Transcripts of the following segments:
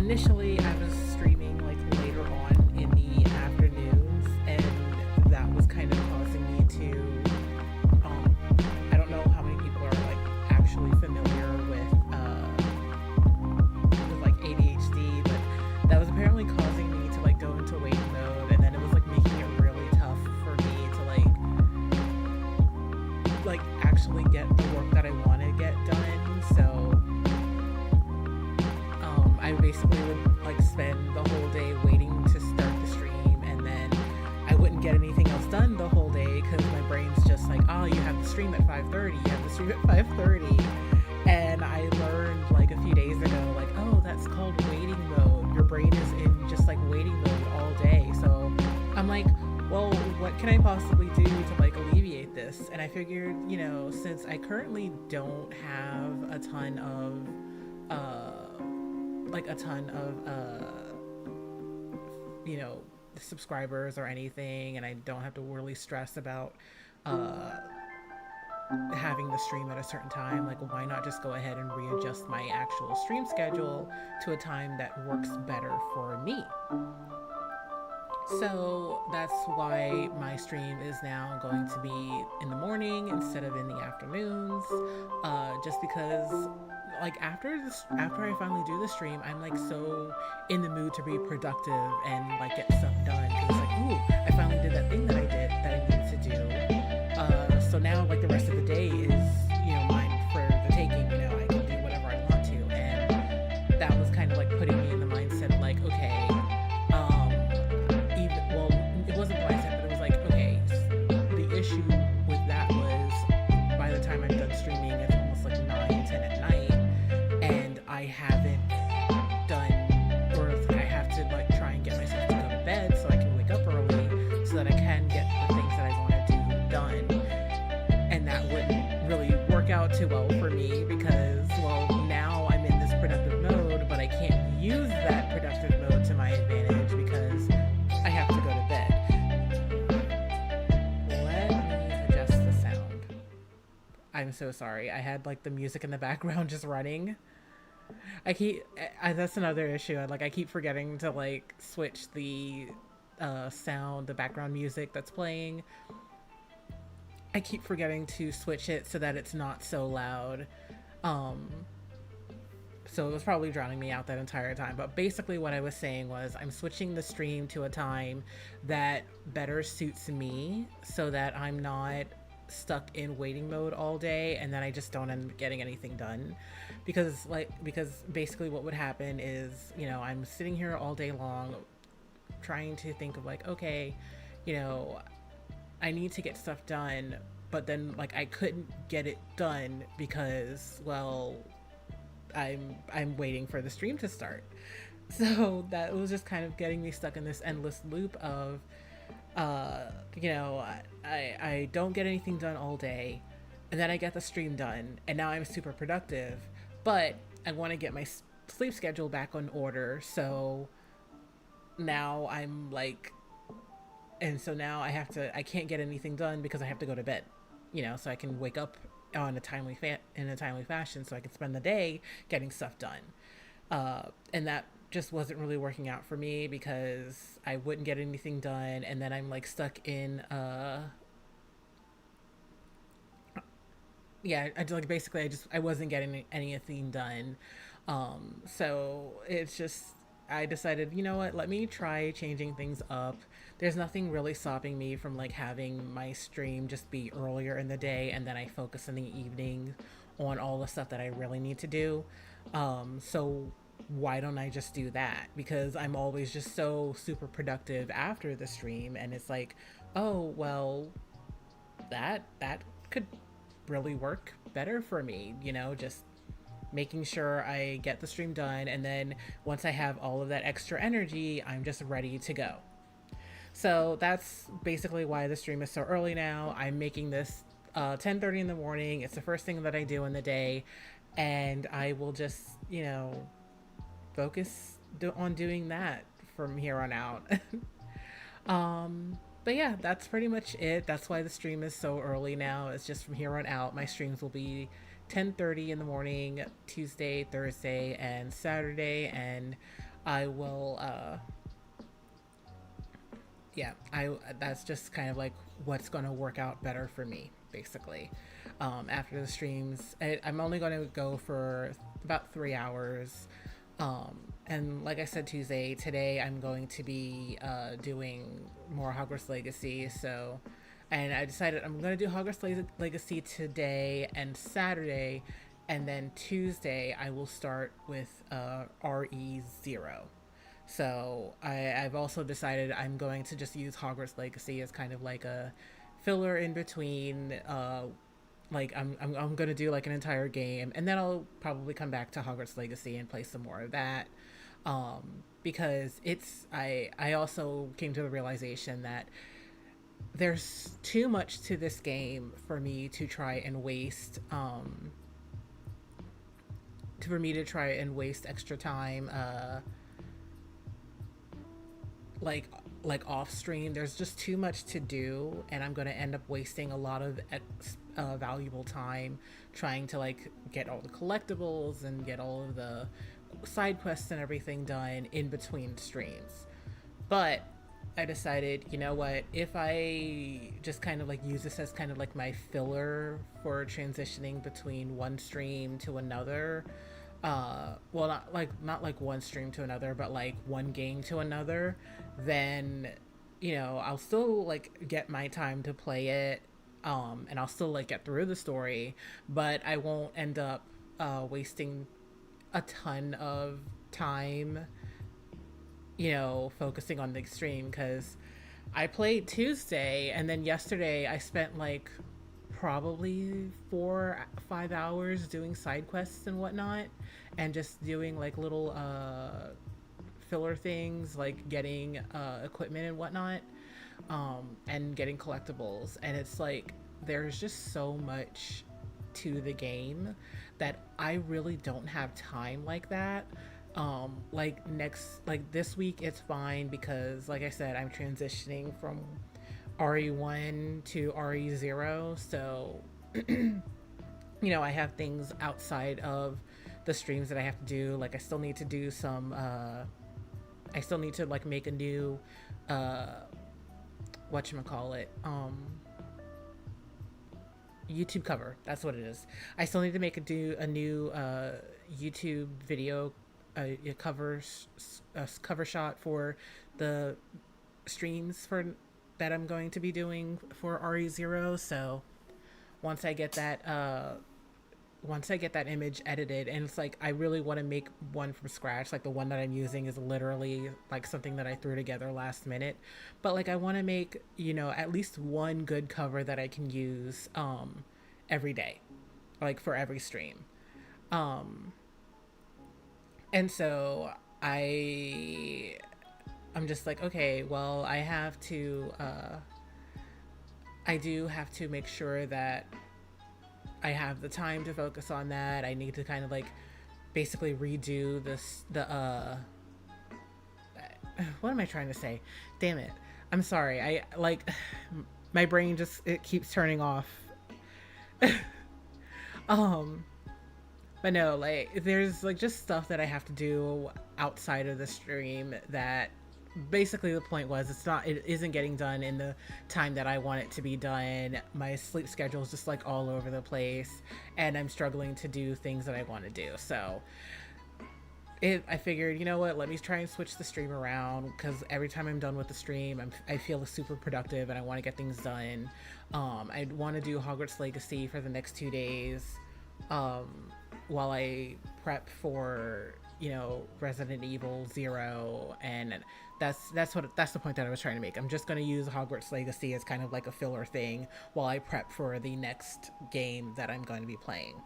initially I was streaming like later on in the afternoons, and that was kind of causing me to I don't know how many people are like actually familiar with like ADHD, but that was apparently causing me to like go into waiting mode, and then it was like making it really tough for me to like actually get the work that I want to get done. So I basically would like spend the whole day waiting to start the stream, and then I wouldn't get anything else done the whole day because my brain's just like, oh, you have the stream at 5:30, you have the stream at 5:30. And I learned like a few days ago, like, oh, that's called waiting mode. Your brain is in just like waiting mode all day. So I'm like, well, what can I possibly do to like alleviate this? And I figured, since I currently don't have a ton of you know subscribers or anything, and I don't have to really stress about uh having the stream at a certain time, like why not just go ahead and readjust my actual stream schedule to a time that works better for me. So that's why my stream is now going to be in the morning instead of in the afternoons. Just because, like after I finally do the stream, I'm like so in the mood to be productive and like get stuff done. Because it's like, ooh, I finally did that thing that I needed to do. So now like the rest of the day is mine for the taking. I can do whatever I want to, and that was kind of like putting me in the mindset of like, okay. It wasn't mindset, but it was like, okay, the issue with that was by the time I'm done streaming, it's almost like 9, 10 at night, and I haven't done, or it's like I have to like try and get myself to go to bed so I can wake up early so that I can get the things that I want to do done. And that wouldn't really work out too well for me because, well, now I'm in this productive mode, but I can't use that productive mode to my advantage because I have to go to bed. Let me adjust the sound. I'm so sorry. I had like the music in the background just running. That's another issue. I keep forgetting to like switch the sound, the background music that's playing. I keep forgetting to switch it so that it's not so loud. So it was probably drowning me out that entire time. But basically what I was saying was I'm switching the stream to a time that better suits me so that I'm not stuck in waiting mode all day and then I just don't end up getting anything done. Because basically what would happen is, I'm sitting here all day long trying to think of like, okay, I need to get stuff done, but then like I couldn't get it done because, well, I'm waiting for the stream to start. So that was just kind of getting me stuck in this endless loop of I don't get anything done all day, and then I get the stream done, and now I'm super productive, but I want to get my sleep schedule back on order. So now I'm like, and so now I can't get anything done because I have to go to bed, so I can wake up on a timely fashion so I can spend the day getting stuff done. And that just wasn't really working out for me because I wouldn't get anything done, and then I'm like stuck in I wasn't getting anything done. So it's just, I decided, you know what, let me try changing things up. There's nothing really stopping me from like having my stream just be earlier in the day and then I focus in the evening on all the stuff that I really need to do. So why don't I just do that? Because I'm always just so super productive after the stream, and it's like, oh, well, that could really work better for me, just making sure I get the stream done, and then once I have all of that extra energy, I'm just ready to go. So that's basically why the stream is so early now. I'm making this 10:30 in the morning. It's the first thing that I do in the day, and I will just, focus on doing that from here on out. But yeah, that's pretty much it. That's why the stream is so early now. It's just from here on out, my streams will be 10:30 in the morning, Tuesday, Thursday, and Saturday. And I will yeah, I that's just kind of like what's going to work out better for me, basically. After the streams, I'm only going to go for about 3 hours. And like I said, today I'm going to be doing more Hogwarts Legacy. So, and I decided I'm going to do Legacy today and Saturday, and then Tuesday I will start with RE0. So I've also decided I'm going to just use Hogwarts Legacy as kind of like a filler in between. Like I'm gonna do like an entire game, and then I'll probably come back to Hogwarts Legacy and play some more of that. Because I also came to the realization that there's too much to this game for me to try and waste. For me to try and waste extra time. Like off stream, there's just too much to do, and I'm going to end up wasting a lot of valuable time trying to like get all the collectibles and get all of the side quests and everything done in between streams. But I decided, you know what, if I just kind of like use this as kind of like my filler for transitioning between one stream to another, well, not like one stream to another, but like one game to another, then I'll still like get my time to play it, and I'll still like get through the story, but I won't end up wasting a ton of time, focusing on the stream, because I played Tuesday, and then yesterday I spent like probably 4 5 hours doing side quests and whatnot, and just doing like little filler things like getting equipment and whatnot, and getting collectibles. And it's like there's just so much to the game that I really don't have time like that. Like this week it's fine because, like I said, I'm transitioning from RE1 to RE0. So, I have things outside of the streams that I have to do. Like, I still need to do some, I still need to, like, make a new, whatchamacallit, YouTube cover. That's what it is. I still need to make a new, YouTube video, a cover shot for the streams that I'm going to be doing for RE0. So once I get that image edited, and it's like I really want to make one from scratch. Like the one that I'm using is literally like something that I threw together last minute, but like I want to make at least one good cover that I can use every day, like for every stream. And so I'm just like, okay, well, I do have to make sure that I have the time to focus on that. I need to kind of like basically redo what am I trying to say? Damn it. I'm sorry. I like my brain it keeps turning off. um but no, like there's like just stuff that I have to do outside of the stream that basically the point was it isn't getting done in the time that I want it to be done. My sleep schedule is just like all over the place, and I'm struggling to do things that I want to do. So I figured, you know what, let me try and switch the stream around, because every time I'm done with the stream, I feel super productive and I want to get things done. I want to do Hogwarts Legacy for the next 2 days, while I prep for Resident Evil 0, and that's the point that I was trying to make. I'm just going to use Hogwarts Legacy as kind of like a filler thing while I prep for the next game that I'm going to be playing.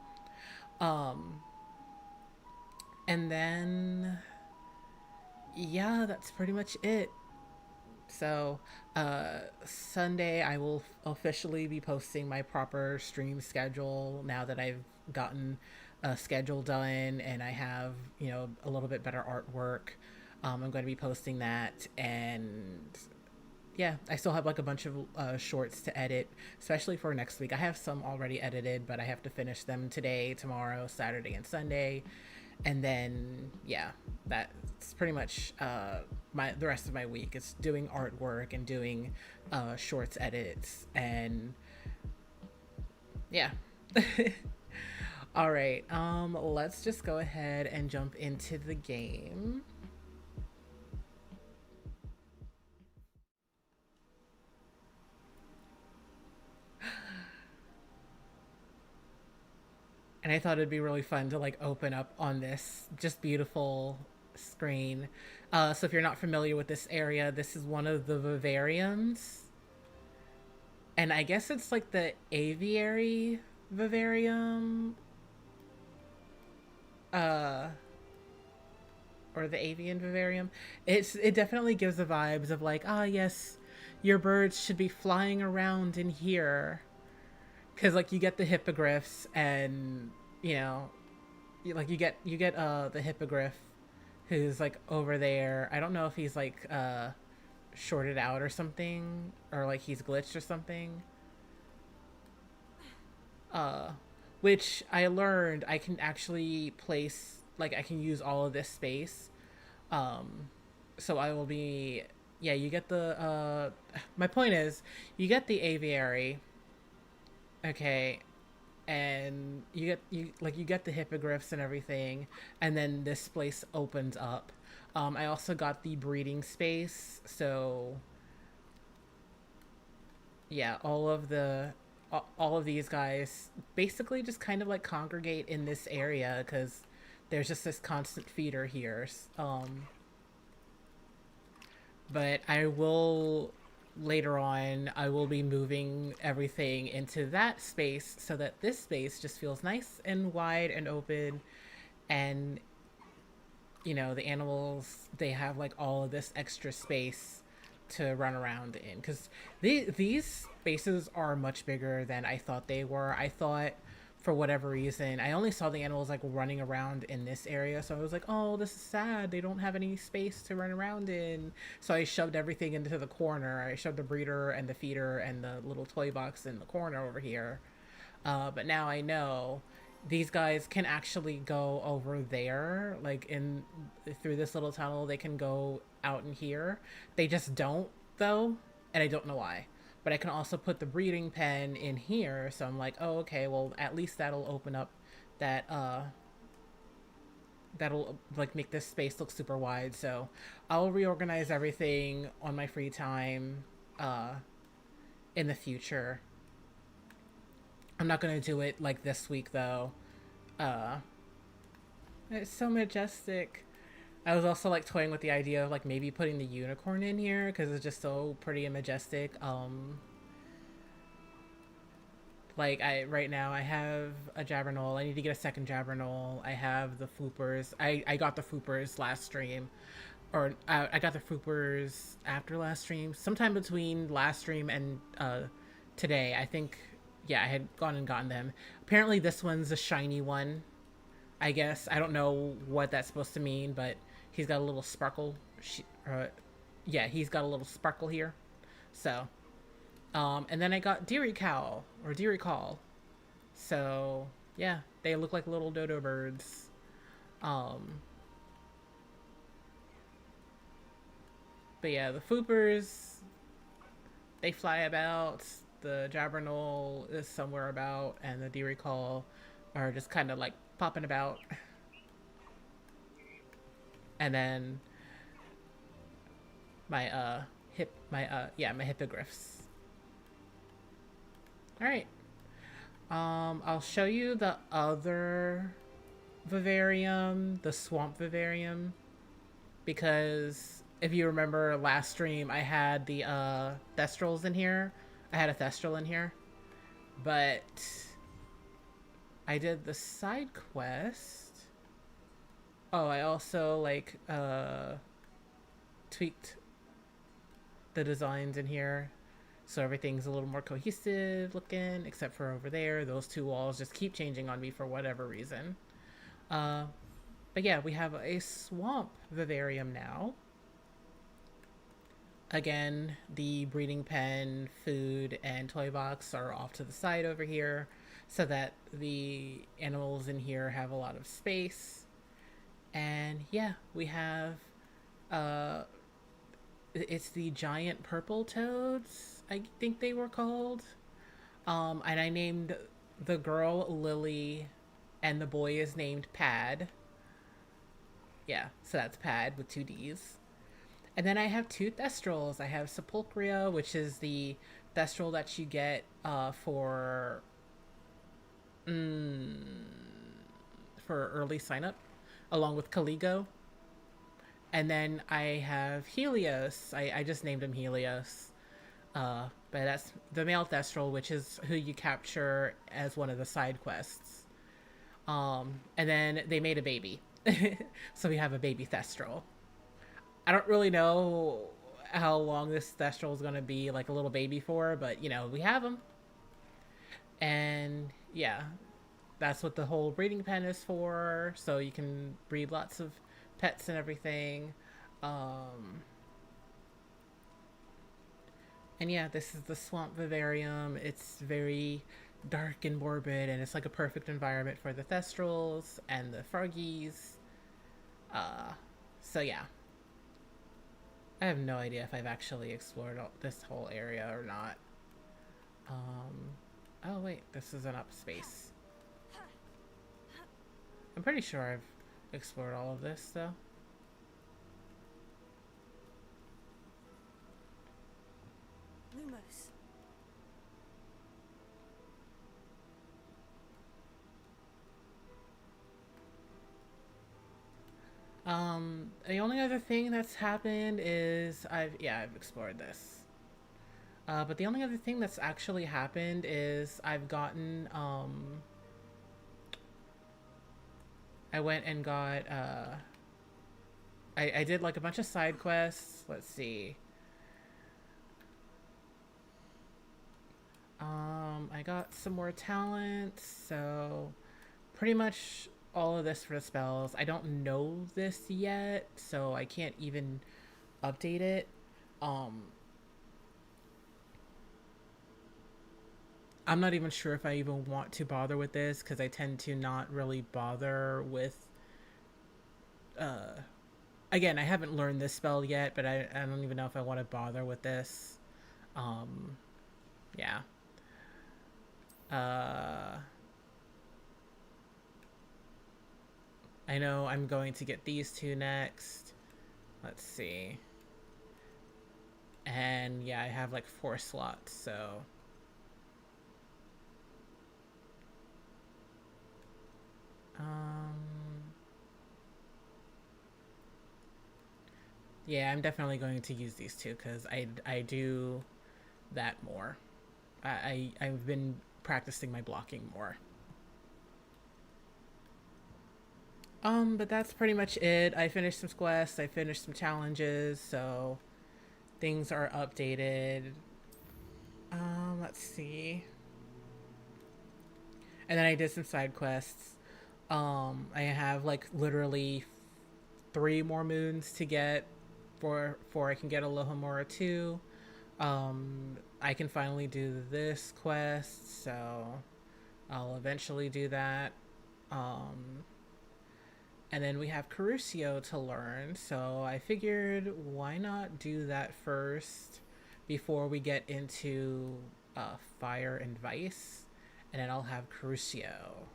And then yeah, that's pretty much it. So Sunday I will officially be posting my proper stream schedule now that I've gotten a schedule done and I have a little bit better artwork. I'm going to be posting that, and yeah, I still have like a bunch of shorts to edit, especially for next week. I have some already edited, but I have to finish them today, tomorrow, Saturday, and Sunday. And then yeah, it's pretty much the rest of my week. It's doing artwork and doing shorts edits and yeah. All right. Let's just go ahead and jump into the game. And I thought it'd be really fun to like open up on this just beautiful screen. So if you're not familiar with this area, this is one of the vivariums, and I guess it's like the aviary vivarium, uh, or the avian vivarium. It definitely gives the vibes of like, ah, yes, your birds should be flying around in here, because like you get the hippogriffs, and you know, like you get the hippogriff who's like over there. I don't know if he's like shorted out or something, or like he's glitched or something. Uh, which I learned I can actually place, like I can use all of this space. Um, so I will be, yeah. You get the my point is, you get the aviary, okay, and you get the hippogriffs and everything, and then this place opens up. I also got the breeding space, so yeah, all of these guys basically just kind of like congregate in this area because there's just this constant feeder here. But I will later on I will be moving everything into that space so that this space just feels nice and wide and open, and the animals, they have like all of this extra space to run around in, because these spaces are much bigger than I thought they were. I thought, for whatever reason, I only saw the animals like running around in this area, so I was like, oh, this is sad, they don't have any space to run around in. So I shoved everything into the corner. I shoved the breeder and the feeder and the little toy box in the corner over here. But now I know these guys can actually go over there, like in through this little tunnel. They can go out in here. They just don't, though, and I don't know why. But I can also put the breeding pen in here, so I'm like, oh, okay, well, at least that'll open up that that'll like make this space look super wide. So I'll reorganize everything on my free time uh in the future. I'm not gonna do it like this week though. Uh, it's so majestic. I was also like toying with the idea of like maybe putting the unicorn in here because it's just so pretty and majestic. Like I right now I have a Jabbernoll. I need to get a second Jabbernoll. I have the Foopers. I got the Foopers last stream, or I got the Foopers after last stream, sometime between last stream and today. I think, yeah, I had gone and gotten them. Apparently, this one's a shiny one. I guess I don't know what that's supposed to mean, but he's got a little sparkle. Yeah, he's got a little sparkle here. So, and then I got Deary Cow or Deary Call. So yeah, they look like little dodo birds. Um, but yeah, the Foopers, they fly about. The Jabbernoll is somewhere about, and the Deary Call are just kind of like popping about. And then my my hippogriffs. All right. I'll show you the other vivarium, the swamp vivarium, because if you remember last stream, I had the thestrals in here. I had a thestral in here, but I did the side quest. Oh, I also like tweaked the designs in here so everything's a little more cohesive looking, except for over there. Those two walls just keep changing on me for whatever reason. Uh, but yeah, we have a swamp vivarium now. Again, the breeding pen, food, and toy box are off to the side over here so that the animals in here have a lot of space. And yeah, we have Uh, it's the giant purple toads, I think they were called. And I named the girl Lily, and the boy is named Pad. Yeah, so that's Pad with two D's. And then I have two Thestrals. I have Sepulchria, which is the Thestral that you get for early sign up, along with Caligo. And then I have Helios. I just named him Helios. But that's the male Thestral, which is who you capture as one of the side quests. And then they made a baby. So we have a baby Thestral. I don't really know how long this Thestral is going to be like a little baby for, but you know, we have them. And yeah, that's what the whole breeding pen is for. So you can breed lots of pets and everything. Um, and yeah, this is the Swamp Vivarium. It's very dark and morbid, and it's like a perfect environment for the Thestrals and the Froggies. Uh, so yeah, I have no idea if I've actually explored this whole area or not. Um, oh wait, this is an up space. I'm pretty sure I've explored all of this though. Lumos. The only other thing that's happened is I've explored this. But the only other thing that's actually happened is I went and got I did like a bunch of side quests. Let's see. I got some more talents, so pretty much all of this for the spells. I don't know this yet, so I can't even update it. Um, I'm not even sure if I even want to bother with this because I tend to not really bother with. Uh, Again, I haven't learned this spell yet, but I don't even know if I want to bother with this. Um, yeah. Uh, I know I'm going to get these two next. Let's see. And yeah, I have like 4 slots, so. Um, yeah, I'm definitely going to use these two because I do that more. I've been practicing my blocking more. But that's pretty much it. I finished some quests, I finished some challenges, so things are updated. Let's see. And then I did some side quests. I have like literally 3 more moons to get before I can get Alohomora 2. I can finally do this quest, so I'll eventually do that. Um, and then we have Carusio to learn, so I figured why not do that first before we get into Fire and Vice, and then I'll have Carusio.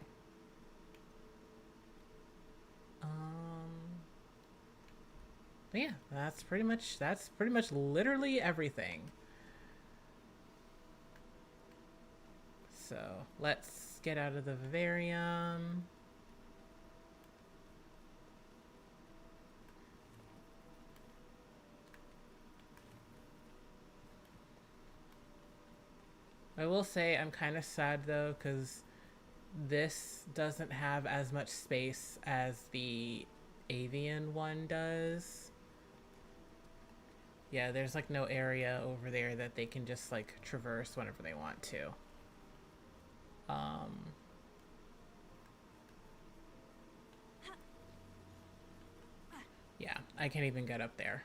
Um, but yeah, that's pretty much literally everything. So let's get out of the vivarium. I will say I'm kind of sad though because this doesn't have as much space as the avian one does. Yeah, there's like no area over there that they can just like traverse whenever they want to. Um, yeah, I can't even get up there.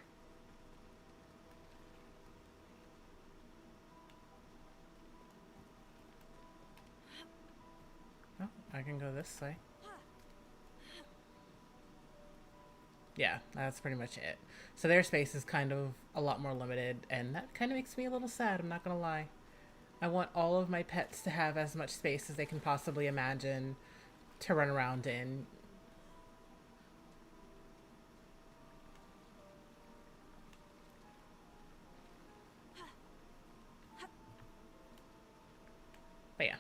Oh, I can go this way. Yeah, that's pretty much it. So their space is kind of a lot more limited, and that kind of makes me a little sad, I'm not gonna lie. I want all of my pets to have as much space as they can possibly imagine to run around in. But yeah.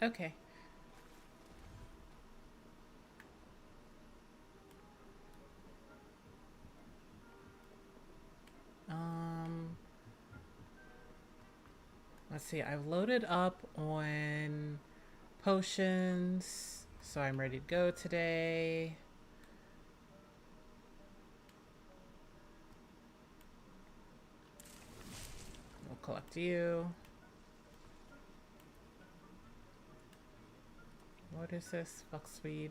Okay. Um, let's see. I've loaded up on potions, so I'm ready to go today. We'll collect you. What is this? Fucksweed.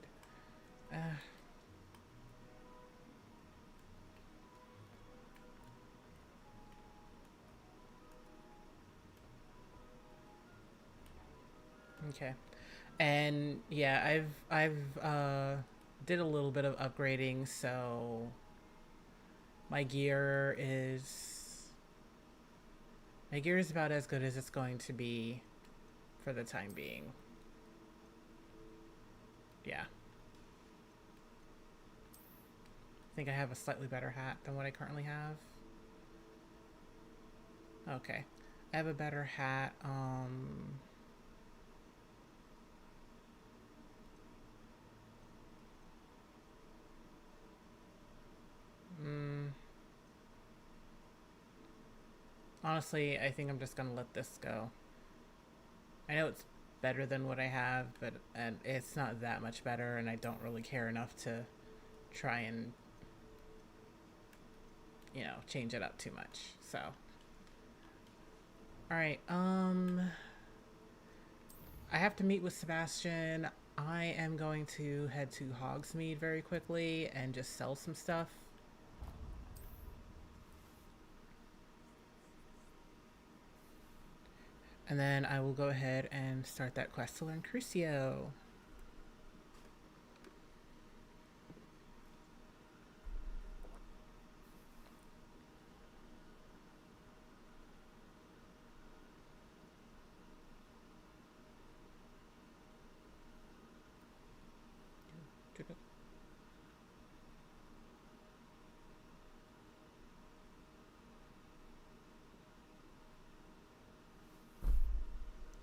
Uh, okay. And yeah, I've did a little bit of upgrading, so my gear is about as good as it's going to be for the time being. Yeah. I think I have a slightly better hat than what I currently have. Okay. I have a better hat. Mm, honestly, I think I'm just gonna let this go. I know it's better than what I have, but and it's not that much better, and I don't really care enough to try and change it up too much. So, all right. I have to meet with Sebastian. I am going to head to Hogsmeade very quickly and just sell some stuff. And then I will go ahead and start that quest to learn Crucio.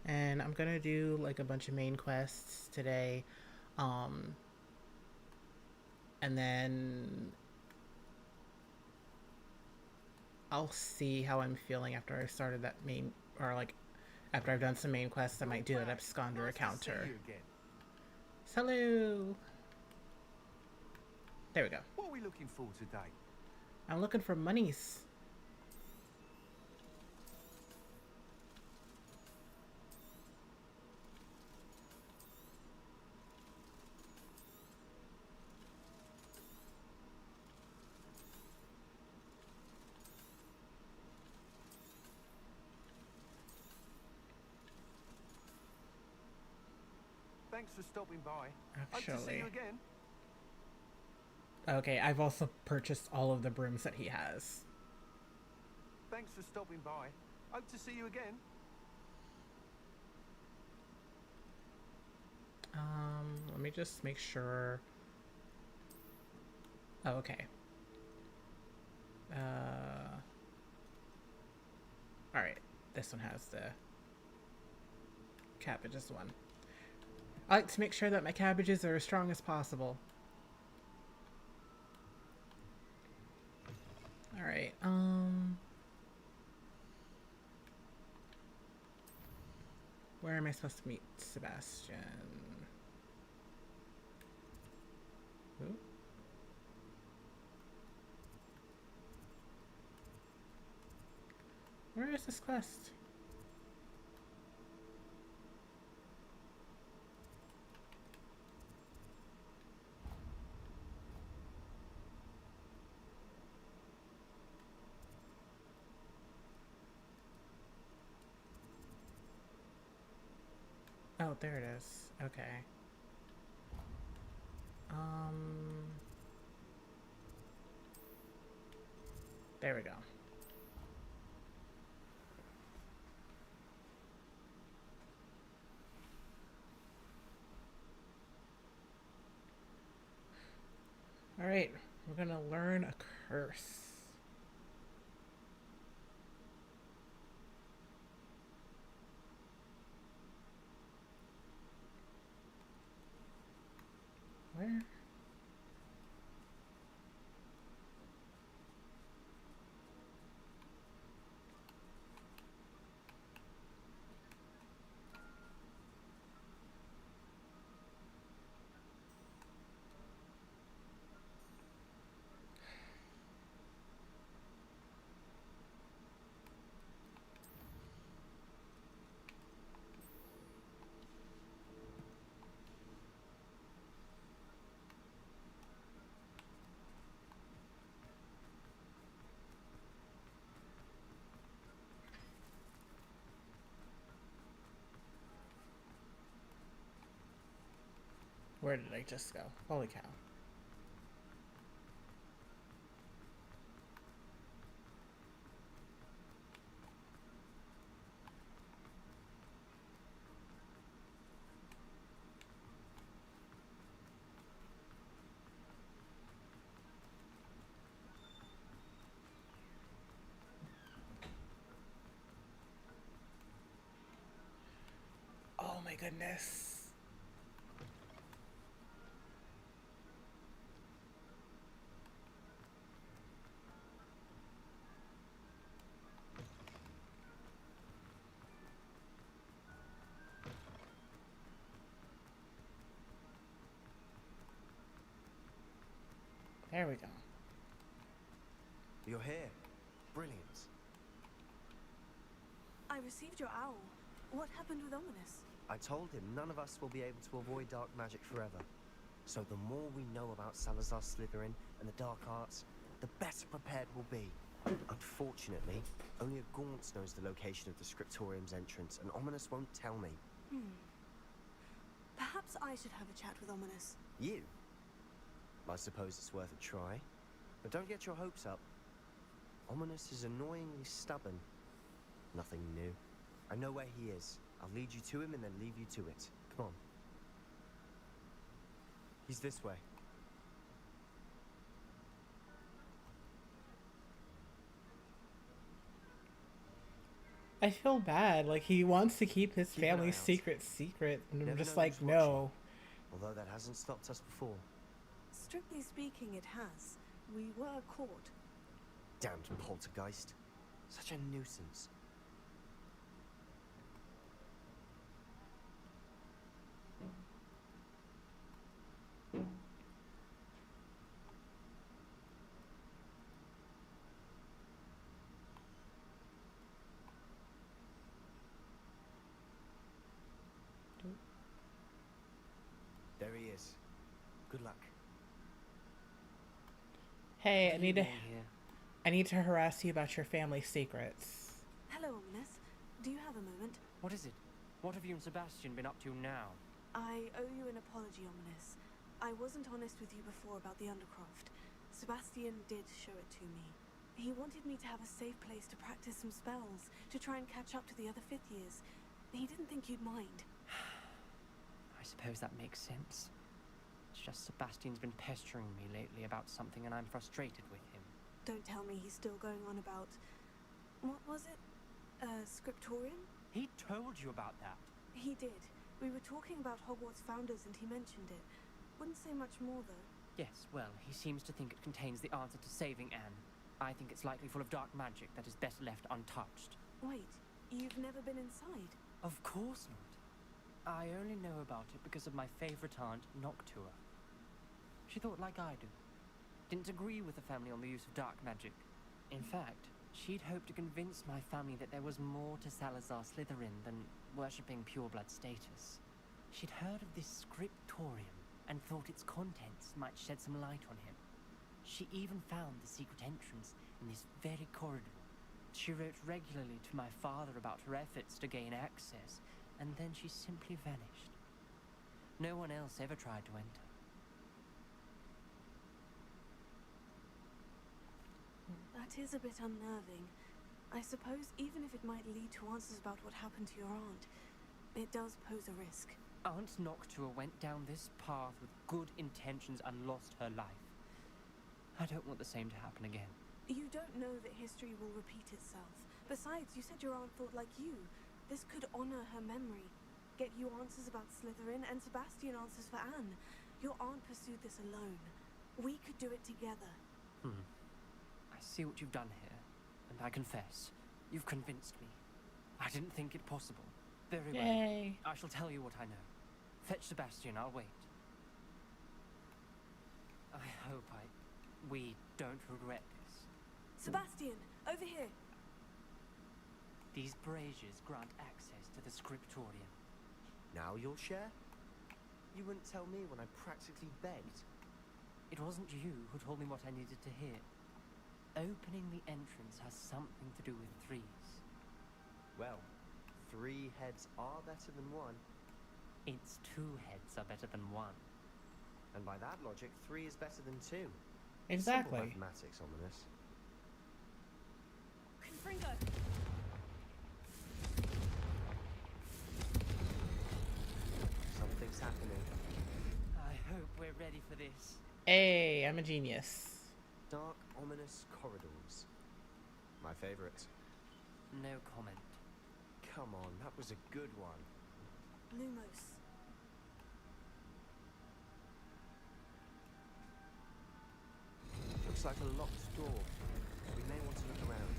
And I'm gonna do like a bunch of main quests today. Um, and then I'll see how I'm feeling after I started that main, or like after I've done some main quests. I might do that absconder encounter. Hello. There we go. What are we looking for today? I'm looking for monies. Thanks for stopping by. Hope to see Actually, you again. okay, I've also purchased all of the brooms that he has. Thanks for stopping by. Hope to see you again. Let me just make sure. Oh, okay. All right. This one has the cabbages one. I like to make sure that my cabbages are as strong as possible. All right. Where am I supposed to meet Sebastian? Ooh. Where is this quest? Oh, there it is. Okay. Um, There we go. All right, we're gonna learn a curse. Where? Where did I just go? Holy cow. Oh my goodness. There we go. You're here. Brilliant. I received your owl. What happened with Ominous? I told him none of us will be able to avoid dark magic forever. So the more we know about Salazar Slytherin and the dark arts, the better prepared we'll be. Unfortunately, only a Gaunt knows the location of the Scriptorium's entrance, and Ominous won't tell me. Perhaps I should have a chat with Ominous. You? I suppose it's worth a try. But don't get your hopes up. Ominous is annoyingly stubborn. Nothing new. I know where he is. I'll lead you to him and then leave you to it. Come on. He's this way. I feel bad. Like, he wants to keep his Keep an eye family's out. secret, and I'm Never just know like, who's no. Although that hasn't stopped us before. Strictly speaking, it has. We were caught. Damned poltergeist. Such a nuisance. There he is. Good luck. Hey, I need to Here. harass you about your family's secrets. Hello, Ominous. Do you have a moment? What is it? What have you and Sebastian been up to now? I owe you an apology, Ominous. I wasn't honest with you before about the Undercroft. Sebastian did show it to me. He wanted me to have a safe place to practice some spells, to try and catch up to the other fifth years. He didn't think you'd mind. I suppose that makes sense. It's just Sebastian's been pestering me lately about something and I'm frustrated with him. Don't tell me he's still going on about... What was it? Scriptorium? He told you about that? He did. We were talking about Hogwarts founders and he mentioned it. Wouldn't say much more, though. Yes, well, he seems to think it contains the answer to saving Anne. I think it's likely full of dark magic that is best left untouched. Wait, you've never been inside? Of course not. I only know about it because of my favourite aunt, Noctua. She thought like I do. Didn't agree with the family on the use of dark magic. In fact, she'd hoped to convince my family that there was more to Salazar Slytherin than worshipping pureblood status. She'd heard of this scriptorium and thought its contents might shed some light on him. She even found the secret entrance in this very corridor. She wrote regularly to my father about her efforts to gain access, and then she simply vanished. No one else ever tried to enter. That is a bit unnerving. I suppose even if it might lead to answers about what happened to your aunt, it does pose a risk. Aunt Noctua went down this path with good intentions and lost her life. I don't want the same to happen again. You don't know that history will repeat itself. Besides, you said your aunt thought like you. This could honor her memory, get you answers about Slytherin, and Sebastian answers for Anne. Your aunt pursued this alone. We could do it together. I see what you've done here, and I confess, you've convinced me. I didn't think it possible. Very well. Yay. I shall tell you what I know. Fetch Sebastian, I'll wait. I hope we don't regret this. Sebastian, over here. These braziers grant access to the scriptorium. Now you'll share? You wouldn't tell me when I practically begged. It wasn't you who told me what I needed to hear. Opening the entrance has something to do with threes. Well, 3 heads are better than 1. It's 2 heads are better than 1. And by that logic, 3 is better than 2. Exactly. Simple mathematics, ominous. Confringo. Something's happening. I hope we're ready for this. Hey, I'm a genius. Dark, ominous corridors. My favorite. No comment. Come on, that was a good one. Lumos. Looks like a locked door. We may want to look around.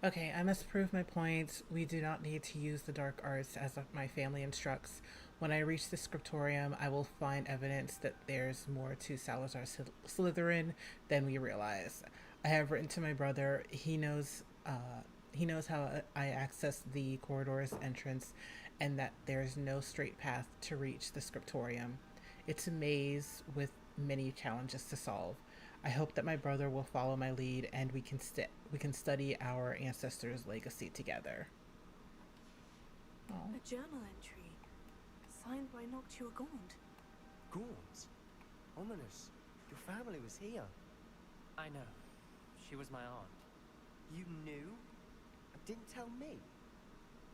Okay, I must prove my point. We do not need to use the dark arts as my family instructs. When I reach the scriptorium, I will find evidence that there's more to Salazar Slytherin than we realize. I have written to my brother. He knows how I access the corridor's entrance, and that there's no straight path to reach the scriptorium. It's a maze with many challenges to solve. I hope that my brother will follow my lead, and we can study our ancestors' legacy together. Oh. A journal entry, signed by Noctua Gaunt. Gaunt? Ominous. Your family was here. I know. She was my aunt. You knew? Didn't tell me.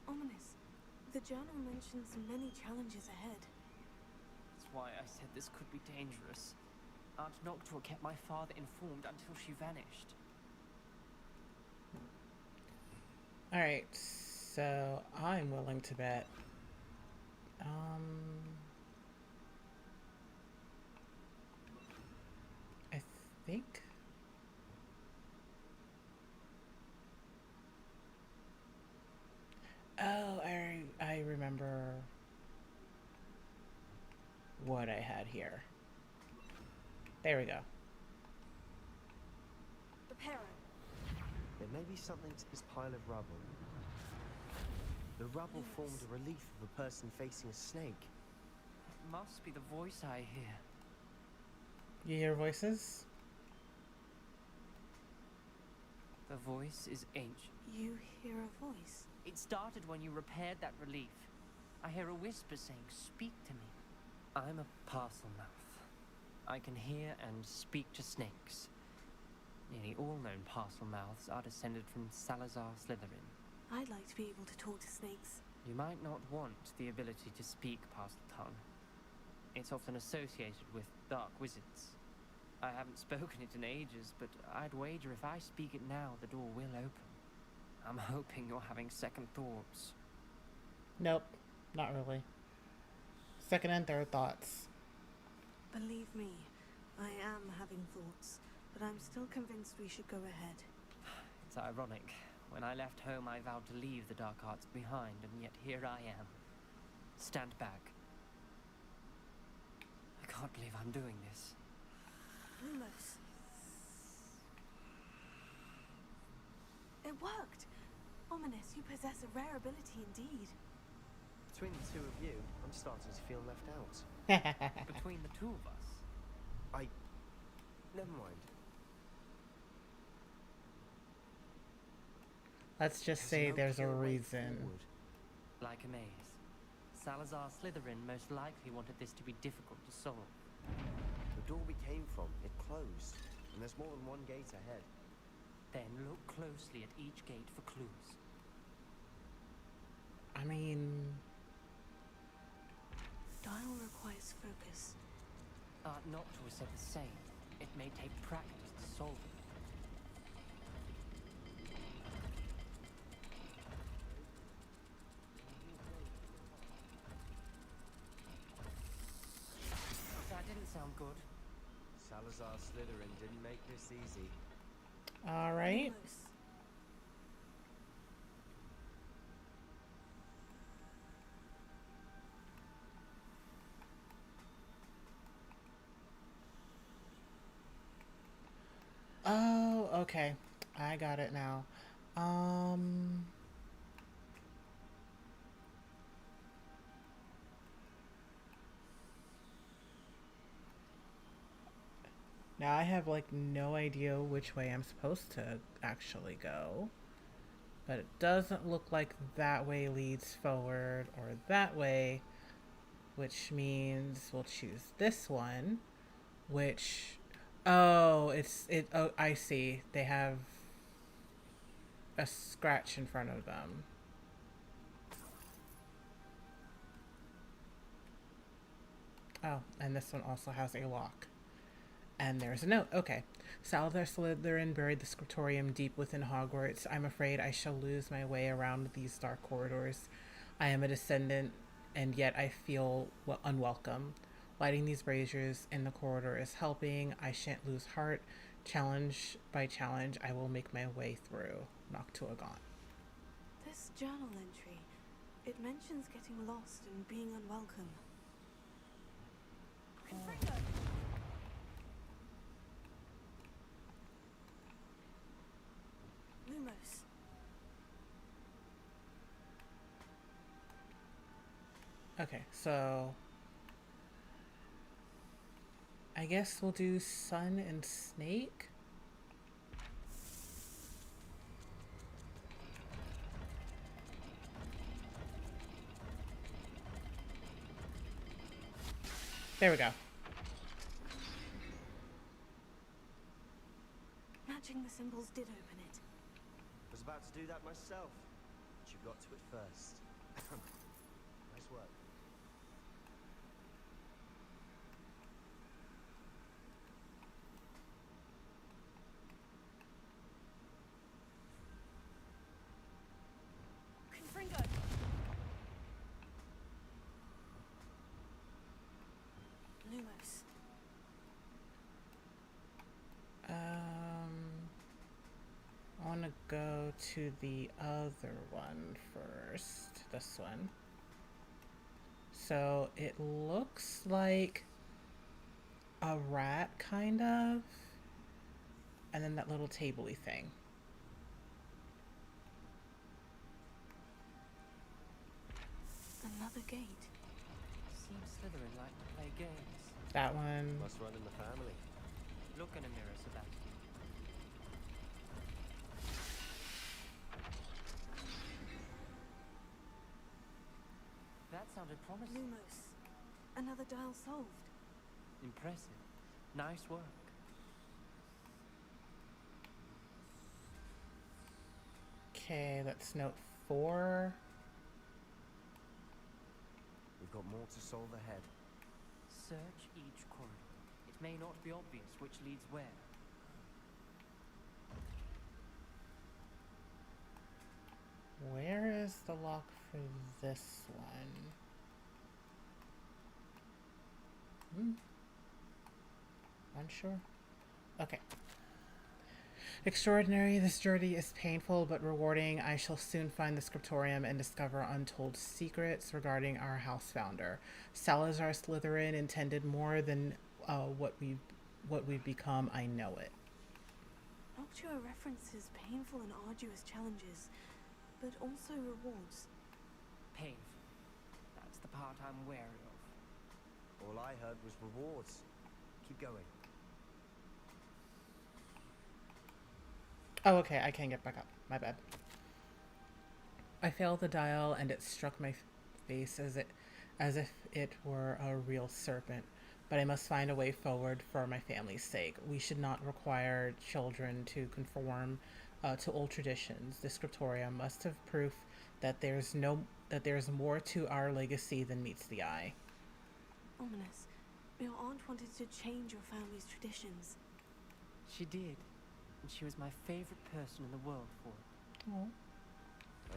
Ominous. The journal mentions many challenges ahead. That's why I said this could be dangerous. Aunt Noctua kept my father informed until she vanished. Alright, so I'm willing to bet. I think. Oh, I remember what I had here. There we go. Reparo. There may be something to this pile of rubble. The rubble formed a relief of a person facing a snake. It must be the voice I hear. You hear voices? The voice is ancient. You hear a voice. It started when you repaired that relief. I hear a whisper saying, "Speak to me." I'm a parcel mouth. I can hear and speak to snakes. Nearly all known parcel mouths are descended from Salazar Slytherin. I'd like to be able to talk to snakes. You might not want the ability to speak parcel tongue. It's often associated with dark wizards. I haven't spoken it in ages, but I'd wager if I speak it now, the door will open. I'm hoping you're having second thoughts. Nope, not really. Second and third thoughts. Believe me, I am having thoughts, but I'm still convinced we should go ahead. It's ironic. When I left home, I vowed to leave the dark arts behind, and yet here I am. Stand back. I can't believe I'm doing this. Lumos. It worked! Ominous, you possess a rare ability indeed. Between the two of you, I'm starting to feel left out. Between the two of us. Never mind. Let's just say no there's a clear way reason. forward. Like a maze. Salazar Slytherin most likely wanted this to be difficult to solve. The door we came from, it closed. and there's more than one gate ahead. Then look closely at each gate for clues. I mean, Dial requires focus. Art Noctua said the same. It may take practice to solve it. That didn't sound good. Salazar Slytherin didn't make this easy. all right. Lumos. Oh, okay. I got it now. Um, Now I have like no idea which way I'm supposed to actually go. But it doesn't look like that way leads forward or that way, which means we'll choose this one, which oh, oh, I see. They have a scratch in front of them. Oh, and this one also has a lock. And there's a note. Okay. Salazar Slytherin buried the scriptorium deep within Hogwarts. I'm afraid I shall lose my way around these dark corridors. I am a descendant, and yet I feel unwelcome. Lighting these braziers in the corridor is helping. I shan't lose heart. Challenge by challenge, I will make my way through. Noctua gone. This journal entry, it mentions getting lost and being unwelcome. Lumos. Okay, so I guess we'll do Sun and Snake. There we go. Matching the symbols did open it. Was about to do that myself, but you got to it first. Nice work. Confringo. Lumos. I want to go to the other one first. This one. So it looks like a rat, kind of. And then that little tabley thing. Another gate. Seems Slytherin like to play games. That one. Must run in the family. Look in a mirror, Sebastian. That sounded promising. Lumos. Another dial solved. Impressive. Nice work. Okay, that's note 4. We've got more to solve ahead. Search each corridor. It may not be obvious which leads where. Where is the lock for this one? Unsure. Okay. Extraordinary. This journey is painful but rewarding. I shall soon find the scriptorium and discover untold secrets regarding our house founder. Salazar Slytherin intended more than what we've become. I know it. Noctua references painful and arduous challenges, but also rewards. Painful. That's the part I'm wary of. All I heard was rewards. Keep going. Oh, okay, I can get back up. My bad. I failed the dial, and it struck my face as if it were a real serpent. but I must find a way forward for my family's sake. We should not require children to conform to old traditions. The scriptorium must have proof that there's more to our legacy than meets the eye. Ominous. Your aunt wanted to change your family's traditions. She did, and she was my favorite person in the world for it. Oh,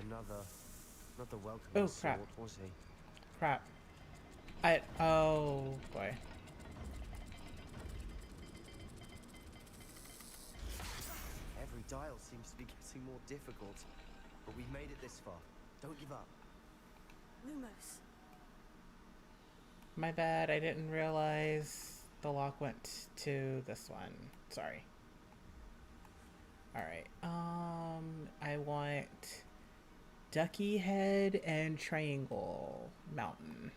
Another welcoming Oh, sort, crap. was he? crap. Oh boy. Every dial seems to be getting more difficult, but we've made it this far. Don't give up. Lumos. My bad, I didn't realize the lock went to this one. Sorry. Alright, I want Ducky Head and Triangle Mountain.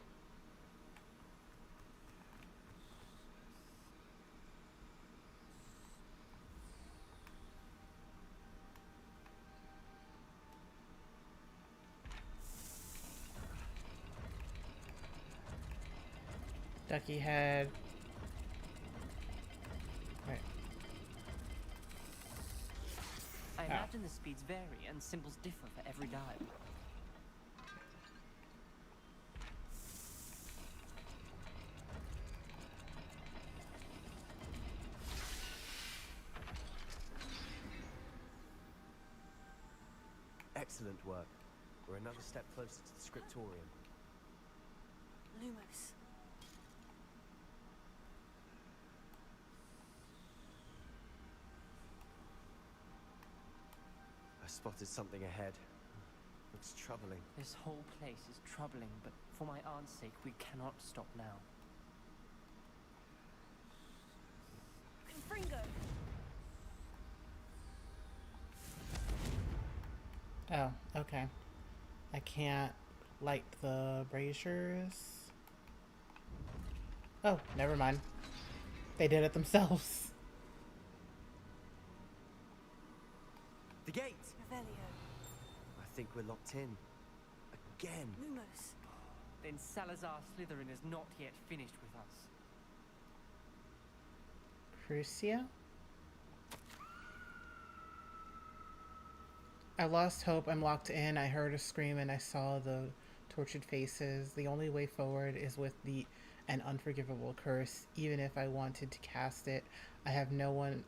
Ducky Head. Right. I imagine the speeds vary and symbols differ for every dial. Excellent work. We're another step closer to the scriptorium. Lumos. I spotted something ahead. Looks troubling. This whole place is troubling, but for my aunt's sake, we cannot stop now. Confringo. Oh, okay. I can't light the braziers. Oh, never mind. They did it themselves. The gate! Revelio. I think we're locked in. Again. Lumos. Then Salazar Slytherin is not yet finished with us. Crucia? I lost hope. I'm locked in. I heard a scream and I saw the tortured faces. The only way forward is with an unforgivable curse. Even if I wanted to cast it, I have no one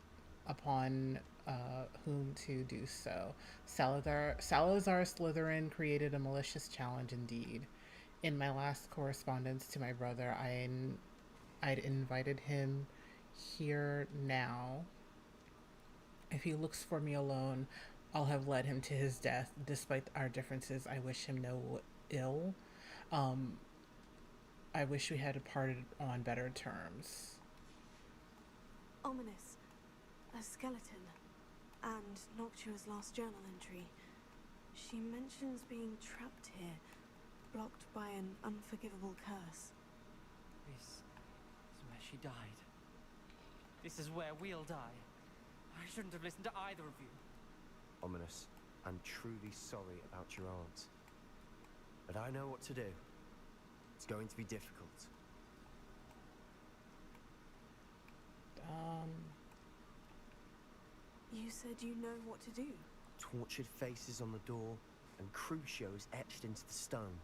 upon whom to do so. Salazar Slytherin created a malicious challenge indeed. In my last correspondence to my brother, I'd invited him here now. If he looks for me alone, I'll have led him to his death. Despite our differences, I wish him no ill. I wish we had parted on better terms. Ominous. A skeleton. And Noctua's last journal entry. She mentions being trapped here, blocked by an unforgivable curse. This is where she died. This is where we'll die. I shouldn't have listened to either of you. Ominous. I'm truly sorry about your aunt. But I know what to do. It's going to be difficult. You said you know what to do. Tortured faces on the door and Crucios etched into the stone.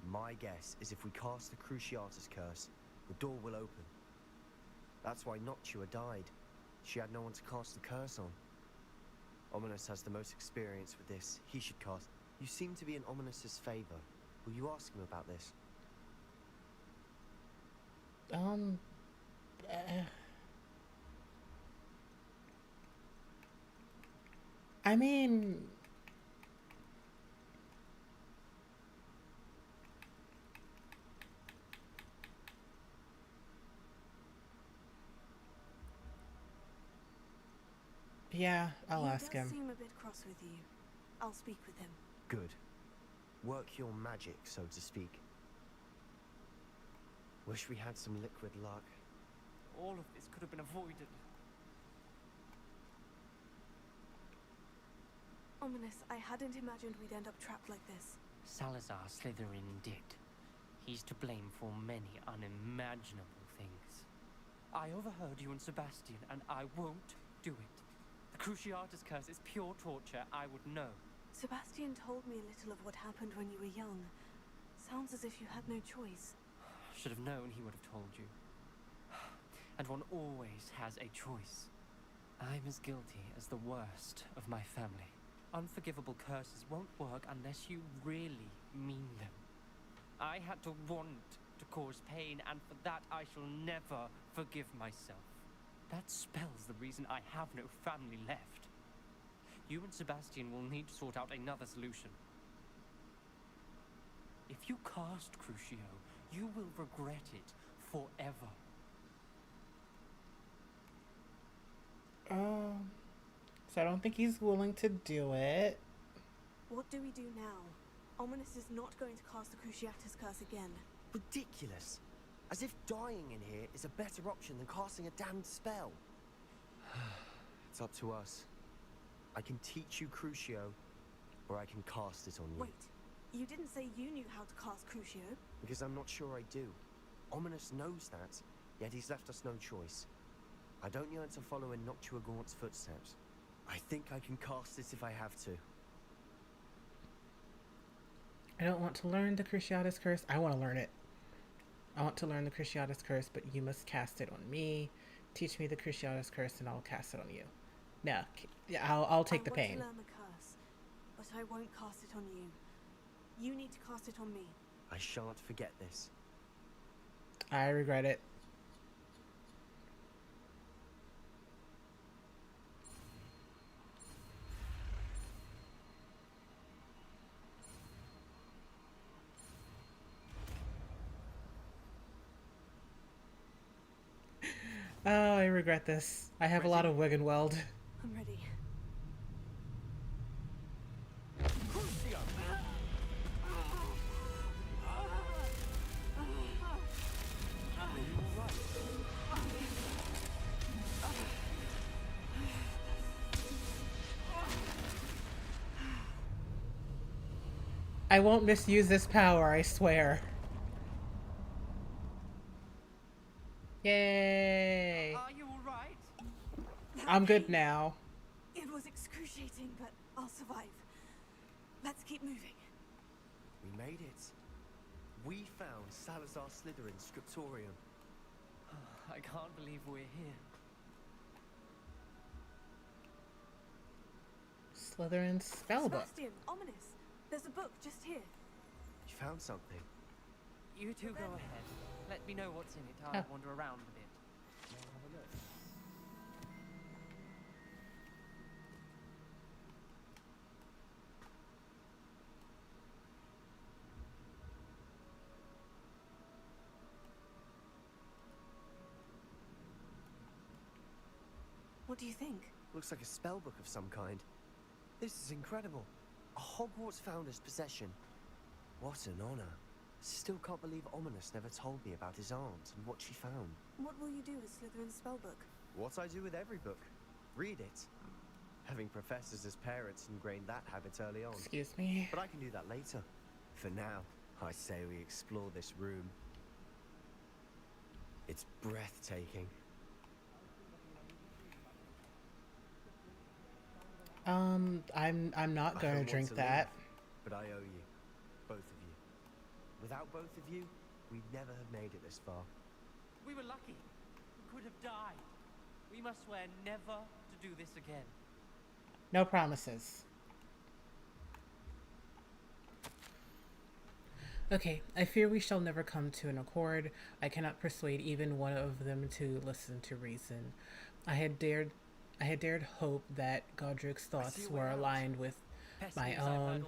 My guess is if we cast the Cruciatus curse, the door will open. That's why Noctua died. She had no one to cast the curse on. Ominous has the most experience with this. He should cast. You seem to be in Ominous's favor. Will you ask him about this? I mean, yeah, I'll ask him. He does seem a bit cross with you. I'll speak with him. Good. Work your magic, so to speak. Wish we had some liquid luck. All of this could have been avoided. Ominous, I hadn't imagined we'd end up trapped like this. Salazar Slytherin did. He's to blame for many unimaginable things. I overheard you and Sebastian, and I won't do it. The Cruciatus curse is pure torture. I would know. Sebastian told me a little of what happened when you were young. Sounds as if you had no choice. Should have known he would have told you. And one always has a choice. I'm as guilty as the worst of my family. Unforgivable curses won't work unless you really mean them. I had to want to cause pain, and for that I shall never forgive myself. That spell's the reason I have no family left. You and Sebastian will need to sort out another solution. If you cast Crucio, you will regret it forever. So I don't think he's willing to do it. What do we do now? Ominous is not going to cast the Cruciatus curse again. Ridiculous. As if dying in here is a better option than casting a damned spell. It's up to us. I can teach you Crucio, or I can cast it on you. Wait, you didn't say you knew how to cast Crucio? Because I'm not sure I do. Ominous knows that, yet he's left us no choice. I don't yearn to follow in Noctua Gaunt's footsteps. I think I can cast it if I have to. I don't want to learn the Cruciatus curse. I want to learn it. I want to learn the Cruciatus curse, but you must cast it on me. Teach me the Cruciatus curse, and I'll cast it on you. No, yeah, I'll take the pain. I want to learn the curse, but I won't cast it on you. You need to cast it on me. I shan't forget this. I regret it. Oh, I regret this. I have a lot of Wiggenweld. I'm ready. I won't misuse this power, I swear. Yay! Are you alright? I'm good now. It was excruciating, but I'll survive. Let's keep moving. We made it. We found Salazar Slytherin's scriptorium. I can't believe we're here. Slytherin's spellbook. Sebastian, Ominous. There's a book just here. You found something. You two go ahead. Let me know what's in it. I'll wander around a bit. What do you think? Looks like a spellbook of some kind. This is incredible. A Hogwarts founder's possession. What an honor. Still can't believe Ominous never told me about his aunt and what she found. What will you do with Slytherin's spellbook? What I do with every book. Read it. Having professors as parents ingrained that habit early on. Excuse me. But I can do that later. For now, I say we explore this room. It's breathtaking. I'm not I gonna don't drink want to that. leave, but I owe you. Both of you. Without both of you, we'd never have made it this far. We were lucky. We could have died. We must swear never to do this again. No promises. Okay, I fear we shall never come to an accord. I cannot persuade even one of them to listen to reason. I had dared hope that Godric's thoughts were aligned with my own,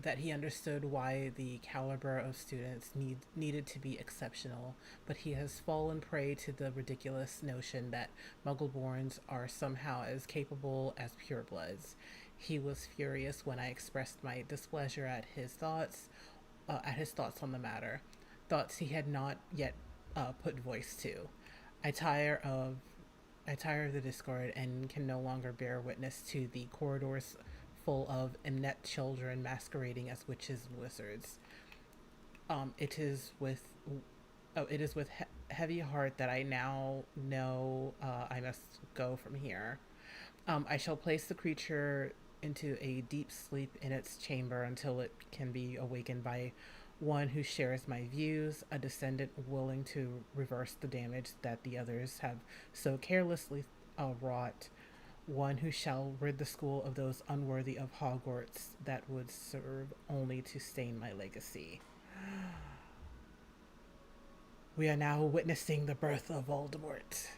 that he understood why the caliber of students needed to be exceptional, but he has fallen prey to the ridiculous notion that Muggleborns are somehow as capable as purebloods. He was furious when I expressed my displeasure at his thoughts on the matter, thoughts he had not yet put voice to. I tire of the discord and can no longer bear witness to the corridors full of inept children masquerading as witches and wizards. It is with Oh, it is with heavy heart that I now know I must go from here. I shall place the creature into a deep sleep in its chamber until it can be awakened by one who shares my views, a descendant willing to reverse the damage that the others have so carelessly wrought, one who shall rid the school of those unworthy of Hogwarts that would serve only to stain my legacy. We are now witnessing the birth of Voldemort.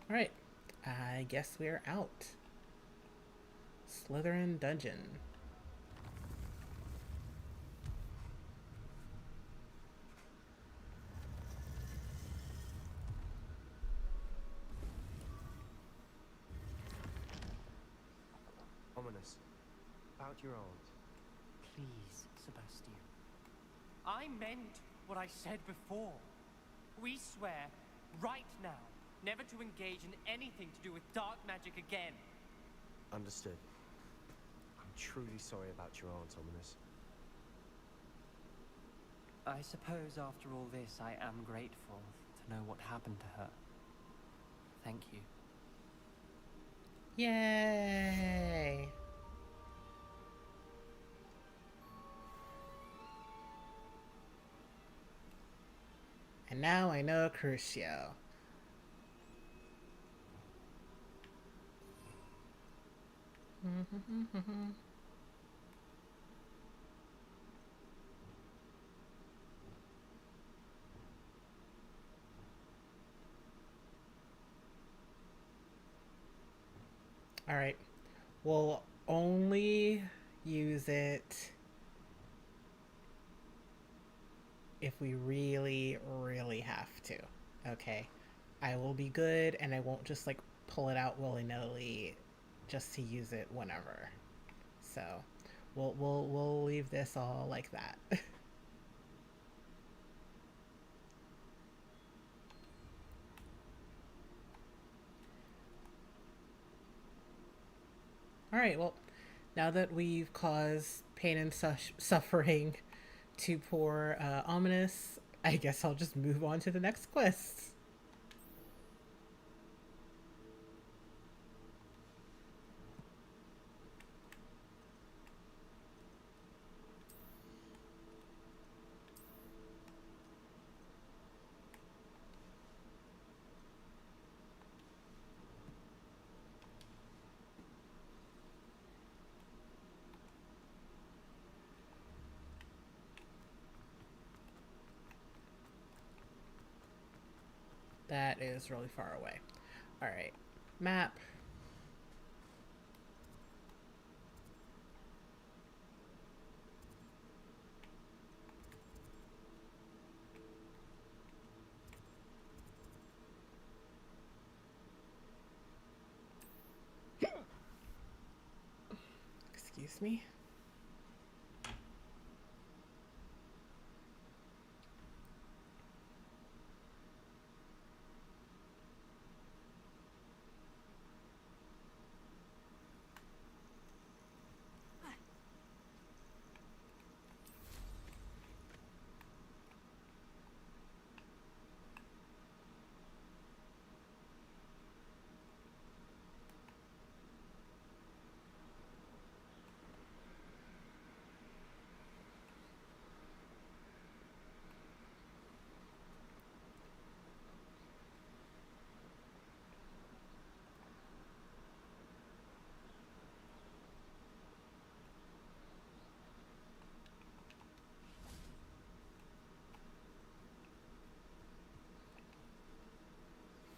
Alright, I guess we're out. Slytherin Dungeon. Ominous. About your aunt. Please, Sebastian. I meant what I said before. We swear, right now, never to engage in anything to do with dark magic again. Understood. I'm truly sorry about your aunt, Ominous. I suppose after all this, I am grateful to know what happened to her. Thank you. Yay! And now I know Crucio. Alright. We'll only use it if we really, really have to. Okay. I will be good and I won't just like pull it out willy-nilly just to use it whenever. So we'll leave this all like that. Alright, well, now that we've caused pain and suffering to poor Ominous, I guess I'll just move on to the next quest. That is really far away. Alright, map. Excuse me.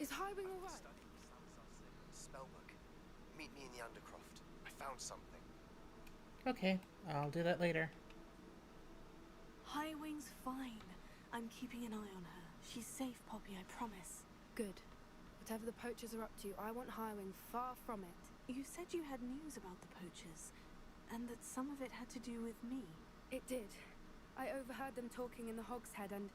Is Highwing all right? Spellbook. Meet me in the Undercroft. I found something. Okay, I'll do that later. Highwing's fine. I'm keeping an eye on her. She's safe, Poppy, I promise. Good. Whatever the poachers are up to, I want Highwing far from it. You said you had news about the poachers, and that some of it had to do with me. It did. I overheard them talking in the Hogshead, and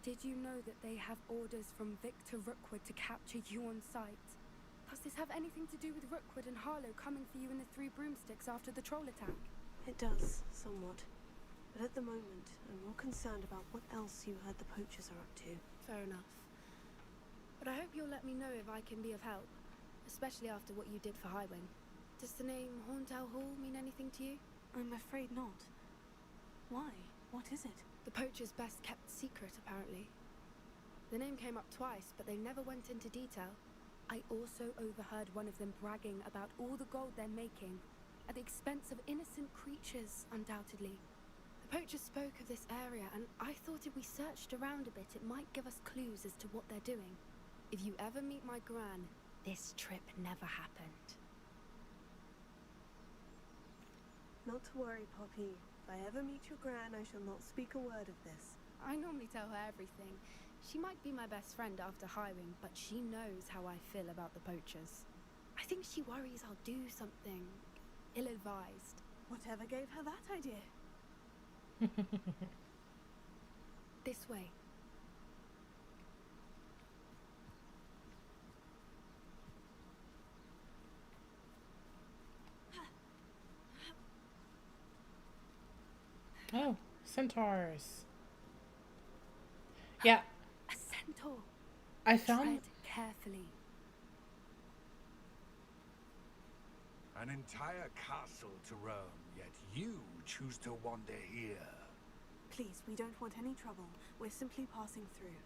did you know that they have orders from Victor Rookwood to capture you on sight? Does this have anything to do with Rookwood and Harlow coming for you in the Three Broomsticks after the troll attack? It does, somewhat. But at the moment, I'm more concerned about what else you heard the poachers are up to. Fair enough. But I hope you'll let me know if I can be of help, especially after what you did for Highwing. Does the name Horntown Hall mean anything to you? I'm afraid not. Why? What is it? The poacher's best kept secret, apparently. The name came up twice, but they never went into detail. I also overheard one of them bragging about all the gold they're making, at the expense of innocent creatures, undoubtedly. The poachers spoke of this area, and I thought if we searched around a bit, it might give us clues as to what they're doing. If you ever meet my gran, this trip never happened. Not to worry, Poppy. If I ever meet your gran, I shall not speak a word of this. I normally tell her everything. She might be my best friend after Highwing, but she knows how I feel about the poachers. I think she worries I'll do something ill-advised. Whatever gave her that idea? This way. Oh, centaurs. Yeah, A centaur. I found. Tread carefully. An entire castle to roam, yet you choose to wander here. Please, we don't want any trouble. We're simply passing through.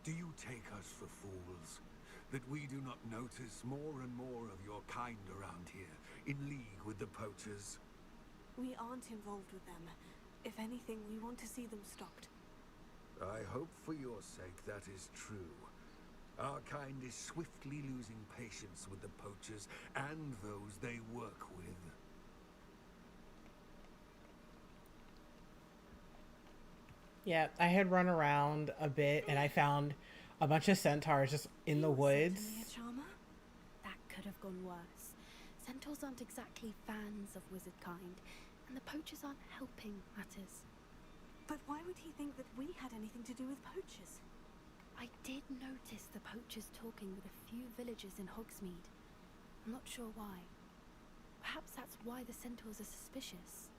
Do you take us for fools? That we do not notice more and more of your kind around here, in league with the poachers? We aren't involved with them. If anything, we want to see them stopped. I hope for your sake that is true. Our kind is swiftly losing patience with the poachers and those they work with. Yeah, I had run around a bit and I found a bunch of centaurs just in the woods. Certainly a charmer. That could have gone worse. Centaurs aren't exactly fans of wizard kind, and the poachers aren't helping matters. But why would he think that we had anything to do with poachers? I did notice the poachers talking with a few villagers in Hogsmeade. I'm not sure why. Perhaps that's why the centaurs are suspicious.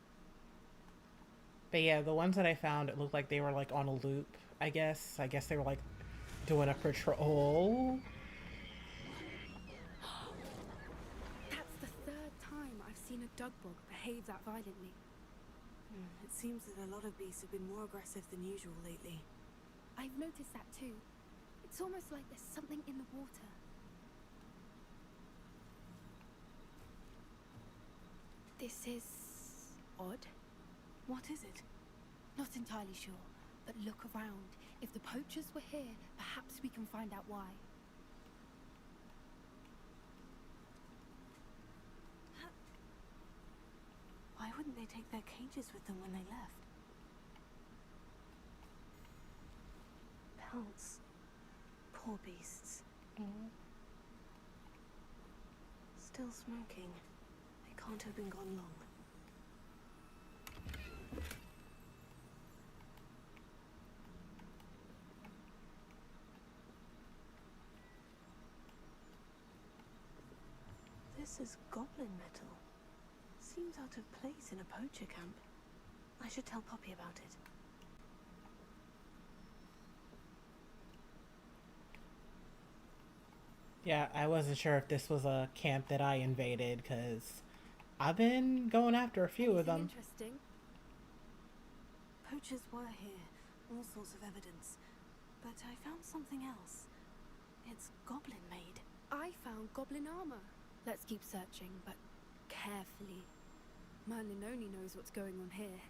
But yeah, the ones that I found, it looked like they were like on a loop, I guess. I guess they were like doing a patrol. That's the third time I've seen a dugbog behave that violently. It seems that a lot of beasts have been more aggressive than usual lately. I've noticed that too. It's almost like there's something in the water. This is odd. What is it? Not entirely sure, but look around. If the poachers were here, perhaps we can find out why. Why wouldn't they take their cages with them when they left? Pelts. Poor beasts. Still smoking. They can't have been gone long. This is goblin metal. Seems out of place in a poacher camp. I should tell Poppy about it. Yeah, I wasn't sure if this was a camp that I invaded, because I've been going after a few of them. Interesting. Poachers were here, all sorts of evidence. But I found something else. It's goblin made. I found goblin armor. Let's keep searching, but carefully. Merlin only knows what's going on here.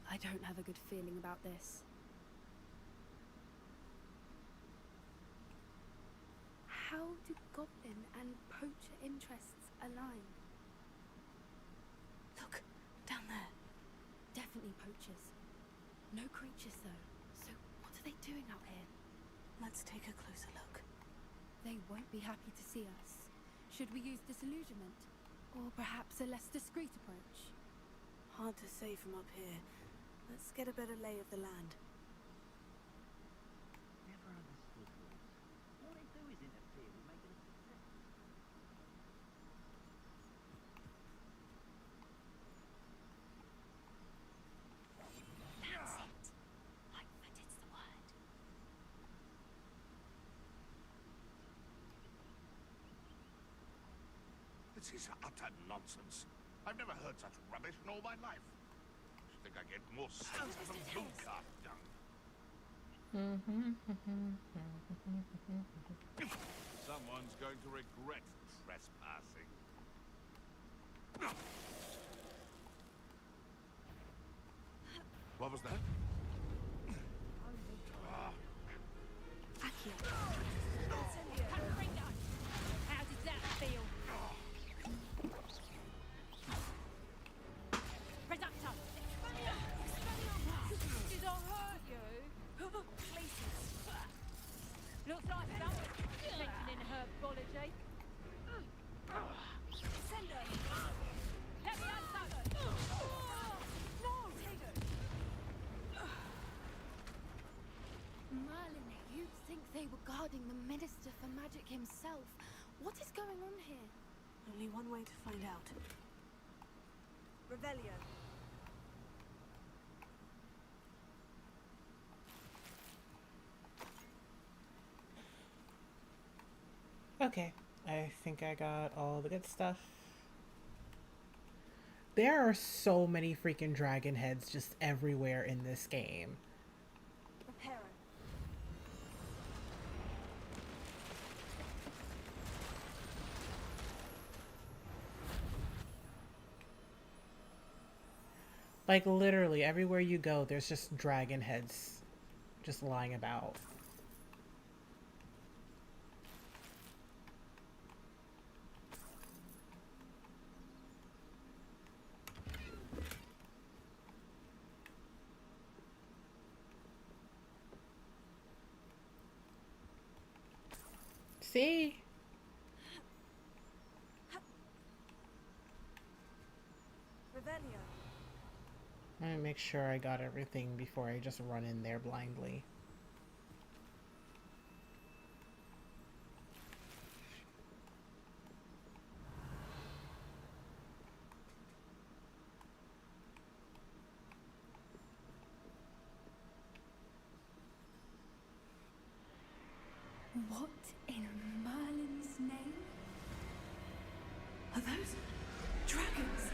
I don't have a good feeling about this. How do goblin and poacher interests align? Look, down there. Definitely poachers. No creatures though. So what are they doing out here? Let's take a closer look. They won't be happy to see us. Should we use disillusionment? Or perhaps a less discreet approach? Hard to say from up here. Let's get a better lay of the land. Never understood rules. All they do is interfere with making a success. This is utter nonsense. I've never heard such rubbish in all my life. I think I get more sense out of blue card dung. Someone's going to regret trespassing. What was that? Accio. How does that feel? Reducto! Did I hurt you? Places. Looks like someone's mentioning herbology. Send her! Let me have something! No! Merlin, you'd think they were guarding the Minister for Magic himself. What is going on here? Only one way to find out. Revelio. Okay, I think I got all the good stuff. There are so many freaking dragon heads just everywhere in this game. Reparo. Like literally everywhere you go, there's just dragon heads just lying about. See? Revelio. Let me make sure I got everything before I just run in there blindly. What in Merlin's name? Are those dragons?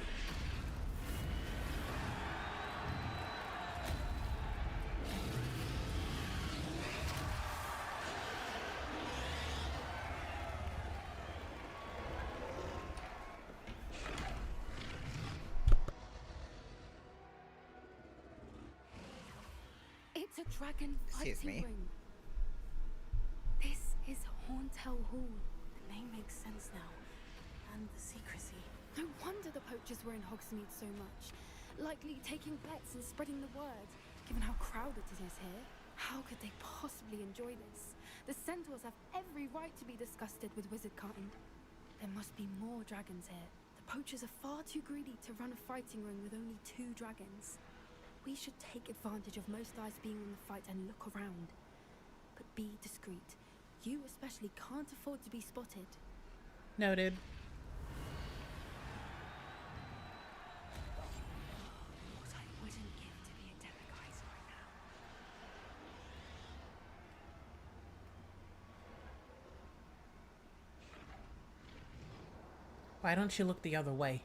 It's a dragon Excuse fighting me. ring. This is Hauntel Hall. The name makes sense now. And the secrecy. No wonder the poachers were in Hogsmeade so much. Likely taking bets and spreading the word, given how crowded it is here. How could they possibly enjoy this? The centaurs have every right to be disgusted with wizard kind. There must be more dragons here. The poachers are far too greedy to run a fighting ring with only 2 dragons. We should take advantage of most eyes being on the fight and look around. But be discreet. You especially can't afford to be spotted. Noted. What I wouldn't give to be a Demiguise right now. Why don't you look the other way?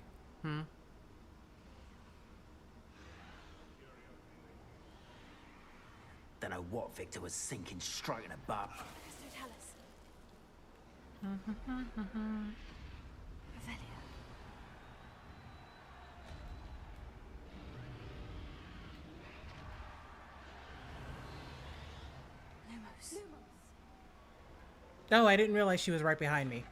Don't know what Victor was sinking straight in a butt. So tell us. Revelio. Lumos. Oh, I didn't realize she was right behind me.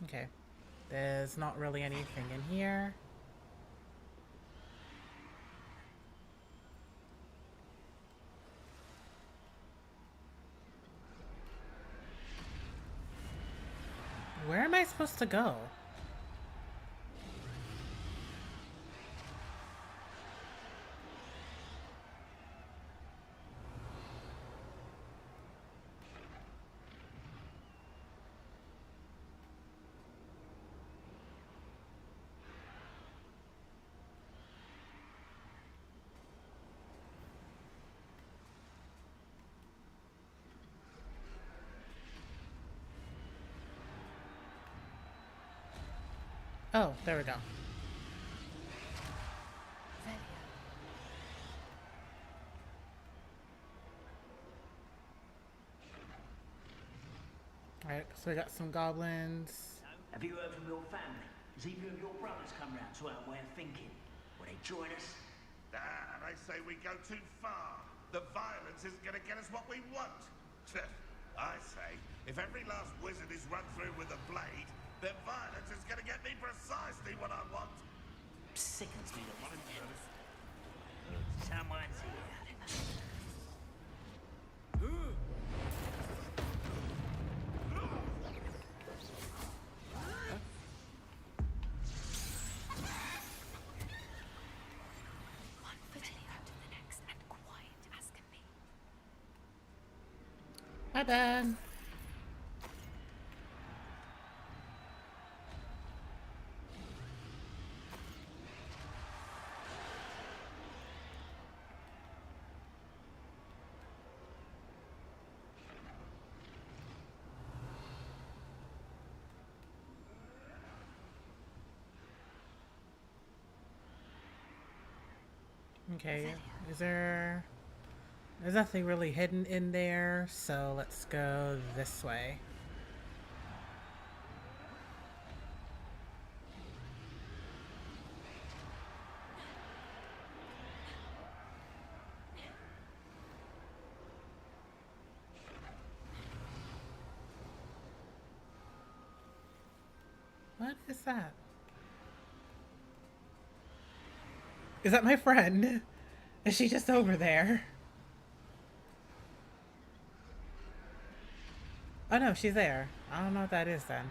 Okay. There's not really anything in here. Where am I supposed to go? Oh, there we go. Alright, so we got some goblins. Have you heard from your family? Has either of your brothers come round to our way of thinking? Will they join us? Ah, they say we go too far. The violence isn't going to get us what we want. I say, if every last wizard is run through with a blade, then violence is going to get me precisely what I want. Sickens me that someone's here. One foot in after the next and quiet as can be. My bad. Okay, there's nothing really hidden in there, so let's go this way. What is that? Is that my friend? Is she just over there? Oh no, she's there. I don't know what that is then.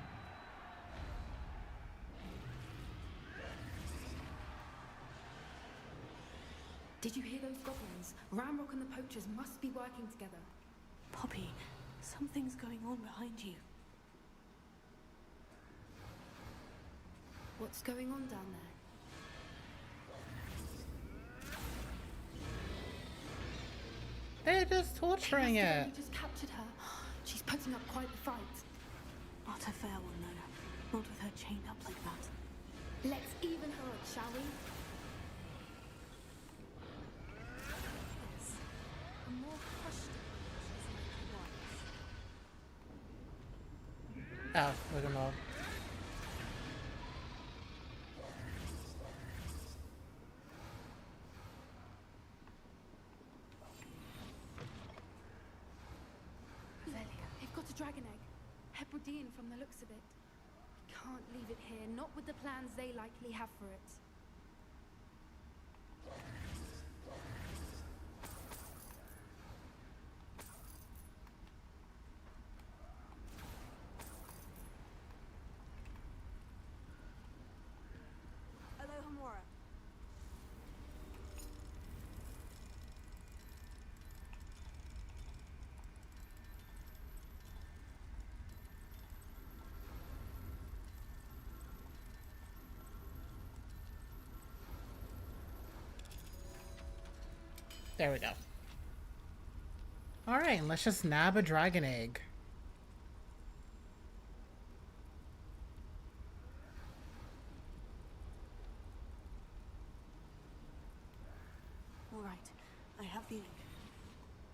Did you hear those goblins? Ramrock and the poachers must be working together. Poppy, something's going on behind you. What's going on down there? They're just torturing it. You just captured her. She's putting up quite the fight. Not a fair one, though. Not with her chained up like that. Let's even her up, shall we? Yes. A more crushed Oh, look at them all. They've got a dragon egg. Hebridean from the looks of it. We can't leave it here, not with the plans they likely have for it. Alohomora. There we go. Alright, let's just nab a dragon egg. All right, I have the egg.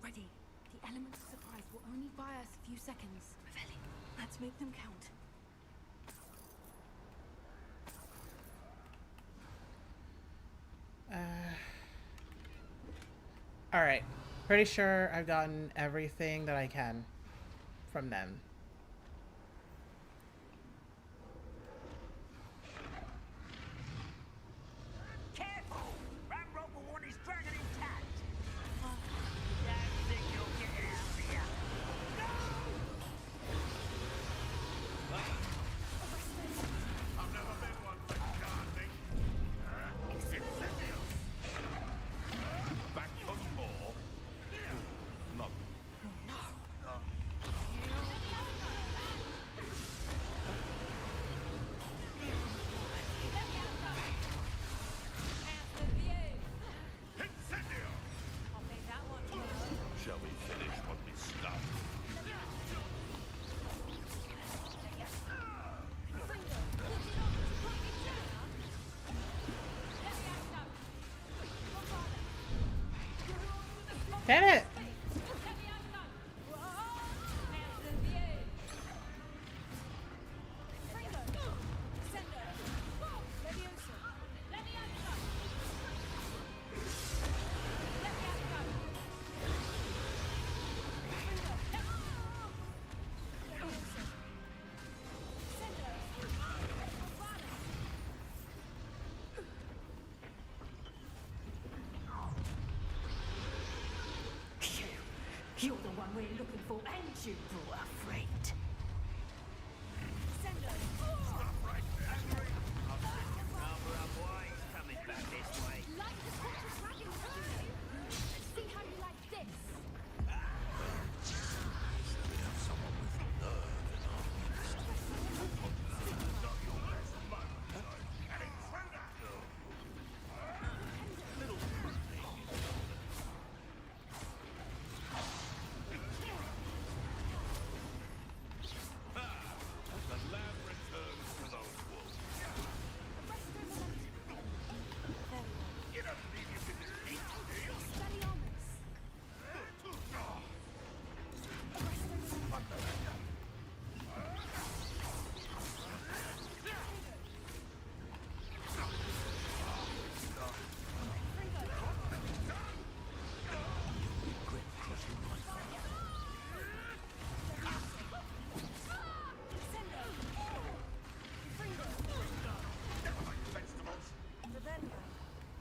Ready. The element of surprise will only buy us a few seconds. Revelli, let's make them count. Alright. Pretty sure I've gotten everything that I can from them. Careful! Ramrock will want his dragon intact. Don't think you'll get it out of here. I've never been one for gardening. Incendious. Back for more. Not. Damn it! You're the one we're looking for, and you brought a friend. Stop right there. Rather up wise coming back this way. Like the treacherous dragon, see how you like this? The lamb returns to those wolves. You don't believe you can defeat me? Steady on this. Vegetables.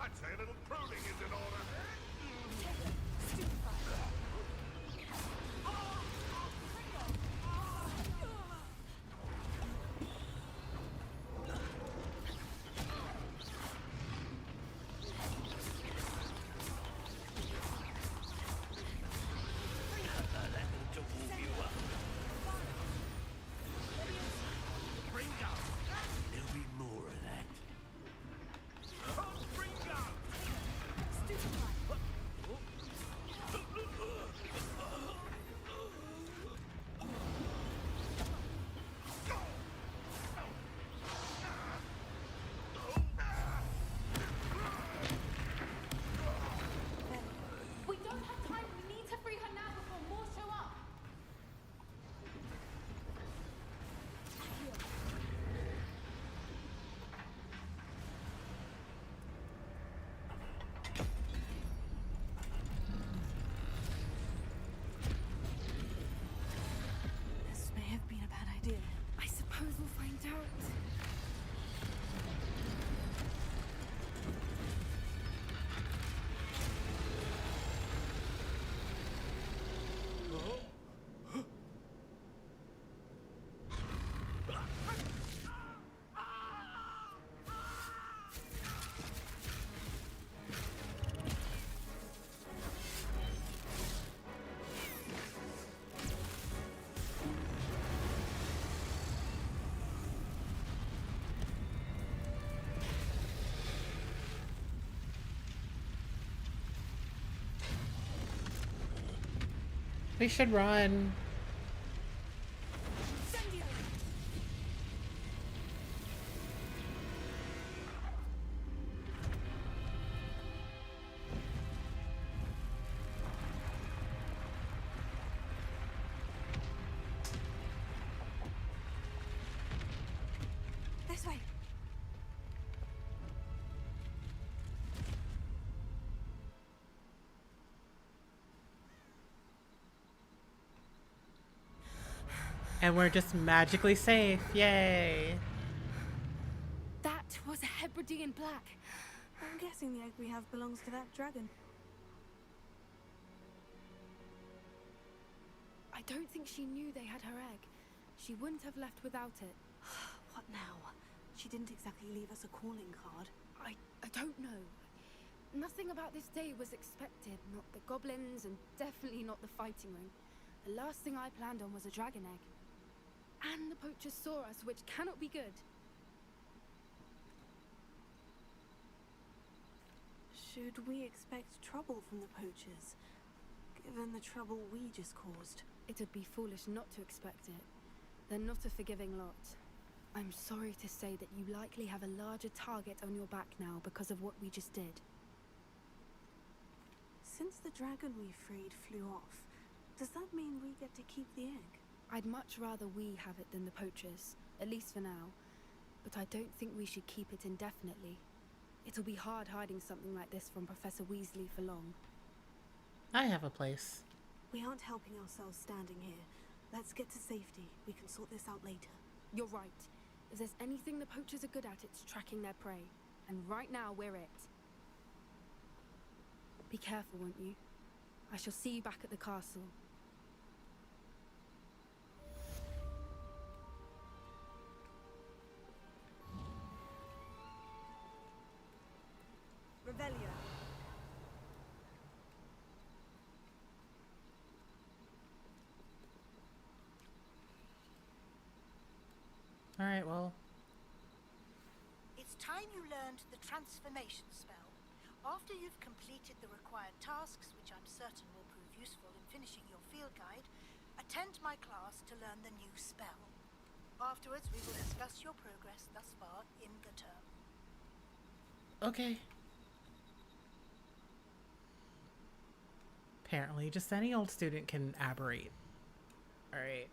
I'd say a little pruning is in order. To warm you up. Bring up. There'll be more of that. Bring up. We don't have time. We need to free her now before more show up. This may have been a bad idea. I suppose we'll find out. We should run. This way. And we're just magically safe. Yay. That was a Hebridean black. I'm guessing the egg we have belongs to that dragon. I don't think she knew they had her egg. She wouldn't have left without it. What now? She didn't exactly leave us a calling card. I don't know. Nothing about this day was expected. Not the goblins, and definitely not the fighting ring. The last thing I planned on was a dragon egg. And the poachers saw us, which cannot be good. Should we expect trouble from the poachers, given the trouble we just caused? It'd be foolish not to expect it. They're not a forgiving lot. I'm sorry to say that you likely have a larger target on your back now because of what we just did. Since the dragon we freed flew off, does that mean we get to keep the egg? I'd much rather we have it than the poachers, at least for now. But I don't think we should keep it indefinitely. It'll be hard hiding something like this from Professor Weasley for long. I have a place. We aren't helping ourselves standing here. Let's get to safety. We can sort this out later. You're right. If there's anything the poachers are good at, it's tracking their prey. And right now, we're it. Be careful, won't you? I shall see you back at the castle. Revelio. Alright, well. It's time you learned the transformation spell. After you've completed the required tasks, which I'm certain will prove useful in finishing your field guide, attend my class to learn the new spell. Afterwards, we will discuss your progress thus far in the term. Okay. Apparently, just any old student can aberrate. Alright.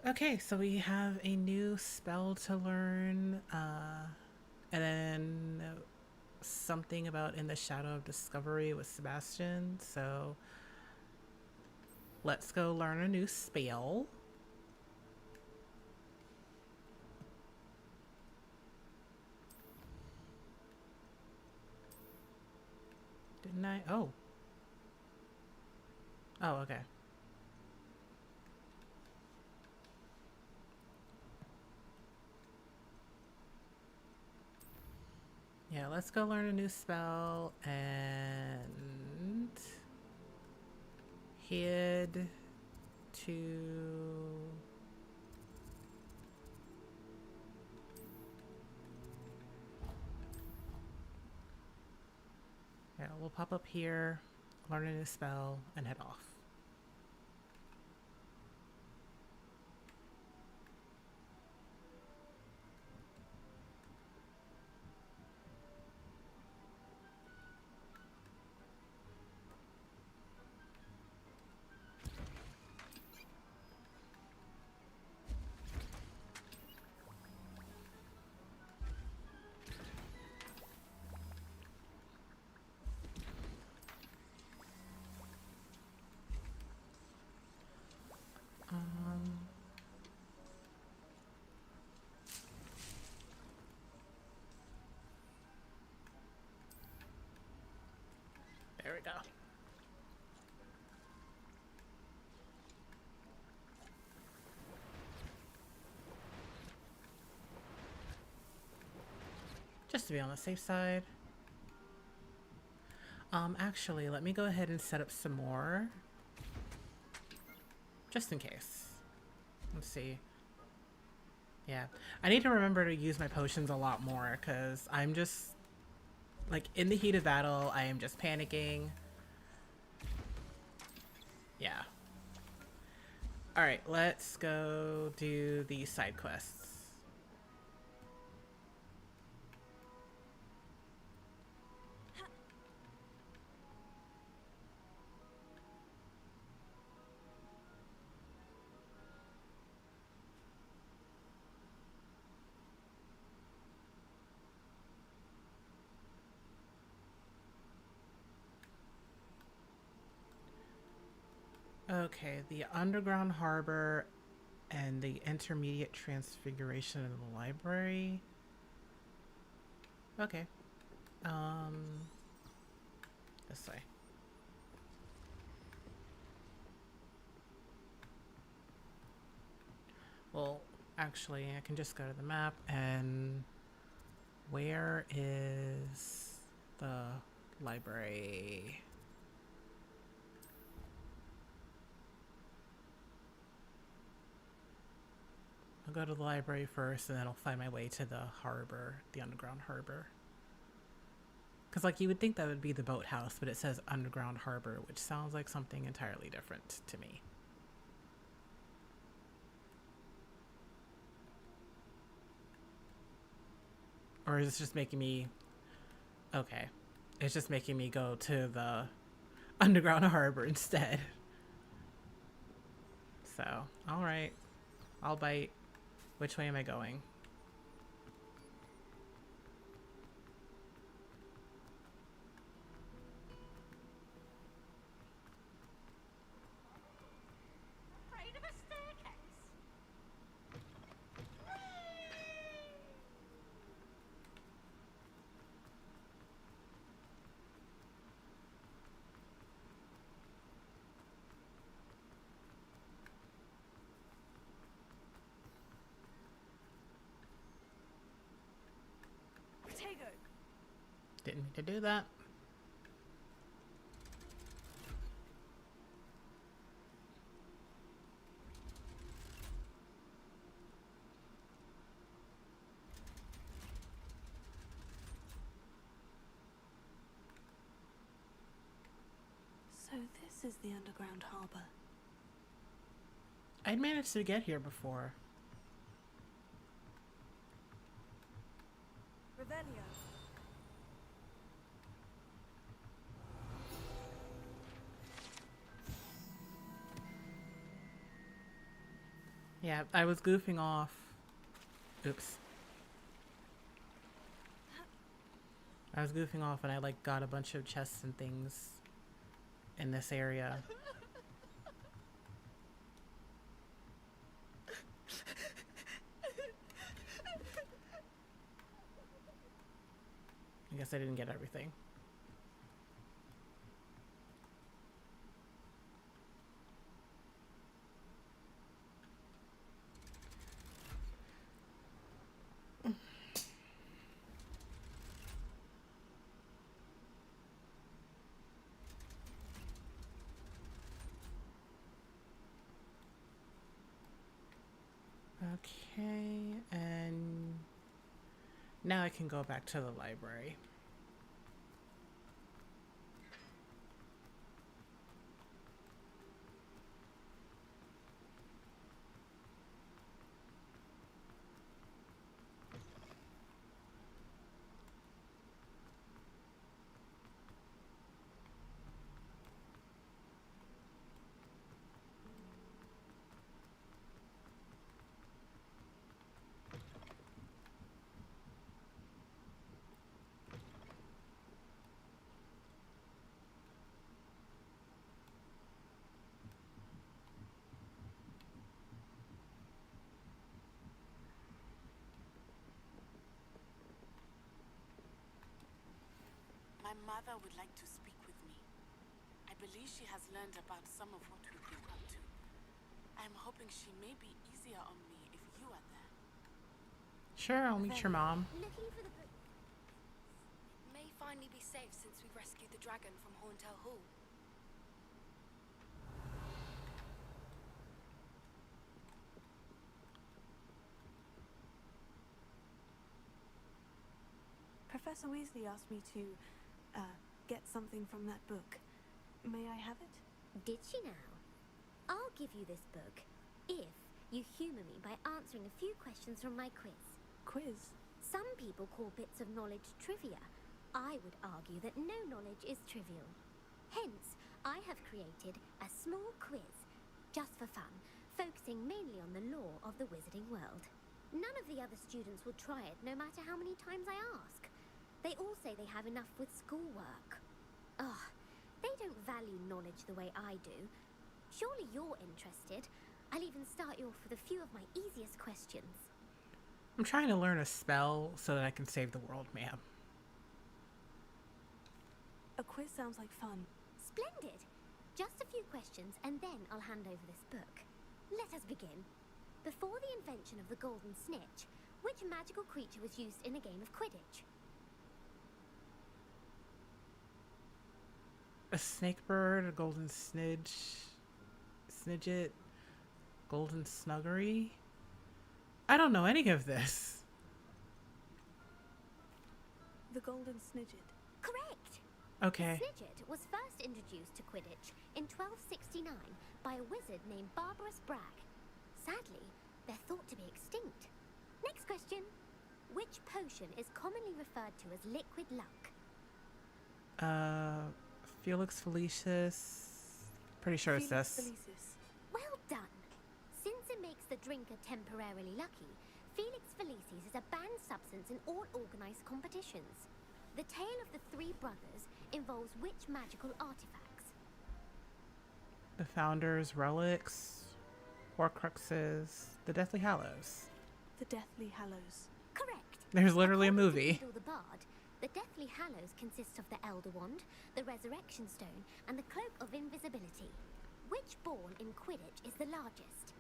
Okay, so we have a new spell to learn, and then something about in the shadow of discovery with Sebastian, so let's go learn a new spell. Didn't I? Oh. Oh, okay. Yeah, let's go learn a new spell and head to yeah, we'll pop up here, learn a new spell, and head off. There we go. Just to be on the safe side. Actually, let me go ahead and set up some more. Just in case. Let's see. Yeah. I need to remember to use my potions a lot more because I'm just, like, in the heat of battle, I am just panicking. Yeah. Alright, let's go do the side quests. Okay, the underground harbor and the intermediate transfiguration in the library. Okay. This way. Well, actually, I can just go to the map and where is the library? I'll go to the library first, and then I'll find my way to the harbor, the underground harbor. Because, like, you would think that would be the boathouse, but it says underground harbor, which sounds like something entirely different to me. Or is this just making me... Okay. It's just making me go to the underground harbor instead. So, alright. I'll bite. Which way am I going? Afraid of a staircase? Potato. Didn't mean to do that. So this is the underground harbor. I'd managed to get here before. Revelio. Yeah, I was goofing off. Oops. I was goofing off and I like got a bunch of chests and things in this area. I guess I didn't get everything. Okay, and now I can go back to the library. My mother would like to speak with me. I believe she has learned about some of what we've been up to. I am hoping she may be easier on me if you are there. Sure, I'll meet your mom. Looking for the book. It may finally be safe since we rescued the dragon from Horntail Hall. Professor Weasley asked me to, get something from that book. May I have it? Did she now? I'll give you this book if you humour me by answering a few questions from my quiz. Quiz? Some people call bits of knowledge trivia. I would argue that no knowledge is trivial. Hence, I have created a small quiz, just for fun, focusing mainly on the lore of the wizarding world. None of the other students will try it, no matter how many times I ask. They all say they have enough with schoolwork. Ugh, they don't value knowledge the way I do. Surely you're interested. I'll even start you off with a few of my easiest questions. I'm trying to learn a spell so that I can save the world, ma'am. A quiz sounds like fun. Splendid! Just a few questions and then I'll hand over this book. Let us begin. Before the invention of the golden snitch, which magical creature was used in a game of Quidditch? A snake bird, a golden snidget, golden snuggery. I don't know any of this. The golden snidget. Correct! Okay. The snidget was first introduced to Quidditch in 1269 by a wizard named Barbarous Bragg. Sadly, they're thought to be extinct. Next question. Which potion is commonly referred to as liquid luck? Felix Felicis. Pretty sure it's Felix this. Felicis. Well done. Since it makes the drinker temporarily lucky, Felix Felicis is a banned substance in all organized competitions. The tale of the three brothers involves which magical artifacts? The Founder's Relics, Horcruxes, the Deathly Hallows. The Deathly Hallows. Correct. There's literally a According to movie. Riddle the Bard, the Deathly Hallows consists of the Elder Wand, the Resurrection Stone, and the Cloak of Invisibility. Which ball in Quidditch is the largest?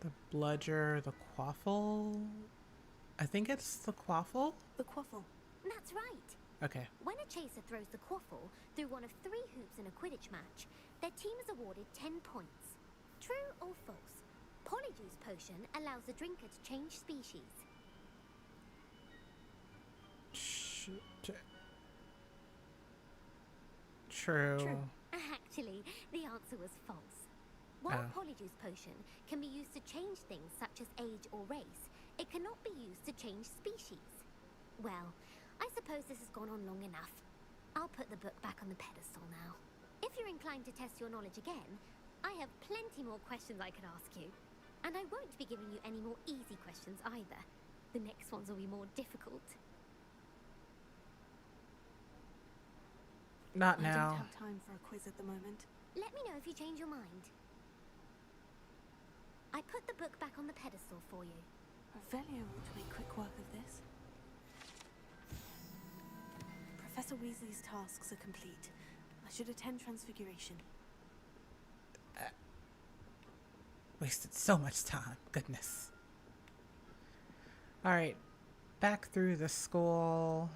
The Bludger, the Quaffle. I think it's the Quaffle. The Quaffle. That's right. Okay. When a chaser throws the quaffle through one of 3 hoops in a Quidditch match, their team is awarded 10 points. True or false? Polyjuice potion allows the drinker to change species. True. Actually, the answer was false. While Polyjuice potion can be used to change things such as age or race, it cannot be used to change species. Well, I suppose this has gone on long enough. I'll put the book back on the pedestal now. If you're inclined to test your knowledge again, I have plenty more questions I could ask you. And I won't be giving you any more easy questions either. The next ones will be more difficult. Not I now. don't have time for a quiz at the moment. Let me know if you change your mind. I put the book back on the pedestal for you. Revelio ought to make quick work of this. Professor Weasley's tasks are complete. I should attend Transfiguration. Wasted so much time. Goodness. Alright. Back through the school.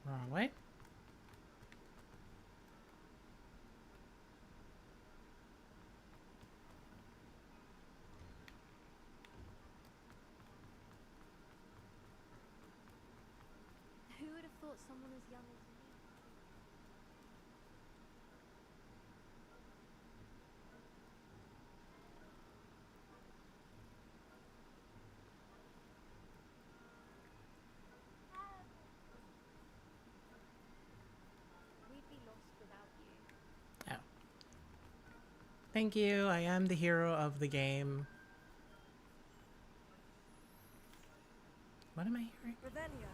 Wrong way. Who would have thought someone as young as me? We'd be lost without you. Oh. Thank you. I am the hero of the game. What am I hearing? Revelio.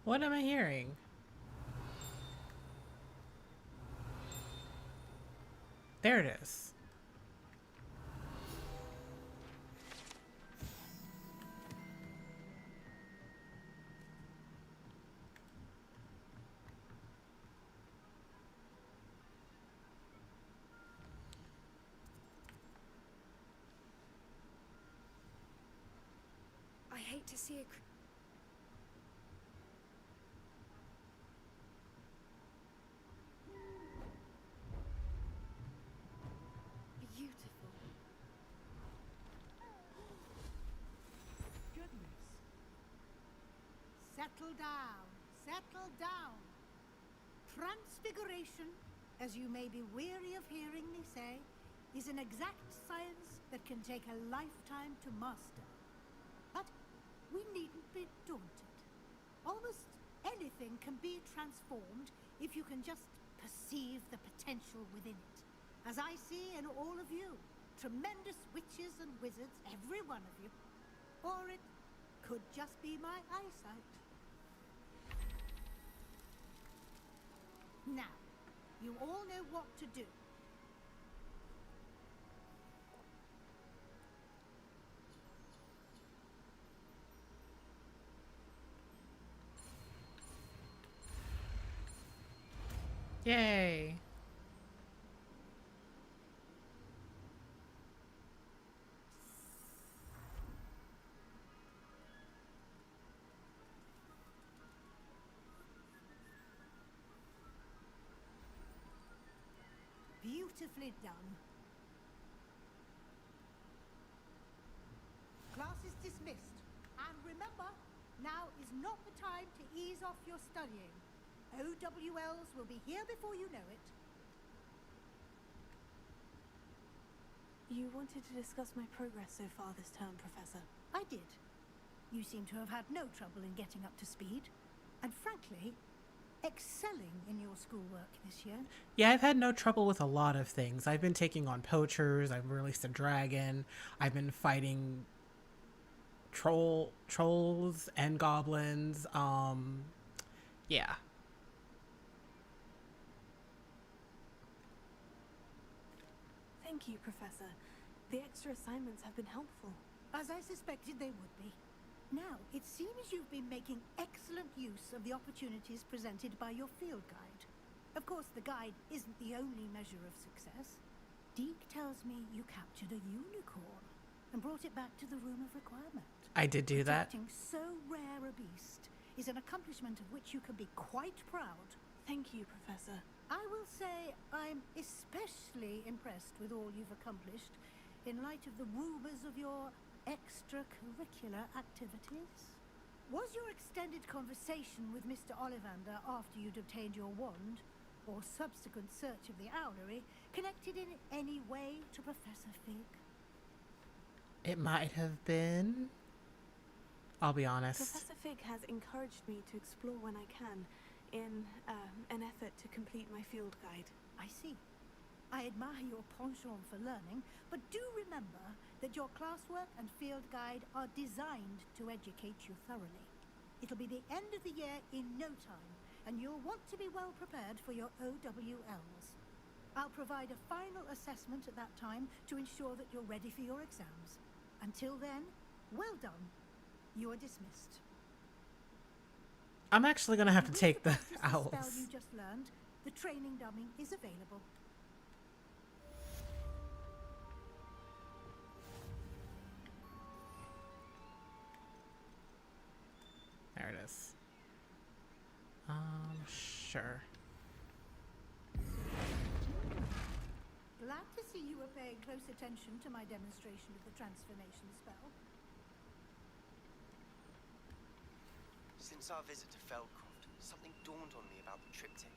What am I hearing? There it is. I hate to see a beautiful. Goodness. Settle down. Settle down. Transfiguration, as you may be weary of hearing me say, is an exact science that can take a lifetime to master. But we needn't be daunted. Almost anything can be transformed if you can just perceive the potential within it. As I see in all of you, tremendous witches and wizards, every one of you. Or it Could just be my eyesight. Now, you all know what to do. Yay. Beautifully done. Class is dismissed. And remember, now is not the time to ease off your studying. OWLs will be here before you know it. You wanted to discuss my progress so far this term, Professor. I did. You seem to have had no trouble in getting up to speed. And frankly, excelling in your schoolwork this year. Yeah, I've had no trouble with a lot of things. I've been taking on poachers, I've released a dragon, I've been fighting trolls and goblins. Yeah. Thank you, Professor. The extra assignments have been helpful. As I suspected they would be. Now, it seems you've been making excellent use of the opportunities presented by your field guide. Of course, the guide isn't the only measure of success. Deke tells me you captured a unicorn and brought it back to the Room of Requirement. I did do that. Protecting so rare a beast is an accomplishment of which you can be quite proud. Thank you, Professor. I will say I'm especially impressed with all you've accomplished in light of the rumors of your extracurricular activities. Was your extended conversation with Mr. Ollivander after you'd obtained your wand, or subsequent search of the owlery, connected in any way to Professor Fig? It might have been. I'll be honest. Professor Fig has encouraged me to explore when I can, in an effort to complete my field guide. I see. I admire your penchant for learning, but do remember that your classwork and field guide are designed to educate you thoroughly. It'll be the end of the year in no time, and you'll want to be well prepared for your OWLs. I'll provide a final assessment at that time to ensure that you're ready for your exams. Until then, well done. You are dismissed. I'm actually gonna have to take the spell owls. you just learned, the training dummy is available. There it is. Sure. Glad to see you were paying close attention to my demonstration of the transformation spell. Since our visit to Feldcroft, something dawned on me about the triptych.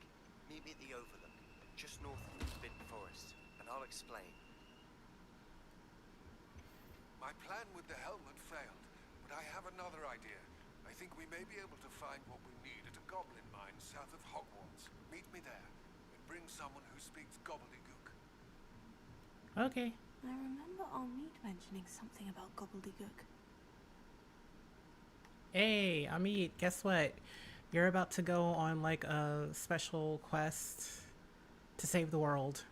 Meet me at the Overlook, just north of the Forbidden Forest, and I'll explain. My plan with the helmet failed, but I have another idea. I think we may be able to find what we need at a goblin mine south of Hogwarts. Meet me there, and bring someone who speaks gobbledygook. Okay. I remember Amit mentioning something about gobbledygook. Hey, Amit, guess what? You're about to go on like a special quest to save the world.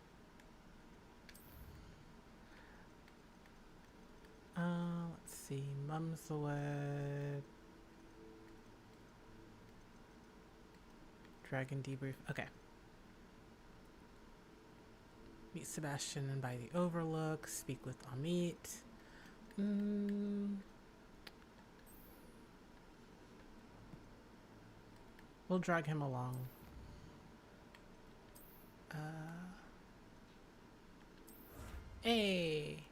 Let's see. Mumswood. Dragon debrief. Okay. Meet Sebastian and by the Overlook. Speak with Amit. We'll drag him along. Hey!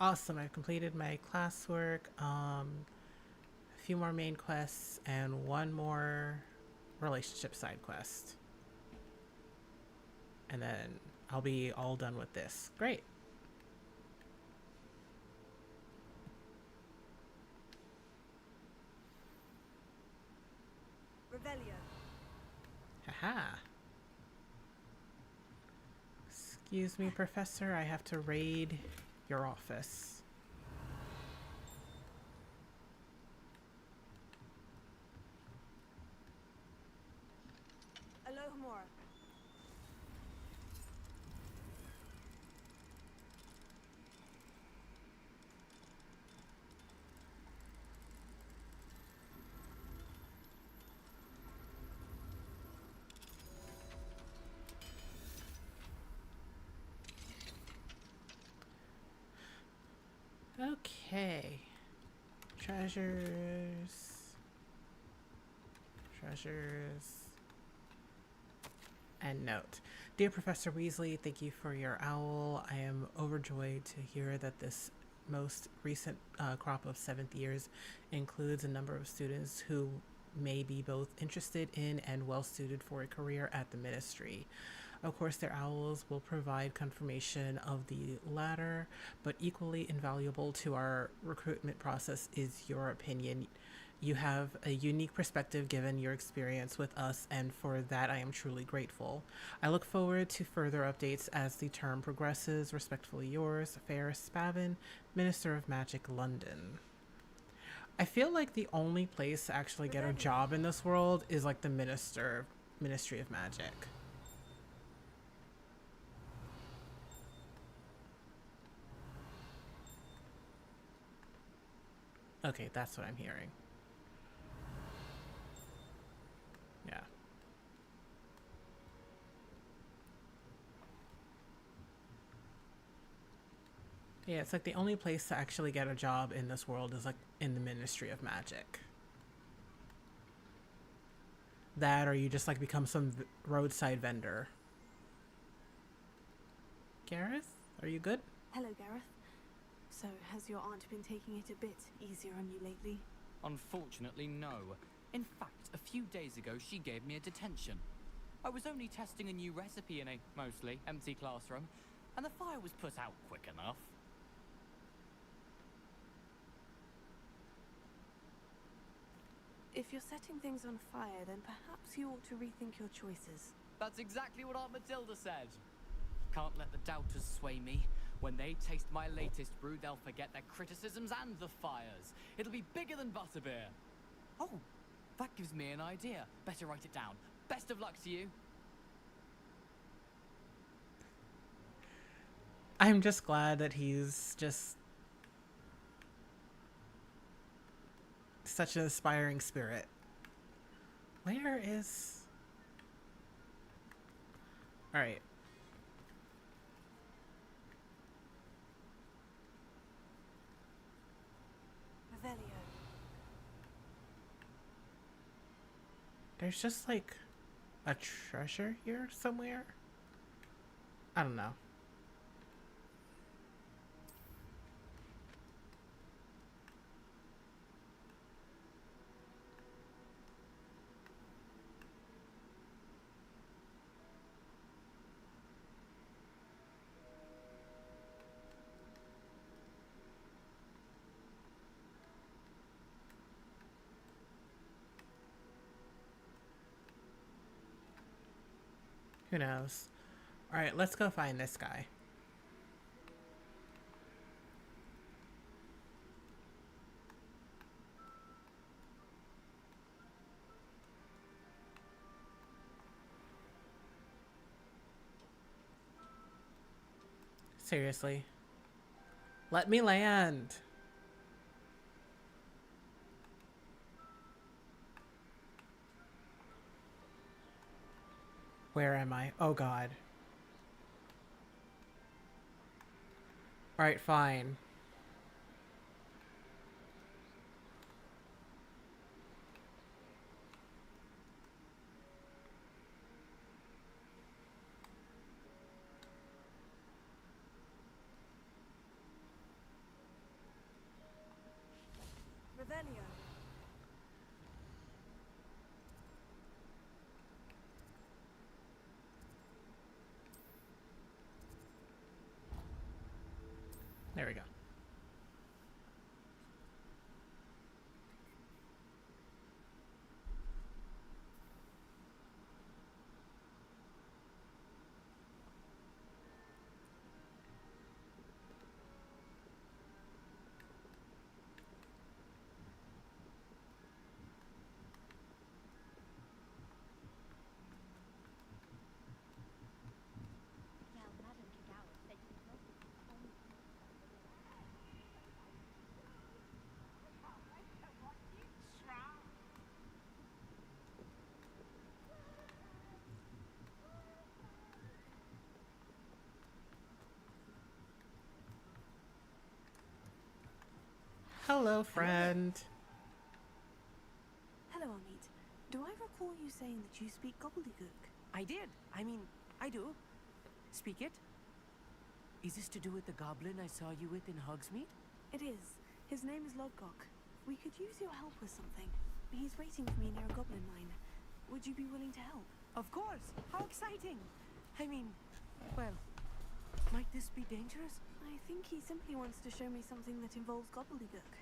Awesome, I've completed my classwork. A few more main quests and one more relationship side quest. And then I'll be all done with this. Great. Revelio. Haha. Excuse me, Professor, I have to raid your office. one more. Okay. Treasures. And note. Dear Professor Weasley, thank you for your owl. I am overjoyed to hear that this most recent crop of 7th years includes a number of students who may be both interested in and well suited for a career at the Ministry. Of course, their owls will provide confirmation of the latter, but equally invaluable to our recruitment process is your opinion. You have a unique perspective given your experience with us, and for that I am truly grateful. I look forward to further updates as the term progresses. Respectfully yours, Ferris Spavin, Minister of Magic, London. I feel like the only place to actually get a job in this world is like the Ministry of Magic. Okay, that's what I'm hearing. Yeah. Yeah, it's like the only place to actually get a job in this world is like in the Ministry of Magic. That, or you just like become some roadside vendor. Gareth, are you good? Hello, Gareth. So, has your aunt been taking it a bit easier on you lately? Unfortunately, no. In fact, a few days ago, she gave me a detention. I was only testing a new recipe in a mostly empty classroom, and the fire was put out quick enough. If you're setting things on fire, then perhaps you ought to rethink your choices. That's exactly what Aunt Matilda said. Can't let the doubters sway me. When they taste my latest brew, they'll forget their criticisms and the fires. It'll be bigger than butterbeer. Oh, that gives me an idea. Better write it down. Best of luck to you. I'm just glad that he's just such an aspiring spirit. Where is... Alright. There's just like a treasure here somewhere. I don't know. Who knows? Alright, let's go find this guy. Seriously. Let me land. Where am I? Oh god. Alright, fine. Revelio. There we go. Hello, friend. Hello, Amit. Do I recall you saying that you speak gobbledygook? I did. I mean, I do. Speak it. Is this to do with the goblin I saw you with in Hogsmeade? It is. His name is Lodgok. We could use your help with something. He's waiting for me near a goblin mine. Would you be willing to help? Of course. How exciting. I mean, well, might this be dangerous? I think he simply wants to show me something that involves gobbledygook.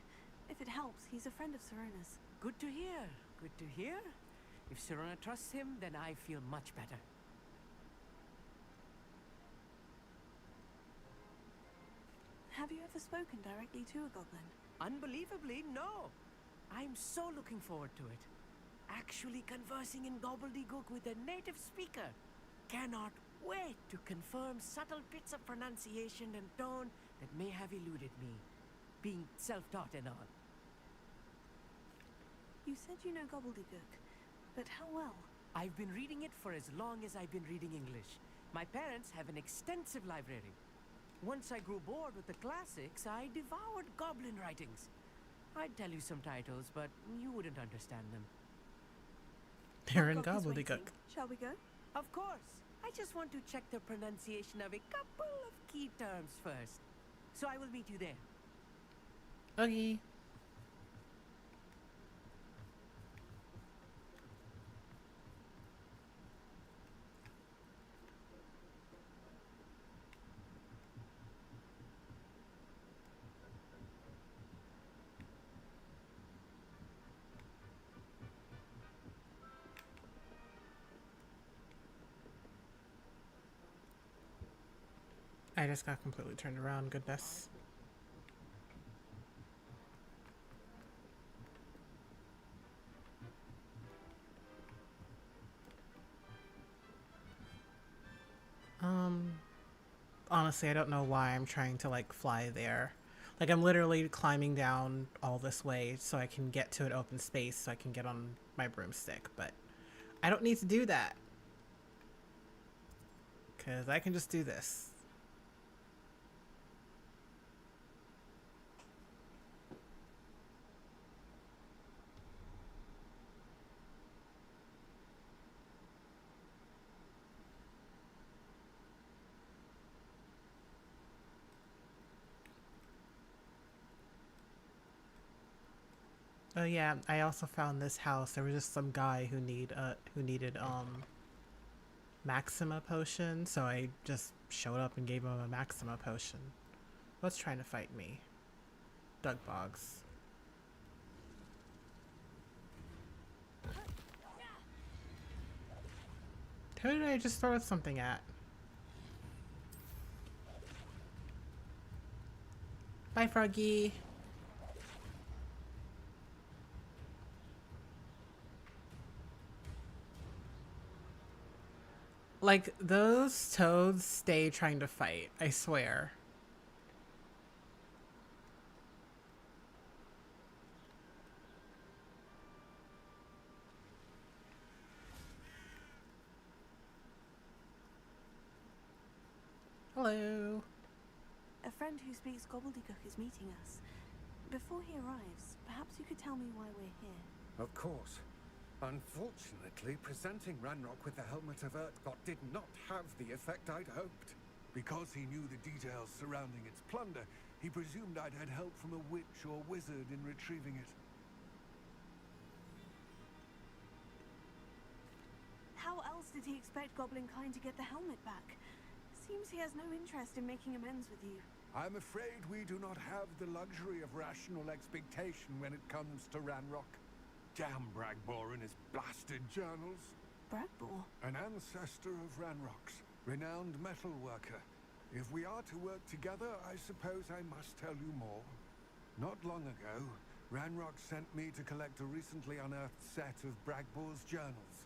If it helps, he's a friend of Serona's. Good to hear. Good to hear. If Serona trusts him, then I feel much better. Have you ever spoken directly to a goblin? Unbelievably, no. I'm so looking forward to it. Actually conversing in gobbledygook with a native speaker. Cannot wait to confirm subtle bits of pronunciation and tone that may have eluded me, being self-taught and all. You said you know gobbledygook, but how well? I've been reading it for as long as I've been reading English. My parents have an extensive library. Once I grew bored with the classics, I devoured goblin writings. I'd tell you some titles, but you wouldn't understand them. They're in Lodgok is gobbledygook. waiting. Shall we go? Of course. I just want to check the pronunciation of a couple of key terms first. So I will meet you there. Okay. I just got completely turned around, goodness. Honestly, I don't know why I'm trying to like fly there. Like I'm literally climbing down all this way so I can get to an open space so I can get on my broomstick, but I don't need to do that. 'Cause I can just do this. Oh yeah, I also found this house. There was just some guy who needed Maxima potion, so I just showed up and gave him a Maxima potion. What's trying to fight me? Doug Boggs. Who did I just throw something at? Bye, Froggy. Like, those toads stay trying to fight, I swear. Hello. A friend who speaks gobbledygook is meeting us. Before he arrives, perhaps you could tell me why we're here. Of course. Unfortunately, presenting Ranrock with the Helmet of Urtkot did not have the effect I'd hoped. Because he knew the details surrounding its plunder, he presumed I'd had help from a witch or wizard in retrieving it. How else did he expect Goblinkind to get the helmet back? Seems he has no interest in making amends with you. I'm afraid we do not have the luxury of rational expectation when it comes to Ranrock. Damn Bragbor and his blasted journals. Bragbor? An ancestor of Ranrock's, renowned metal worker. If we are to work together, I suppose I must tell you more. Not long ago, Ranrock sent me to collect a recently unearthed set of Bragbor's journals.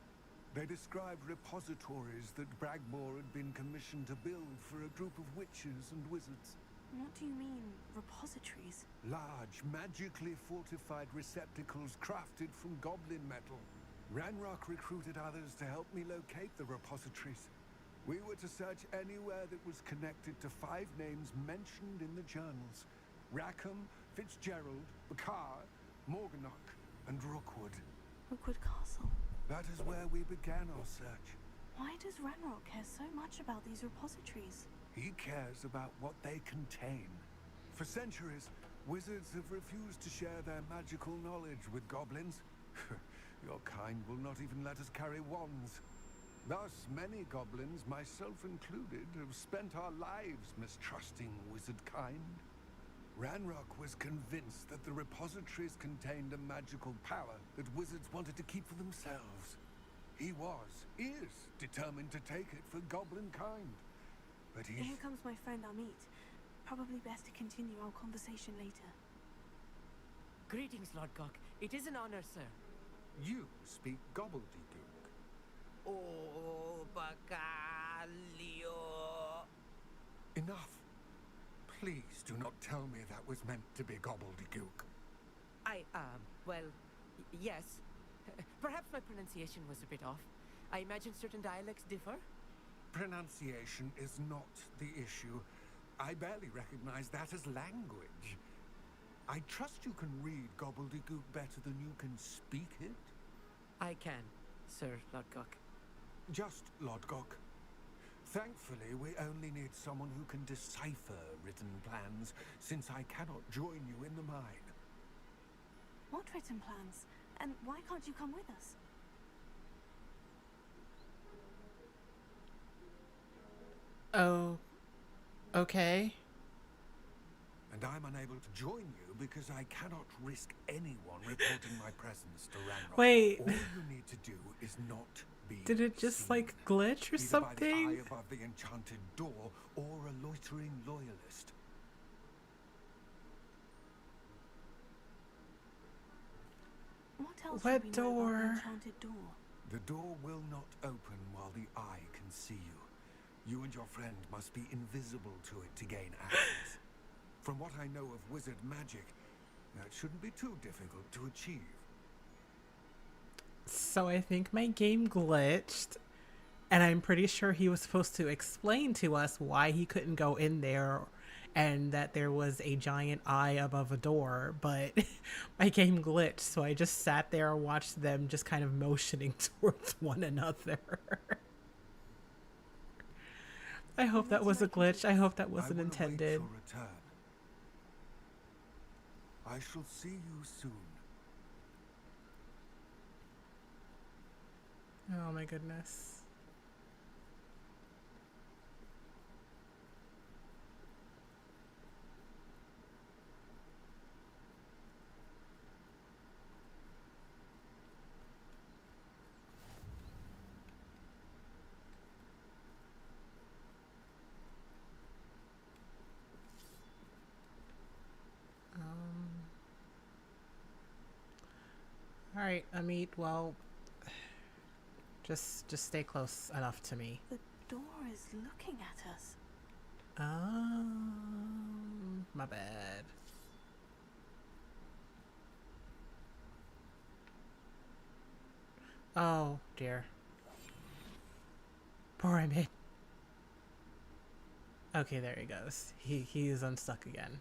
They described repositories that Bragbor had been commissioned to build for a group of witches and wizards. What do you mean, repositories? Large, magically fortified receptacles crafted from goblin metal. Ranrock recruited others to help me locate the repositories. We were to search anywhere that was connected to 5 names mentioned in the journals: Rackham, Fitzgerald, Bakar, Morganach, and Rookwood. Rookwood Castle. That is where we began our search. Why does Ranrock care so much about these repositories? He cares about what they contain. For centuries, wizards have refused to share their magical knowledge with goblins. Your kind will not even let us carry wands. Thus, many goblins, myself included, have spent our lives mistrusting wizard kind. Ranrock was convinced that the repositories contained a magical power that wizards wanted to keep for themselves. He is determined to take it for goblin kind. But Here comes my friend Amit. Probably best to continue our conversation later. Greetings, Lord Cock. It is an honor, sir. You speak gobbledygook. Oh, Bacalio. Enough. Please do not tell me that was meant to be gobbledygook. Well, yes. Perhaps my pronunciation was a bit off. I imagine certain dialects differ. Pronunciation is not the issue. I barely recognize that as language. I trust you can read gobbledygook better than you can speak it? I can, Sir Lodgok. Just Lodgok. Thankfully, we only need someone who can decipher written plans, since I cannot join you in the mine. What written plans? And why can't you come with us? Oh, okay. And I'm unable to join you because I cannot risk anyone reporting my presence to Ranrock. Wait. All you need to do is not be Did it just seen, like glitch or either something? by the eye above the enchanted door or a loitering loyalist. What else What should we know about door? the enchanted door? The door will not open while the eye can see you. You and your friend must be invisible to it to gain access. From what I know of wizard magic, that shouldn't be too difficult to achieve. So I think my game glitched, and I'm pretty sure he was supposed to explain to us why he couldn't go in there and that there was a giant eye above a door, but my game glitched, so I just sat there and watched them just kind of motioning towards one another. I hope that was a glitch. I hope that wasn't I will intended. await your return. I shall see you soon. Oh my goodness. All right, Amit. Well, just stay close enough to me. The door is looking at us. My bad. Oh dear. Poor Amit. Okay, there he goes. He is unstuck again.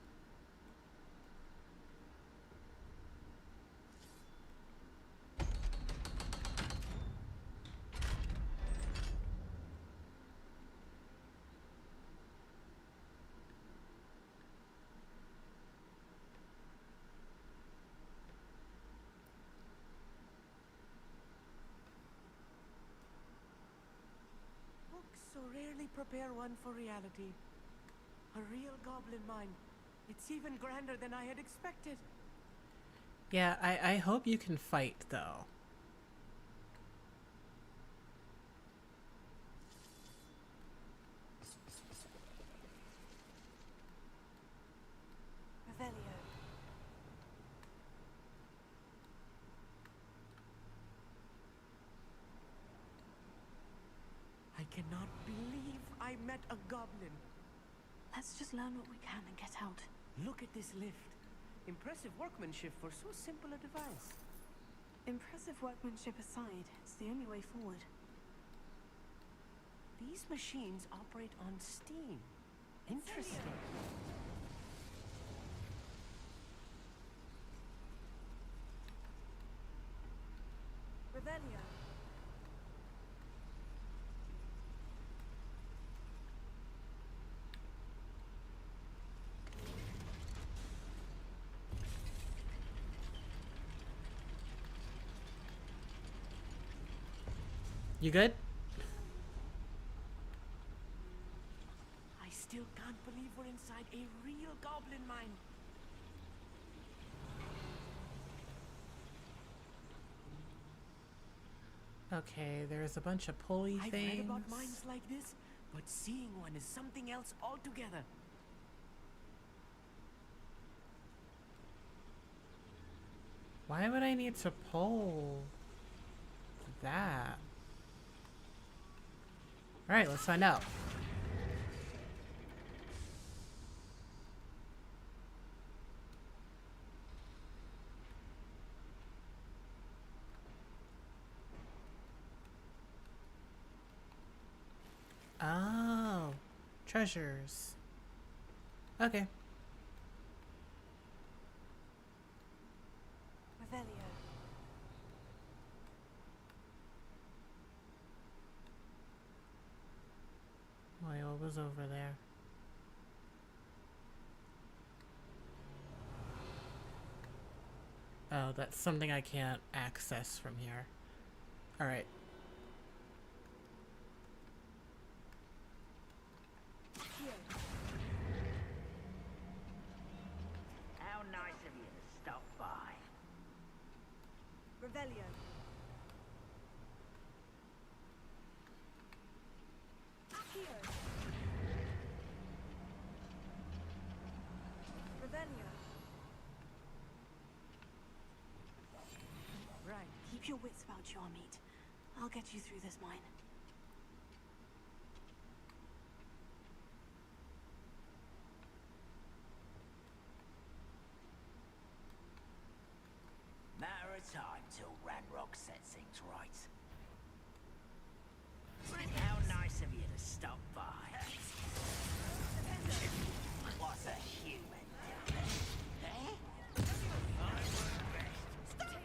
Books so rarely prepare one for reality. A real goblin mine. It's even grander than I had expected. Yeah, I hope you can fight though. Revelio. I cannot believe I met a goblin. Let's just learn what we can and get out. Look at this lift. Impressive workmanship for so simple a device. Impressive workmanship aside, it's the only way forward. These machines operate on steam. Interesting. Revelio. You good? I still can't believe we're inside a real goblin mine. Okay, there's a bunch of pulley I've things. read about mines like this, but seeing one is something else altogether. Why would I need to pull that? Alright, let's find out. Oh, treasures. Okay. Revelio. Why, what was over there? Oh, that's something I can't access from here. Alright. How nice of you to stop by. Revelio. Accio. Revelio. Right. Keep your wits about you, Amit. I'll get you through this mine. Matter of time till Ranrock sets things right. How nice of you to stop by. What's a human down there? Eh? I work best. Stop!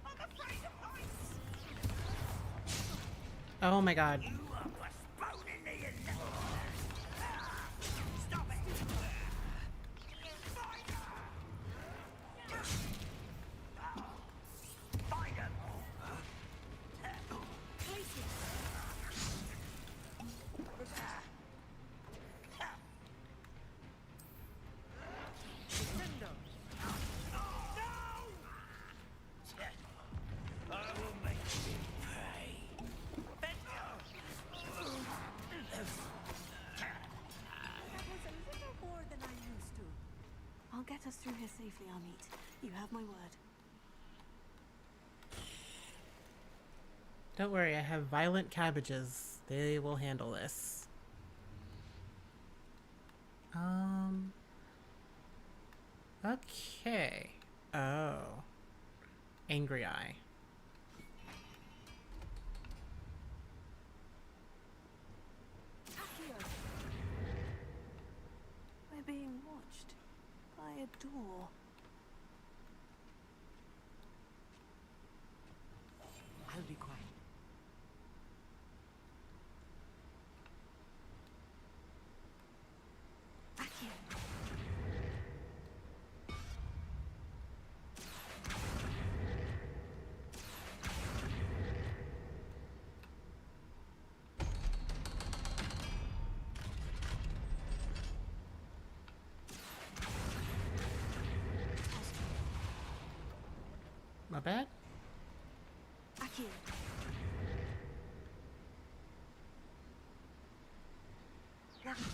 I'm afraid of heights! Oh my god. You are postponing the inevitable. Stop it! Find him! I will make you pay. That was a little more than I'm used to. I'll get us through here safely, Amit. You have my word. Don't worry, I have violent cabbages. They will handle this. Okay. Oh. Angry Eye. Accio. We're being watched by a door. I'll be quiet. Accio. My bad? Accio. Levels.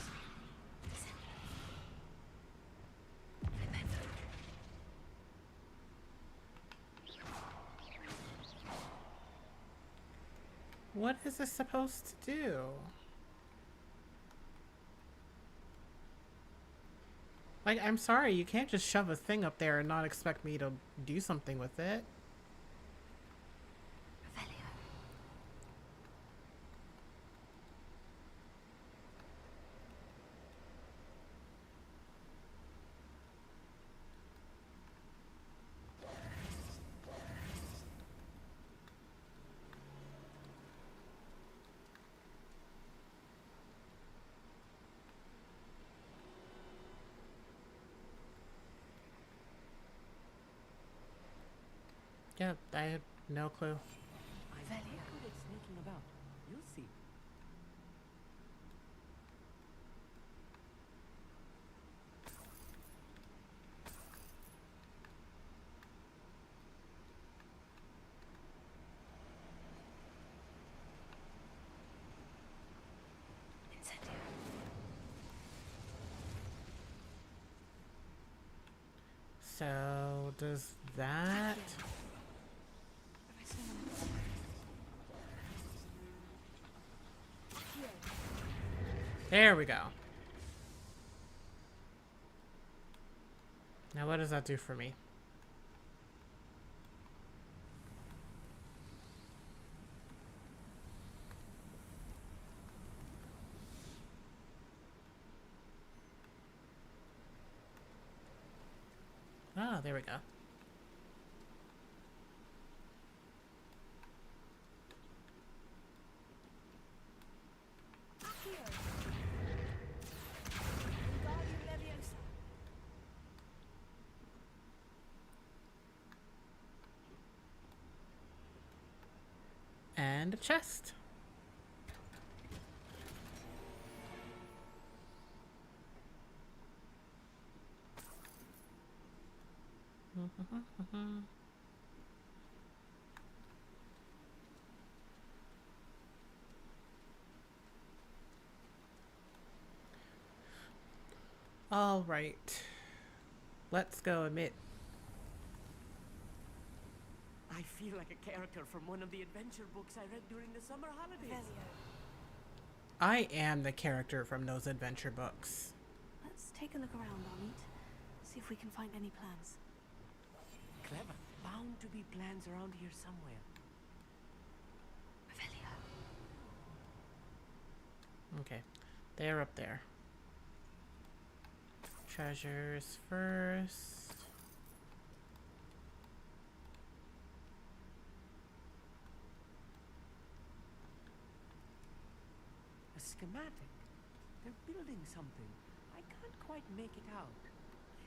What is this supposed to do? Like, I'm sorry, you can't just shove a thing up there and not expect me to do something with it. Revelio. Yeah, I had no clue. I'm very good at sneaking about. You'll see. So does that? There we go. Now what does that do for me? Ah, there we go. And a chest. All right. Let's go admit. I feel like a character from one of the adventure books I read during the summer holidays. I am the character from those adventure books. Let's take a look around, Amit. See if we can find any plans. Clever. Bound to be plans around here somewhere. Okay. They're up there. Treasures first. A schematic. They're building something. I can't quite make it out.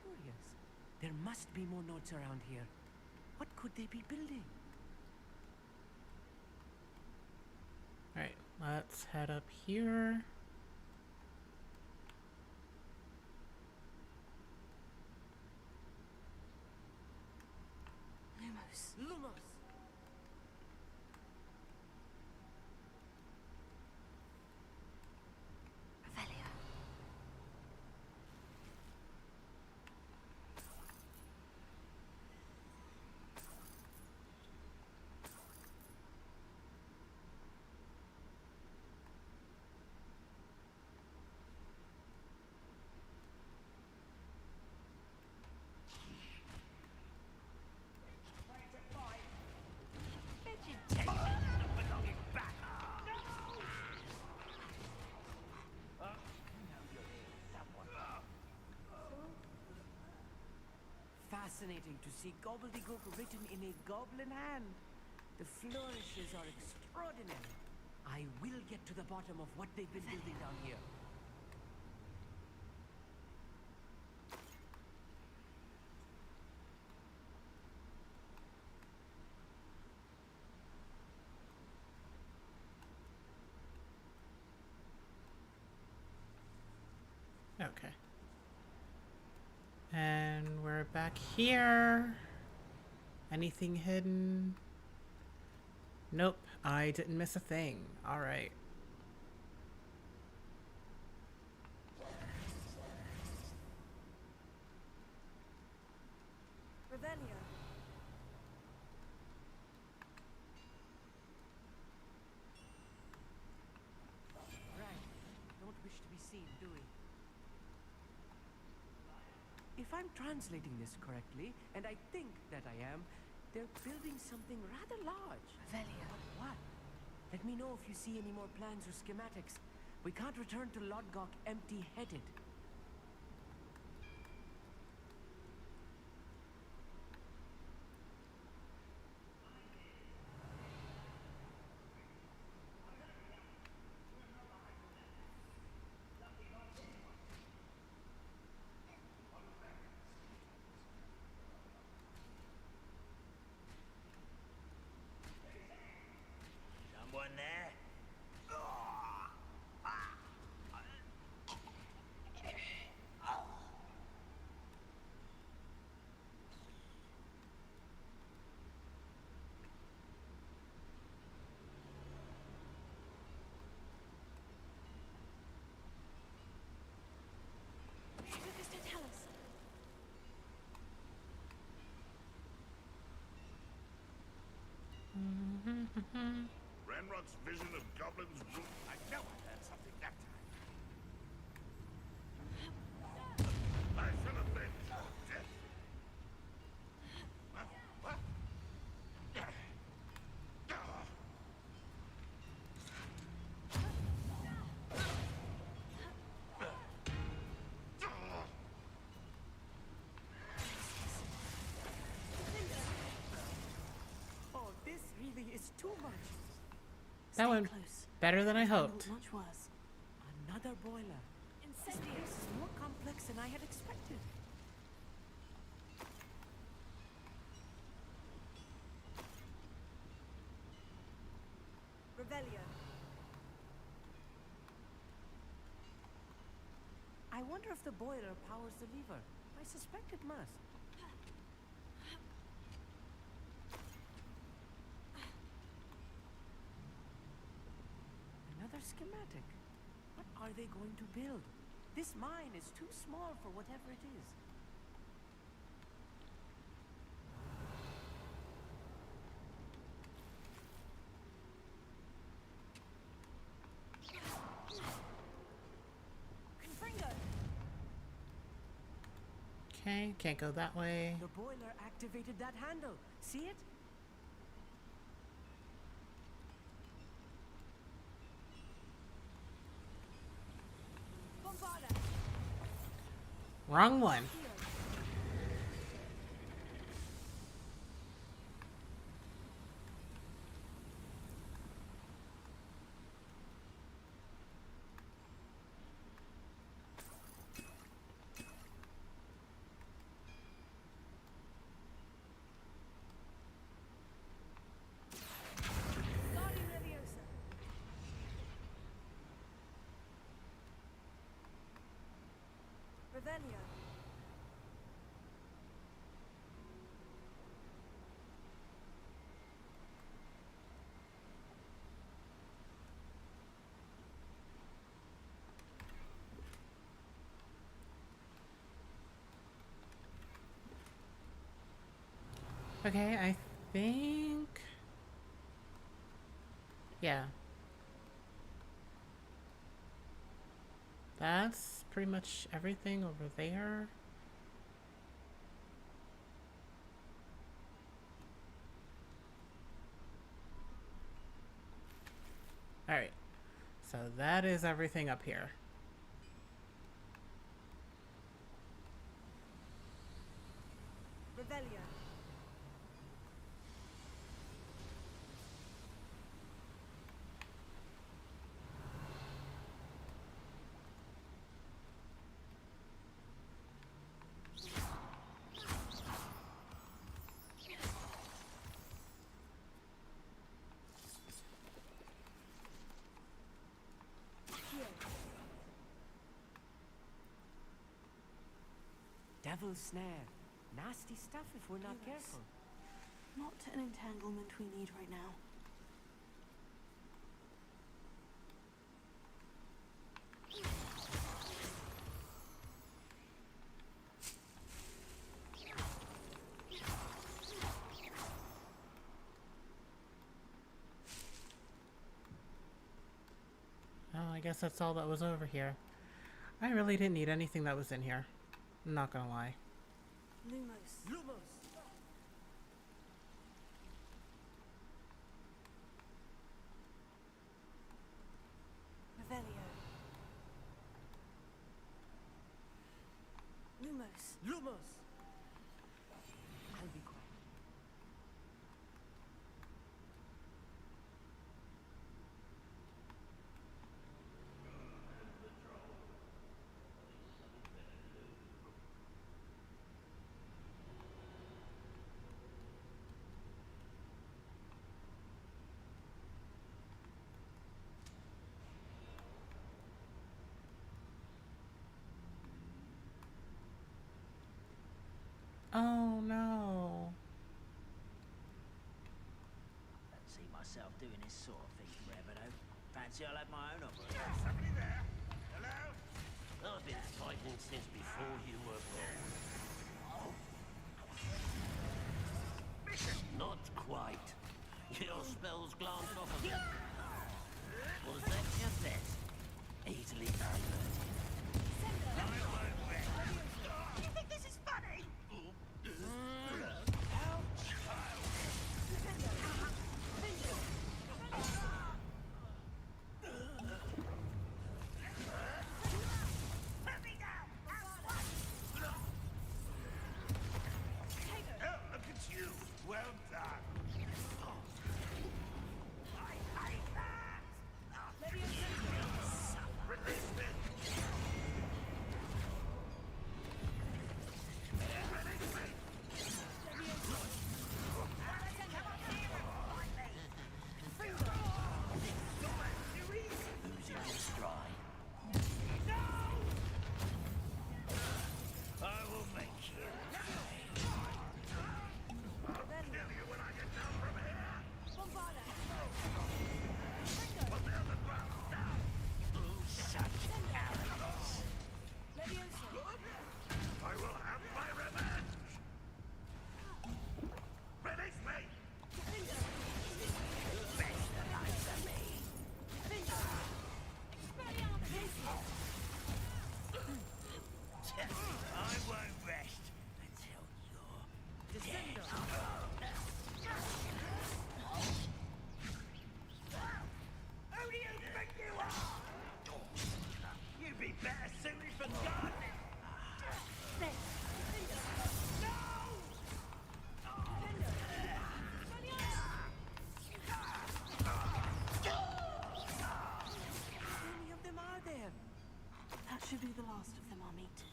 Curious. There must be more notes around here. What could they be building? Alright, let's head up here. Lumos! Fascinating to see gobbledygook written in a goblin hand. The flourishes are extraordinary. I will get to the bottom of what they've been building down here. Okay. And we're back here. Anything hidden? Nope, I didn't miss a thing. All right. Revelio. Right. Don't wish to be seen, do we? If I'm translating this correctly, and I think that I am, they're building something rather large. Revelio. What? Let me know if you see any more plans or schematics. We can't return to Lodgok empty-headed. Hogwarts vision of goblins rule. I know I learned something that time. I shall avenge your death. What? Oh, this really is too much. That Stay went close. better than I Handled hoped. much worse. Another boiler. This place is more complex than I had expected. Revelio. I wonder if the boiler powers the lever. I suspect it must. Another schematic. What are they going to build? This mine is too small for whatever it is. Okay, can't go that way. The boiler activated that handle. See it? Wrong one. Revelio. Okay, I think... Yeah. That's pretty much everything over there. Alright. So that is everything up here. Revelio. Devil's snare. Nasty stuff if we're not Yes. careful. Not an entanglement we need right now. Oh, I guess that's all that was over here. I really didn't need anything that was in here. I'm not gonna lie. Lumos. Lumos! Revelio. Lumos. Lumos! I'll be quiet. Oh no. Don't see myself doing this sort of thing forever, though. Fancy I'll have my own operation. Somebody there? Hello? I've been fighting since before you were born. Not quite. Your spells glanced off of me. Was that just it? Easily diverted. I won't rest. Do you think this is funny? How childish. Put me down! Oh, look at you! Well done! I hate that! Release me! Losing your stride. I will make you pay. Kill you when I get down from here! Well, they're the ground down! Such arrogance. I will have my revenge! Release me! Best the likes of me. I won't rest until you're dead. Who do you think you are? You'd be better suited for gardening. How many of them are there? That should be the last of them, Amit.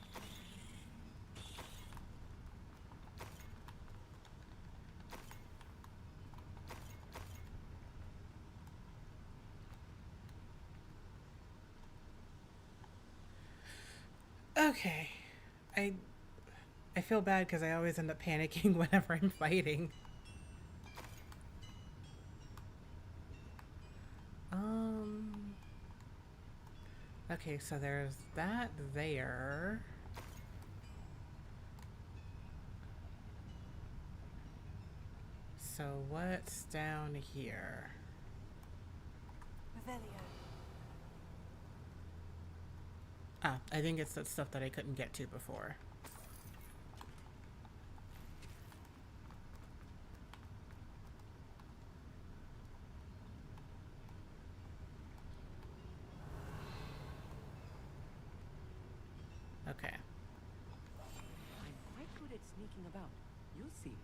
Okay. I feel bad because I always end up panicking whenever I'm fighting. Okay, so there's that there. So what's down here? Revelio. Ah, I think it's that stuff that I couldn't get to before. Okay. I'm quite good at sneaking about. You'll see.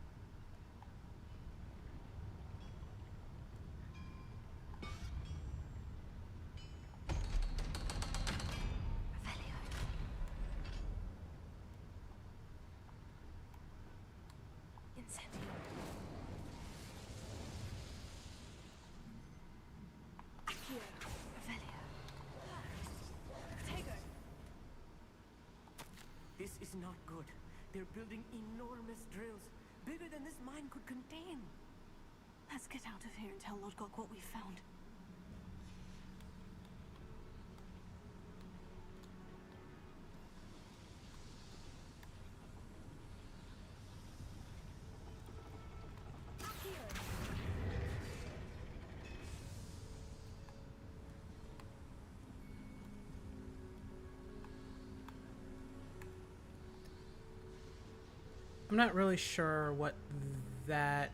Incendio. Accio. Revelio. Tego. This is not good. They're building enormous drills, bigger than this mine could contain. Let's get out of here and tell Lodgok what we found. I'm not really sure what that...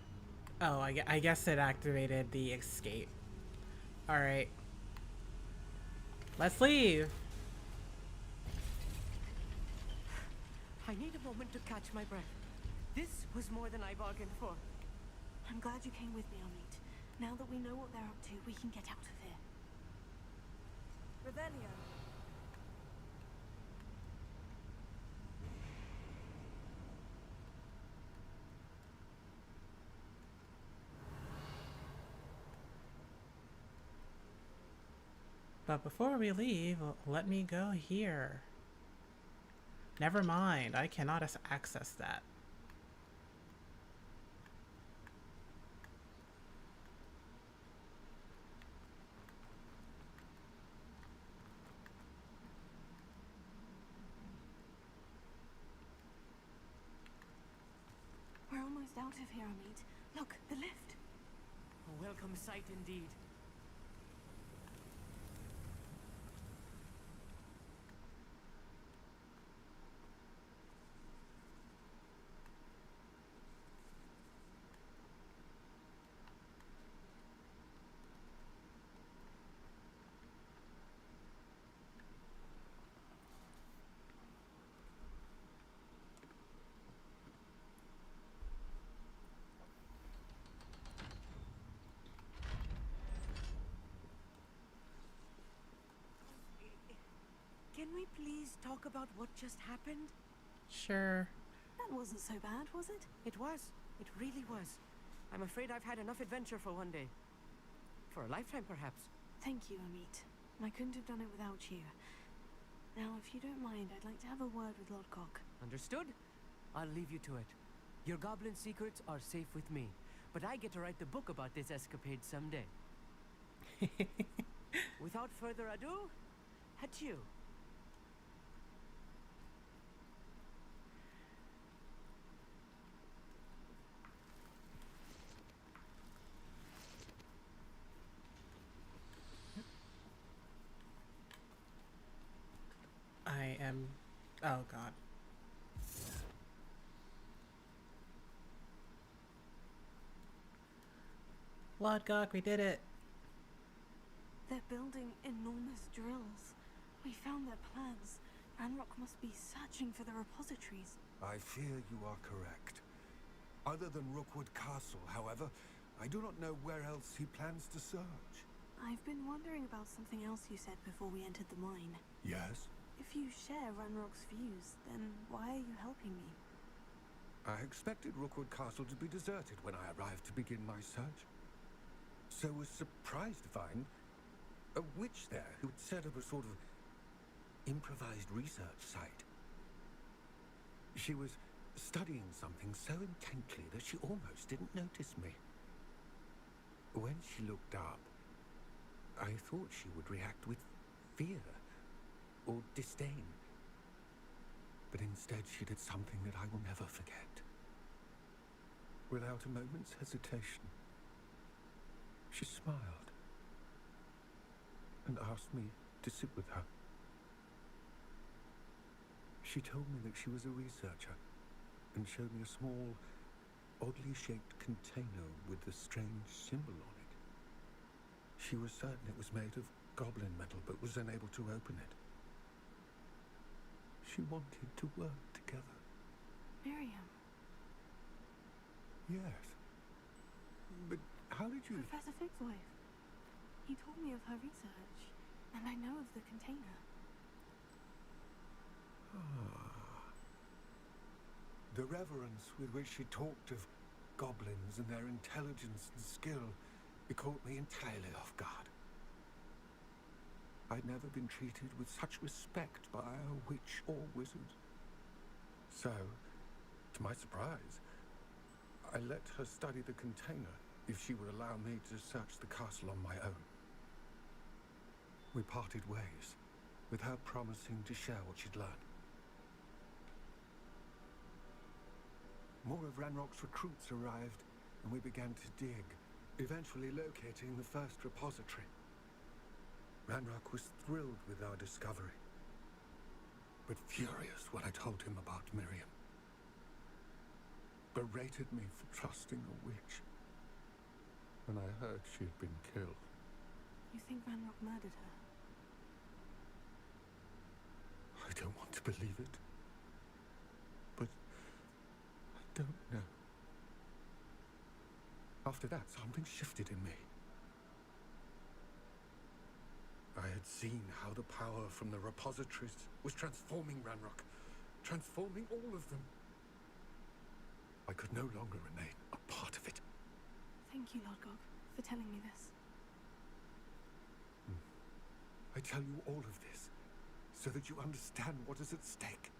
Oh, I guess it activated the escape. Alright. Let's leave! I need a moment to catch my breath. This was more than I bargained for. I'm glad you came with me, Amit. Now that we know what they're up to, we can get out of here. Revelio. But before we leave, let me go here. Never mind, I cannot access that. We're almost out of here, Amit. Look, the lift. A welcome sight indeed. Can we please talk about what just happened? Sure. That wasn't so bad, was it? It was. It really was. I'm afraid I've had enough adventure for one day. For a lifetime, perhaps. Thank you, Amit. I couldn't have done it without you. Now, if you don't mind, I'd like to have a word with Lodcock. Understood? I'll leave you to it. Your goblin secrets are safe with me, but I get to write the book about this escapade someday. Without further ado, adieu. I am... Oh, God. Lodgok, we did it. They're building enormous drills. We found their plans. Ranrock must be searching for the repositories. I fear you are correct. Other than Rookwood Castle, however, I do not know where else he plans to search. I've been wondering about something else you said before we entered the mine. Yes? If you share Ranrock's views, then why are you helping me? I expected Rookwood Castle to be deserted when I arrived to begin my search. So was surprised to find a witch there who'd set up a sort of improvised research site. She was studying something so intently that she almost didn't notice me. When she looked up, I thought she would react with fear or disdain. But instead she did something that I will never forget. Without a moment's hesitation, she smiled and asked me to sit with her. She told me that she was a researcher and showed me a small, oddly shaped container with a strange symbol on it. She was certain it was made of goblin metal but was unable to open it. She wanted to work together. Miriam. Yes. But how did you... Professor Fig's wife. He told me of her research, and I know of the container. The reverence with which she talked of goblins and their intelligence and skill, it caught me entirely off guard. I'd never been treated with such respect by a witch or wizard. So, to my surprise, I let her study the container if she would allow me to search the castle on my own. We parted ways, with her promising to share what she'd learned. More of Ranrock's recruits arrived, and we began to dig, eventually locating the first repository. Ranrock was thrilled with our discovery, but furious when I told him about Miriam. Berated me for trusting a witch, when I heard she had been killed. You think Ranrock murdered her? I don't want to believe it, but I don't know. After that, something shifted in me. I had seen how the power from the repositories was transforming Ranrock, transforming all of them. I could no longer remain a part of it. Thank you, Lodgok, for telling me this. I tell you all of this so that you understand what is at stake.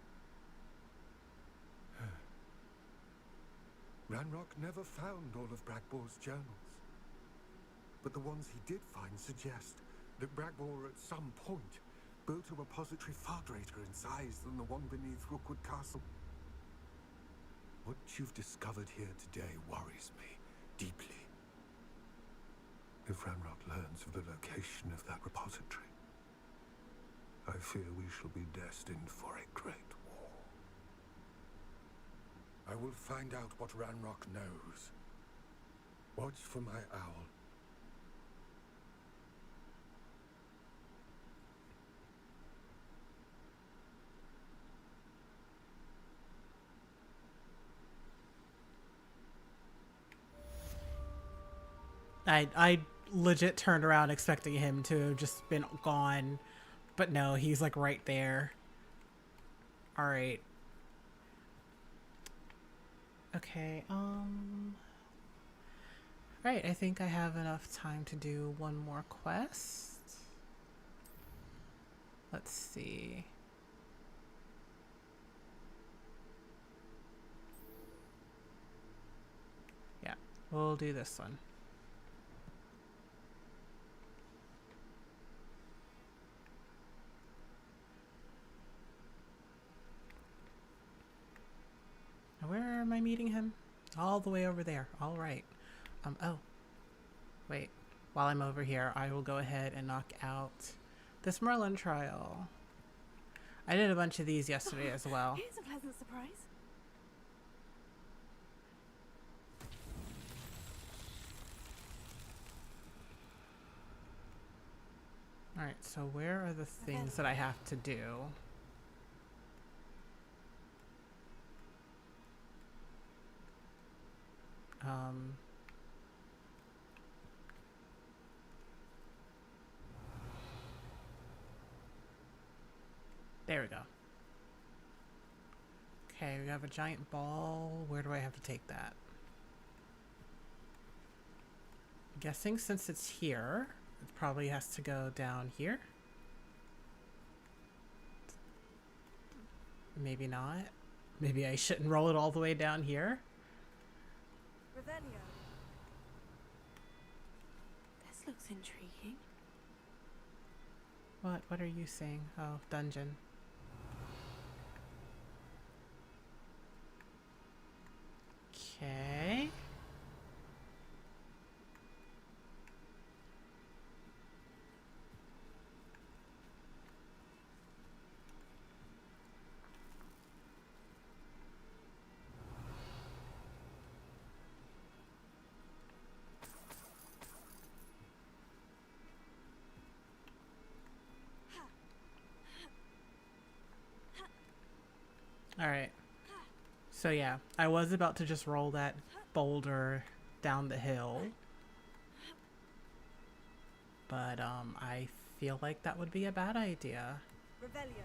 Ranrock never found all of Bragbor's journals, but the ones he did find suggest that Bragbor at some point built a repository far greater in size than the one beneath Rookwood Castle. What you've discovered here today worries me deeply. If Ranrock learns of the location of that repository, I fear we shall be destined for a great war. I will find out what Ranrock knows. Watch for my owl. I legit turned around expecting him to have just been gone But no, he's like right there. All right. Okay, Alright, I think I have enough time to do one more quest. Let's see. Yeah, we'll do this one. Where am I meeting him? All the way over there. All right. Oh, wait. While I'm over here, I will go ahead and knock out this Merlin trial. I did a bunch of these yesterday as well. Here's a pleasant surprise. All right, so where are the things that I have to do? There we go. Okay, we have a giant ball. Where do I have to take that? I'm guessing since it's here, it probably has to go down here. Maybe not. Maybe I shouldn't roll it all the way down here. Revelio. This looks intriguing. What are you saying? Oh, dungeon. Okay. All right. So yeah, I was about to just roll that boulder down the hill. But I feel like that would be a bad idea. Revelio.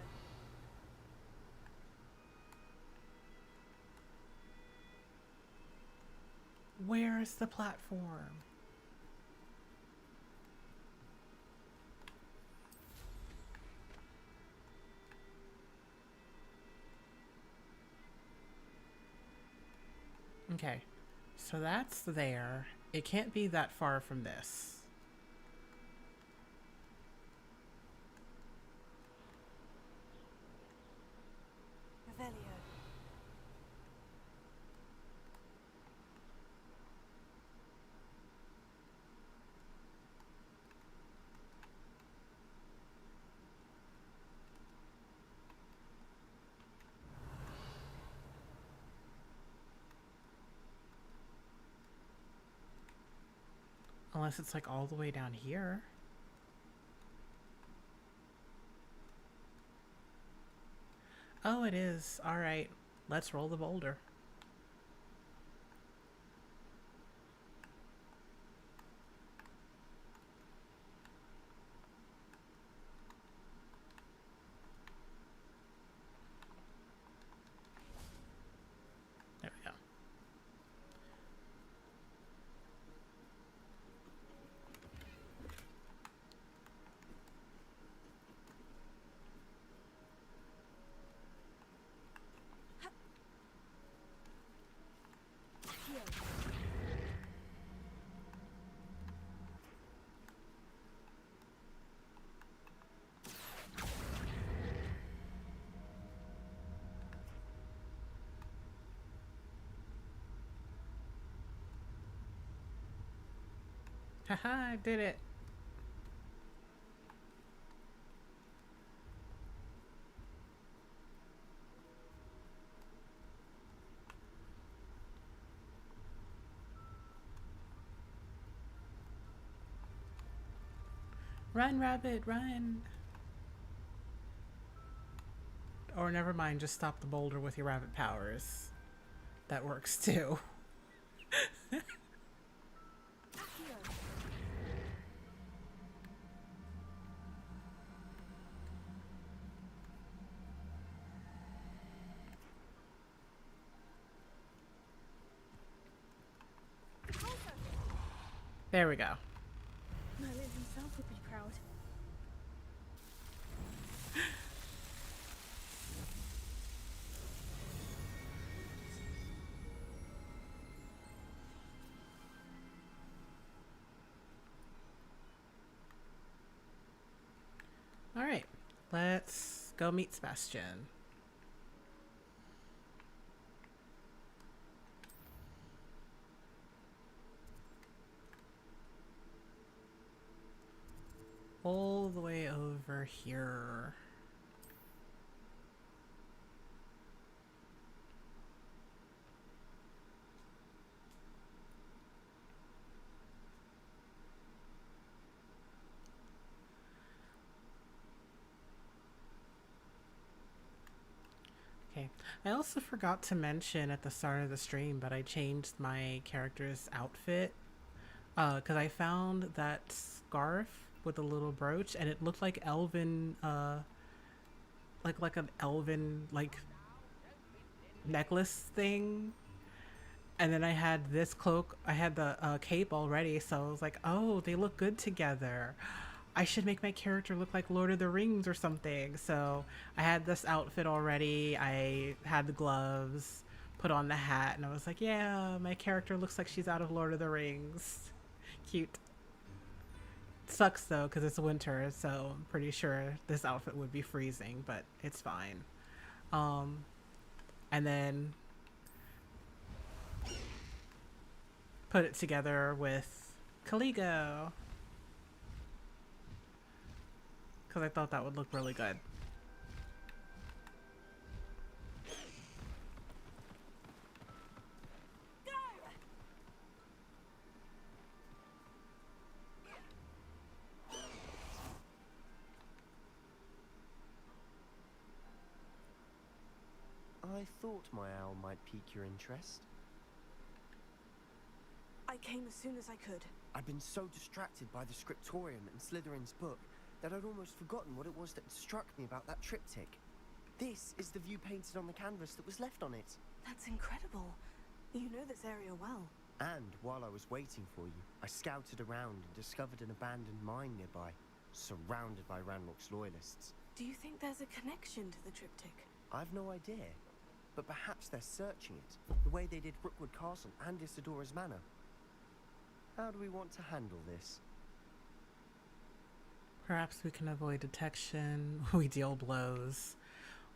Where is the platform? Okay, so that's there. It can't be that far from this. Revelio. Unless it's like all the way down here. Oh, it is. All right, let's roll the boulder. There we go. Haha, I did it. Run, rabbit, run. Or never mind, just stop the boulder with your rabbit powers. That works too. There we go. Merlin himself would be proud. All right, let's go meet Sebastian. All the way over here. Okay, I also forgot to mention at the start of the stream, but I changed my character's outfit because I found that scarf with a little brooch and it looked like elven, like an elven like necklace thing. And then I had this cloak, I had the cape already, so I was like, oh, they look good together. I should make my character look like Lord of the Rings or something. So I had this outfit already. I had the gloves, put on the hat, and I was like, yeah, my character looks like she's out of Lord of the Rings. Cute. Sucks though, because it's winter, so I'm pretty sure this outfit would be freezing, but it's fine. And then put it together with Caligo, because I thought that would look really good. I thought my owl might pique your interest. I came as soon as I could. I'd been so distracted by the scriptorium and Slytherin's book that I'd almost forgotten what it was that struck me about that triptych. This is the view painted on the canvas that was left on it. That's incredible. You know this area well. And while I was waiting for you, I scouted around and discovered an abandoned mine nearby, surrounded by Ranrock's loyalists. Do you think there's a connection to the triptych? I've no idea, but perhaps they're searching it, the way they did Rookwood Castle and Isidora's Manor. How do we want to handle this? Perhaps we can avoid detection. We deal blows.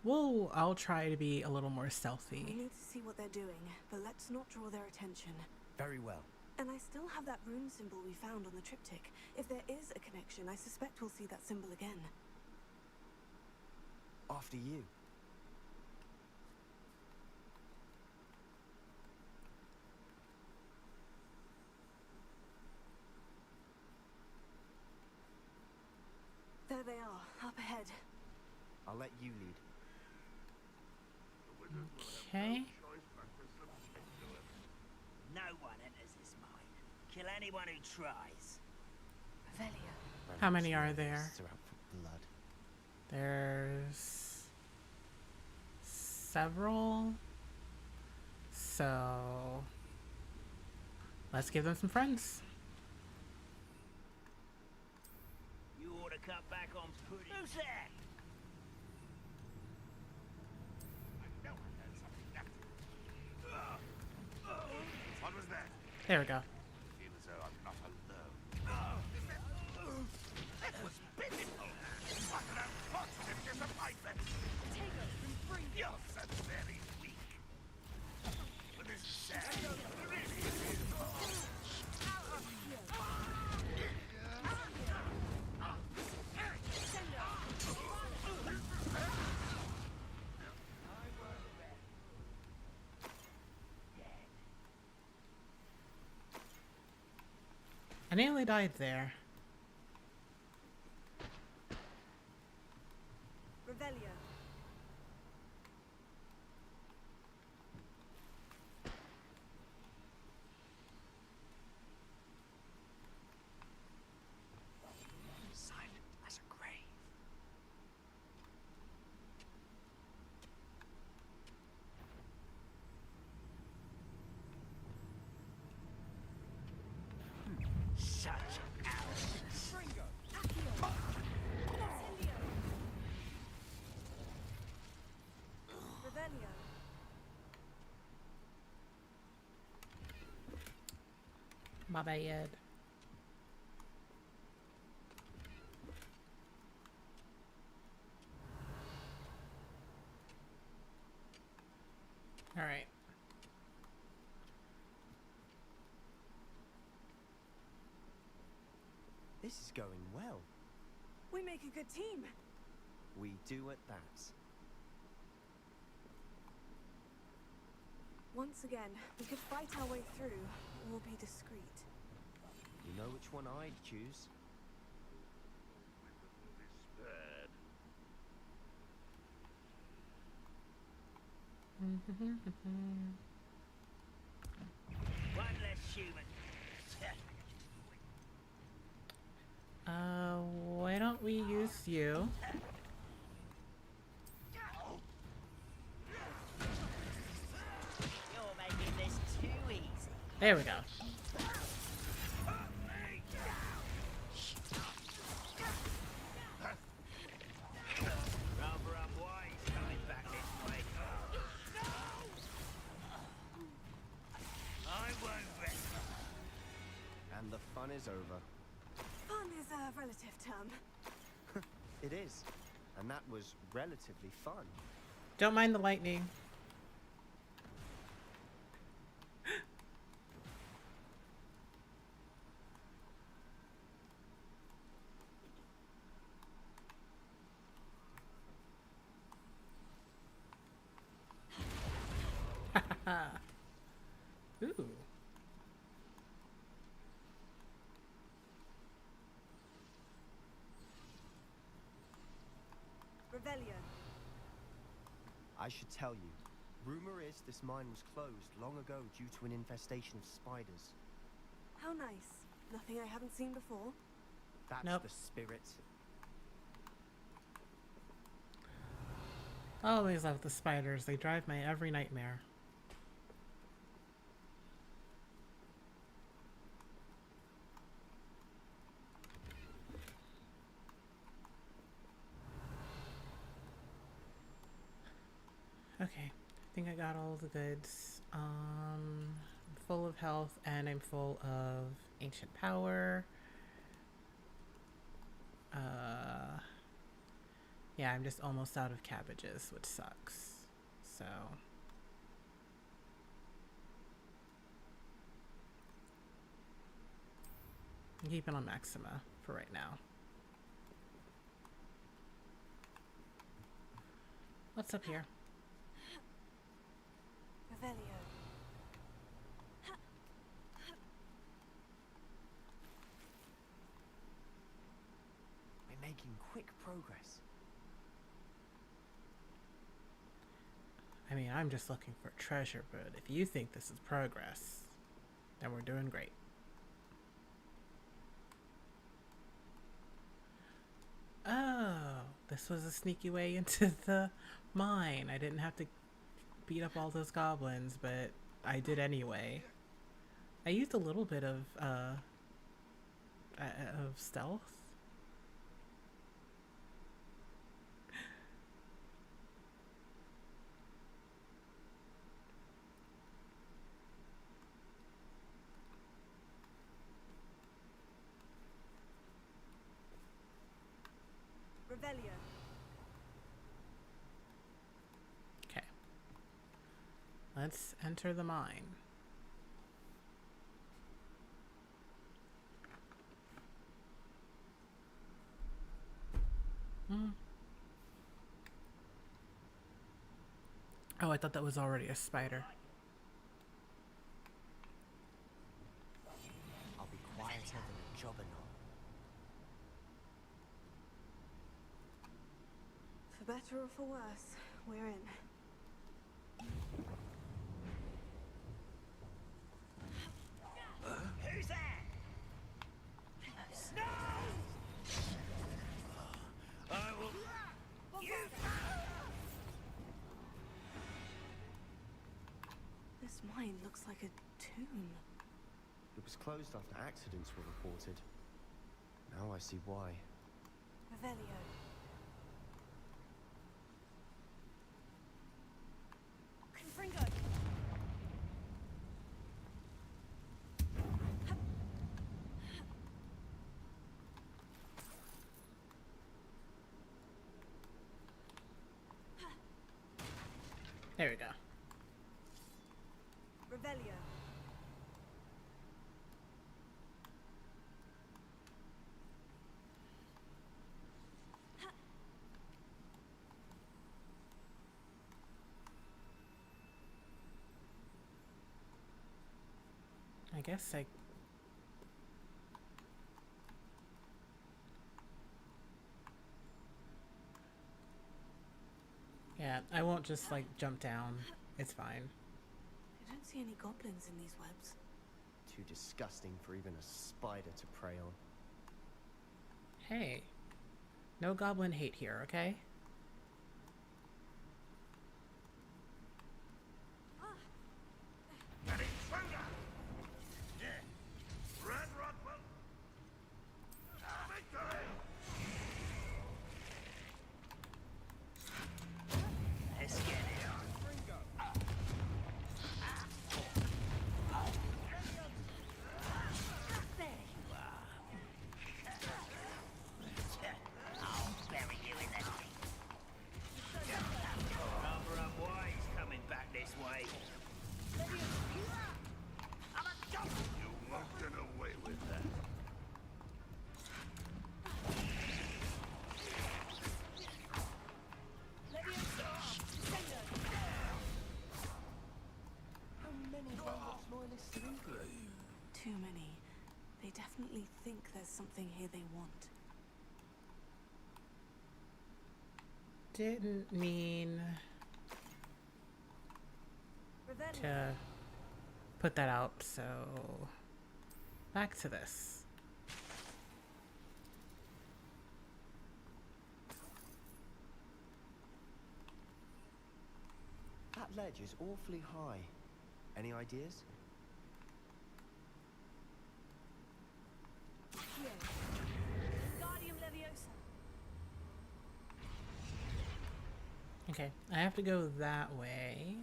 Well, I'll try to be a little more We stealthy. need to see what they're doing, but let's not draw their attention. Very well. And I still have that rune symbol we found on the triptych. If there is a connection, I suspect we'll see that symbol again. After you. There they are, up ahead. I'll let you lead. Okay. No one enters this mine. Kill anyone who tries. Revelia. How many are there? Loyalists are out for blood. There's several. So let's give them some friends. You ought to cut back on pudding. Who's that? What was that? There we go. I feel as though I'm not alone. That was pitiful. What an unfortunate disappointment. You're so very weak. But this is sad. Really, it is. I nearly died there. Revelia. Silent as a grave. My bad. All right. This is going well. We make a good team. We do at that. Once again, we could fight our way through, or be discreet. You know which one I'd choose? One less human. Why don't we use you? You're making this too easy. There we go. Rather unwise coming back this way. I won't rest. And the fun is over. Fun is a relative term. It is. And that was relatively fun. Don't mind the lightning. Ooh. Revelio. I should tell you. Rumor is this mine was closed long ago due to an infestation of spiders. How nice. Nothing I haven't seen before. That's Nope. the spirit. I always love the spiders. They drive my every nightmare. Okay, I think I got all the goods. I'm full of health and I'm full of ancient power. Yeah, I'm just almost out of cabbages, which sucks. So I'm keeping on Maxima for right now. What's up here? Revelio. We're making quick progress. I mean, I'm just looking for treasure, but if you think this is progress, then we're doing great. Oh, this was a sneaky way into the mine. I didn't have to beat up all those goblins, but I did anyway. I used a little bit of stealth. Revelio. Okay. Let's enter the mine. Oh, I thought that was already a spider. I'll be quieter than a jobberknoll. For better or for worse, we're in. Who's there? No! I will. You. This mine looks like a tomb. It was closed after accidents were reported. Now I see why. Revelio. Confringo. There we go. Revelio. I guess I... Yeah, I won't just like jump down. It's fine. I don't see any goblins in these webs. Too disgusting for even a spider to prey on. Hey, no goblin hate here, okay? An intruder! Yeah. Red Rockwell! Victory! Let's get it on. There you are. I'll bury you in the sea. Rubber up wise coming back this way. I'm a jump. You won't get away with that. How many Hogwarts loyalists are in here? Too many. They definitely think there's something here they want. Didn't mean Revelio. to put that out, so back to this. That ledge is awfully high. Any ideas? Guardium Leviosa. Okay, I have to go that way,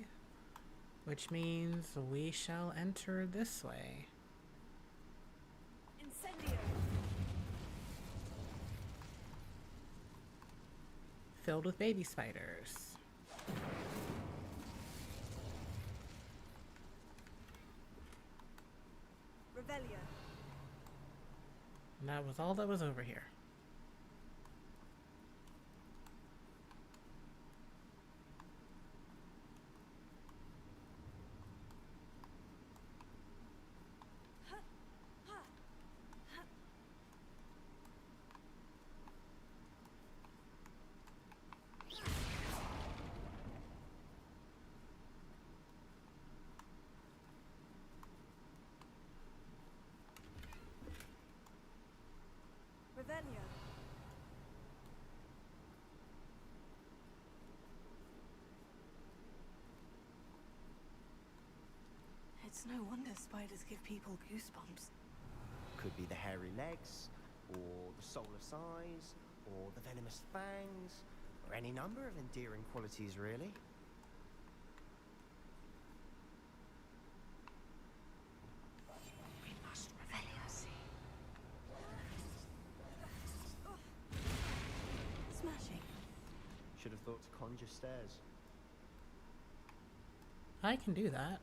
which means we shall enter this way. Incendio. Filled with baby spiders. Revelio. And that was all that was over here. Revelio. It's no wonder spiders give people goosebumps. Could be the hairy legs, or the soulless eyes, or the venomous fangs, or any number of endearing qualities, really. We must Revelio see. Smashing. Should have thought to conjure stairs. I can do that.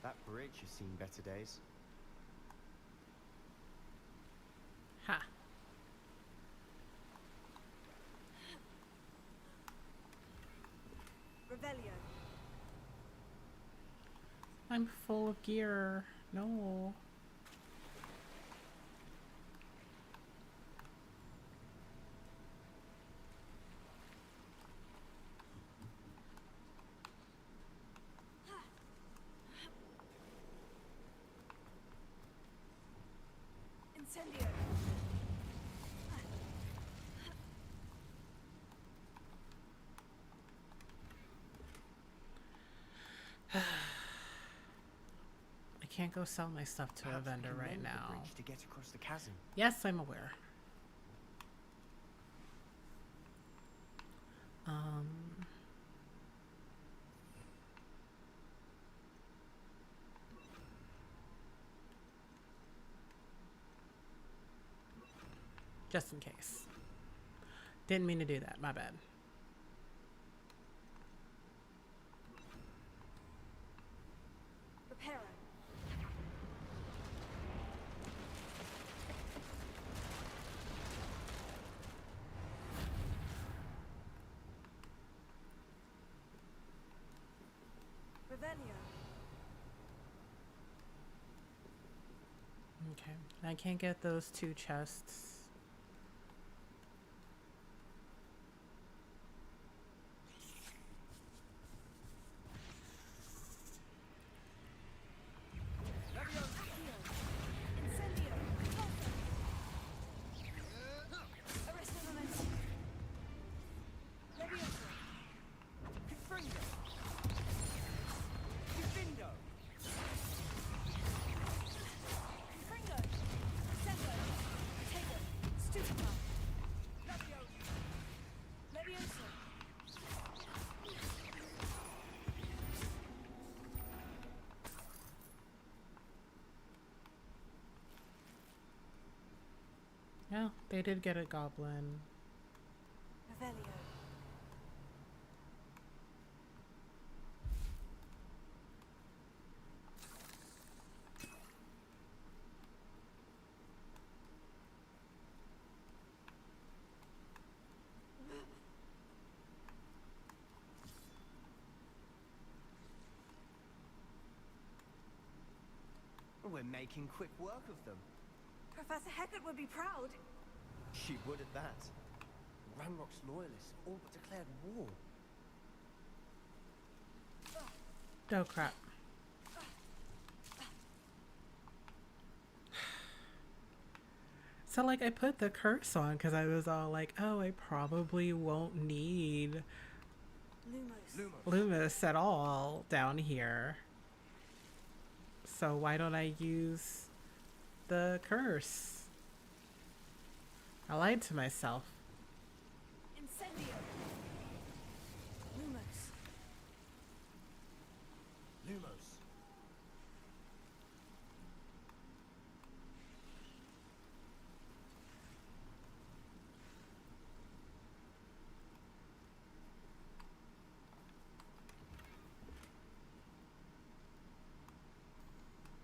That bridge has seen better days. Ha! Revelio. I'm full of gear. No. Incendio. can't go sell my stuff to a Perhaps we vendor can right mend the now. bridge to get across the chasm. Yes, I'm aware. Just in case. Didn't mean to do that. My bad. Reparo. Revelio. Okay. I can't get those 2 chests. Yeah, they did get a goblin. Revelio. We're making quick work of them. Professor Hecat would be proud. She would at that. Ranrock's loyalists have all but declared war. Oh crap. So like I put the curse on because I was all like, oh, I probably won't need Lumos at all down here. So why don't I use the curse? I lied to myself. Incendio. Lumos. Lumos.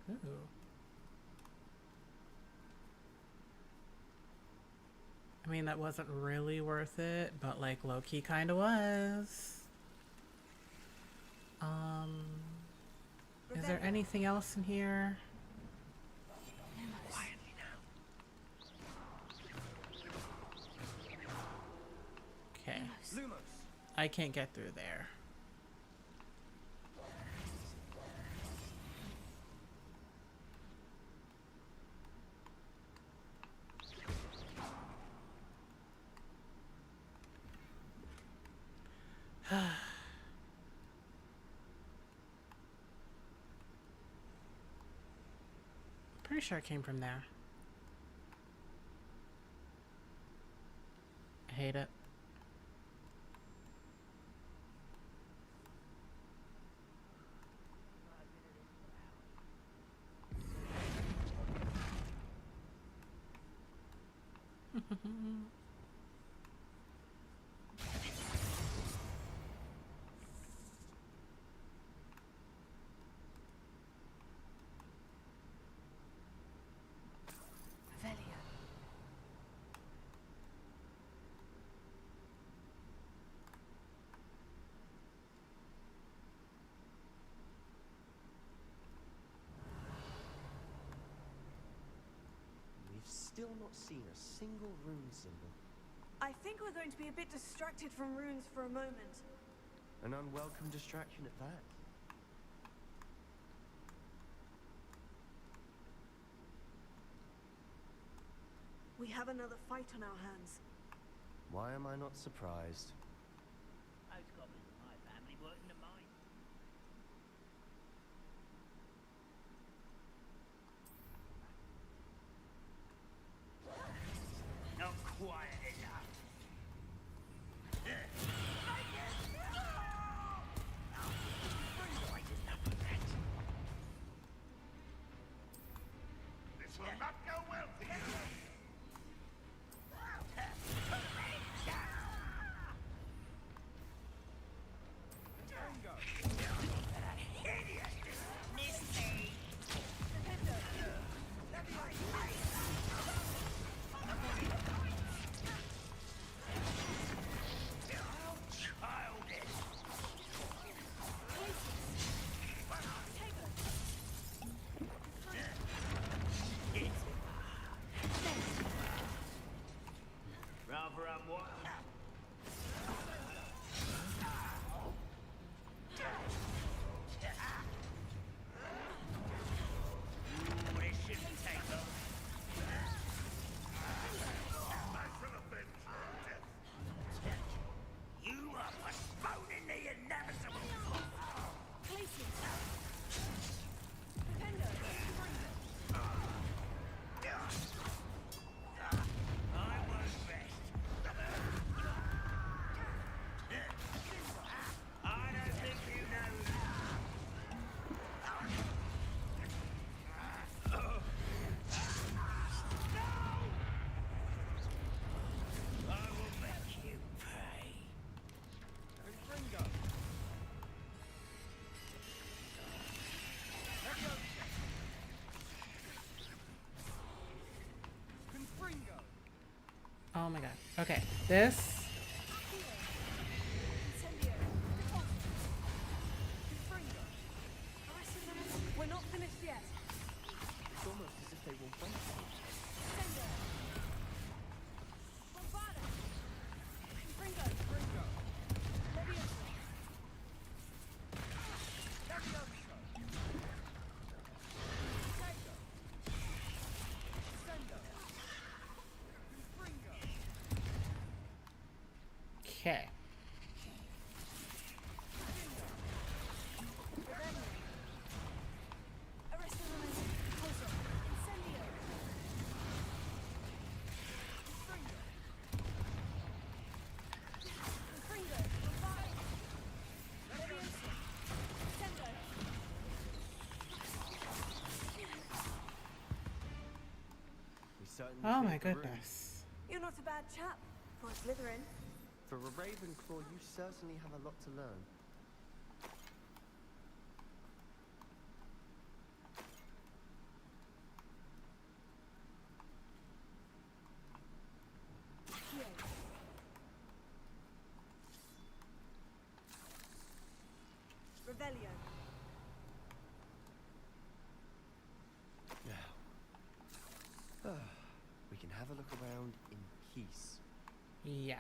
Ooh. I mean, that wasn't really worth it, but like low-key kind of was. Is there anything else in here? Quietly now. Okay. Lumos. I can't get through there. Pretty sure it came from there. I hate it. Still not seen a single rune symbol. I think we're going to be a bit distracted from runes for a moment. An unwelcome distraction at that. We have another fight on our hands. Why am I not surprised? Those goblins in my family worked in a mine. Oh my god. Okay, this. We're not finished yet. It's almost as if they were waiting. Okay. Oh my goodness. You're not a bad chap for a Slytherin. For a Ravenclaw, you certainly have a lot to learn. Revelio. Now, we can have a look around in peace. Yeah.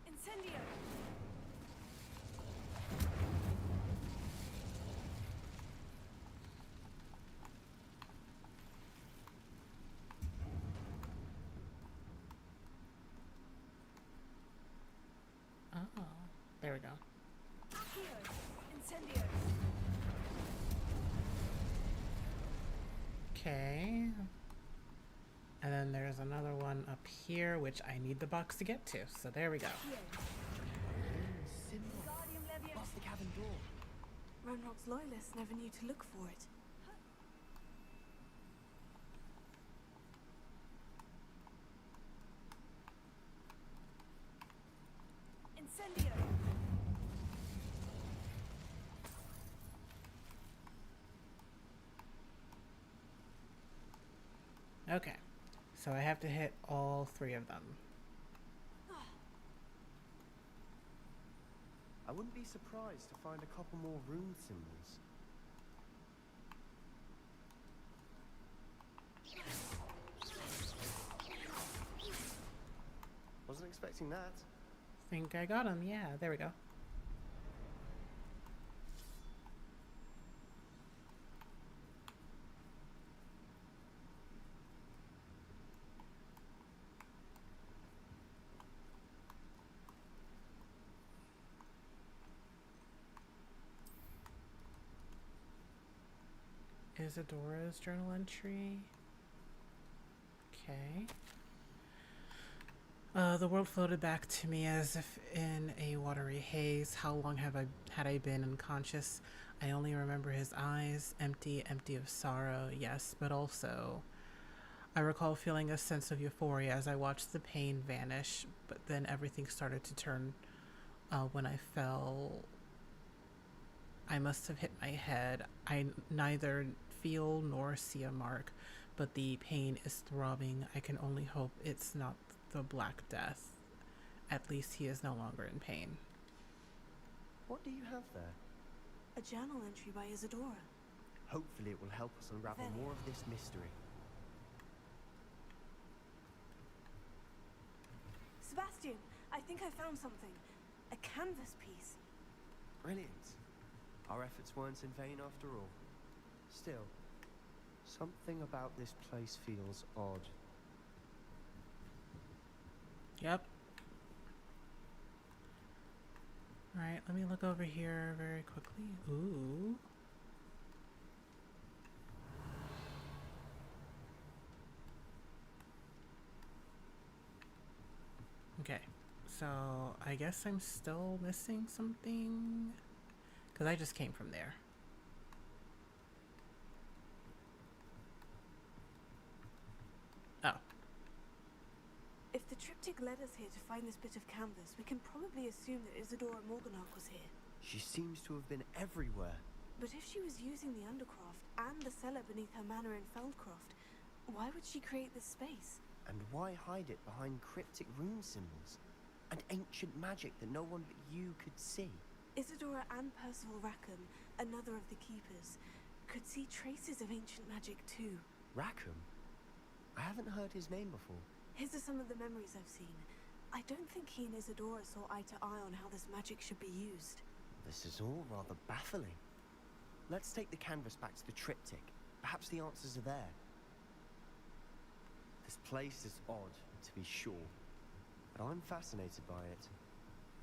Incendio. Oh, there we go. Incendio. Okay. And then there's another one up here, which I need the box to get to. So there we go. Past the cabin door. Roanoke's loyalists never knew to look for it. Incendio. Okay. So I have to hit all 3 of them. I wouldn't be surprised to find a couple more rune symbols. Wasn't expecting that. Think I got him. Yeah, there we go. Isadora's journal entry. Okay. The world floated back to me as if in a watery haze. How long had I been unconscious? I only remember his eyes, empty of sorrow, yes, but also I recall feeling a sense of euphoria as I watched the pain vanish, but then everything started to turn when I fell. I must have hit my head. I neither feel nor see a mark, but the pain is throbbing. I can only hope it's not the Black Death. At least he is no longer in pain. What do you have there? A journal entry by Isadora. Hopefully it will help us unravel more of this mystery. Sebastian, I think I found something. A canvas piece. Brilliant. Our efforts weren't in vain after all. Still, something about this place feels odd. Yep. Alright, let me look over here very quickly. Ooh. Okay, so I guess I'm still missing something. Because I just came from there. Oh. If the triptych magic led us here to find this bit of canvas, we can probably assume that Isadora Morganach was here. She seems to have been everywhere. But if she was using the Undercroft and the cellar beneath her manor in Feldcroft, why would she create this space? And why hide it behind cryptic rune symbols? And ancient magic that no one but you could see? Isadora and Percival Rackham, another of the keepers, could see traces of ancient magic too. Rackham? I haven't heard his name before. His are some of the memories I've seen. I don't think he and Isadora saw eye to eye on how this magic should be used. This is all rather baffling. Let's take the canvas back to the triptych. Perhaps the answers are there. This place is odd, to be sure, but I'm fascinated by it.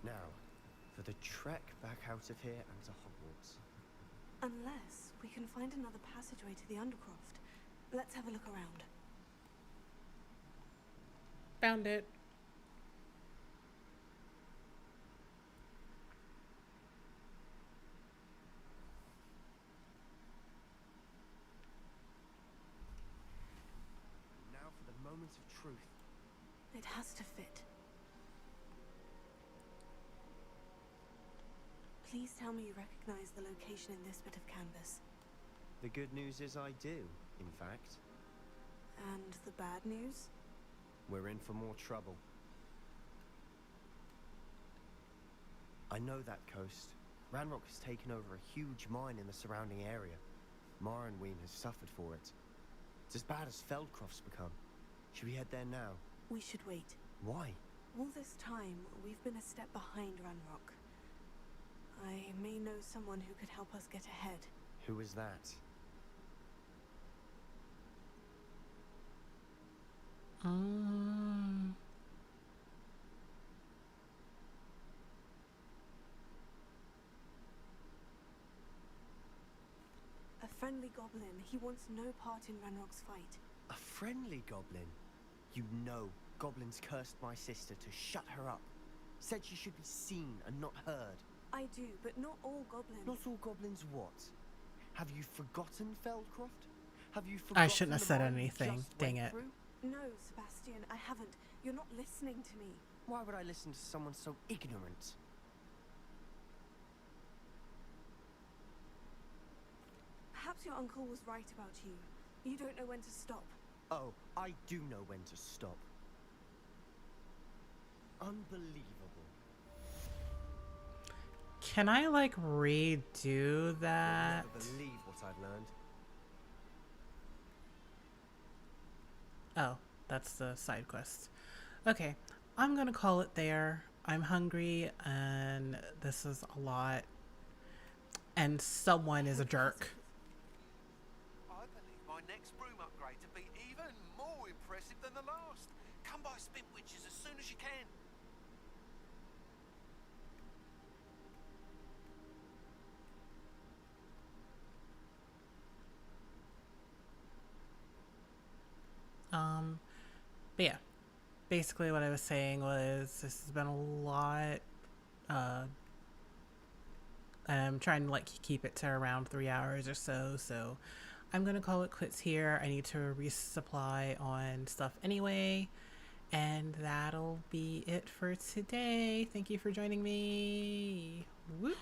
Now, for the trek back out of here and to Hogwarts. Unless we can find another passageway to the Undercroft. Let's have a look around. Found it. Now for the moment of truth. It has to fit. Please tell me you recognize the location in this bit of canvas. The good news is I do, in fact. And the bad news? We're in for more trouble. I know that coast. Ranrock has taken over a huge mine in the surrounding area. Morrowind has suffered for it. It's as bad as Feldcroft's become. Should we head there now? We should wait. Why? All this time, we've been a step behind Ranrock. I may know someone who could help us get ahead. Who is that? A friendly goblin. He wants no part in Ranrock's fight. A friendly goblin? You know, goblins cursed my sister to shut her up. Said she should be seen and not heard. I do, but not all goblins. Not all goblins what? Have you forgotten Feldcroft? Have you forgotten I shouldn't have said the mine we anything. just Dang went it. through? No, Sebastian, I haven't. You're not listening to me. Why would I listen to someone so ignorant? Perhaps your uncle was right about you. You don't know when to stop. Oh, I do know when to stop. Unbelievable. Can I like redo that? You'll never believe what I've learned. Oh, that's the side quest. Okay, I'm gonna call it there. I'm hungry and this is a lot. And someone is a jerk. I believe my next broom upgrade to be even more impressive than the last. Come by Spintwitches as soon as you can. But yeah, basically what I was saying was this has been a lot, and I'm trying to like keep it to around 3 hours or so, so I'm gonna call it quits here. I need to resupply on stuff anyway, and that'll be it for today. Thank you for joining me. Woo!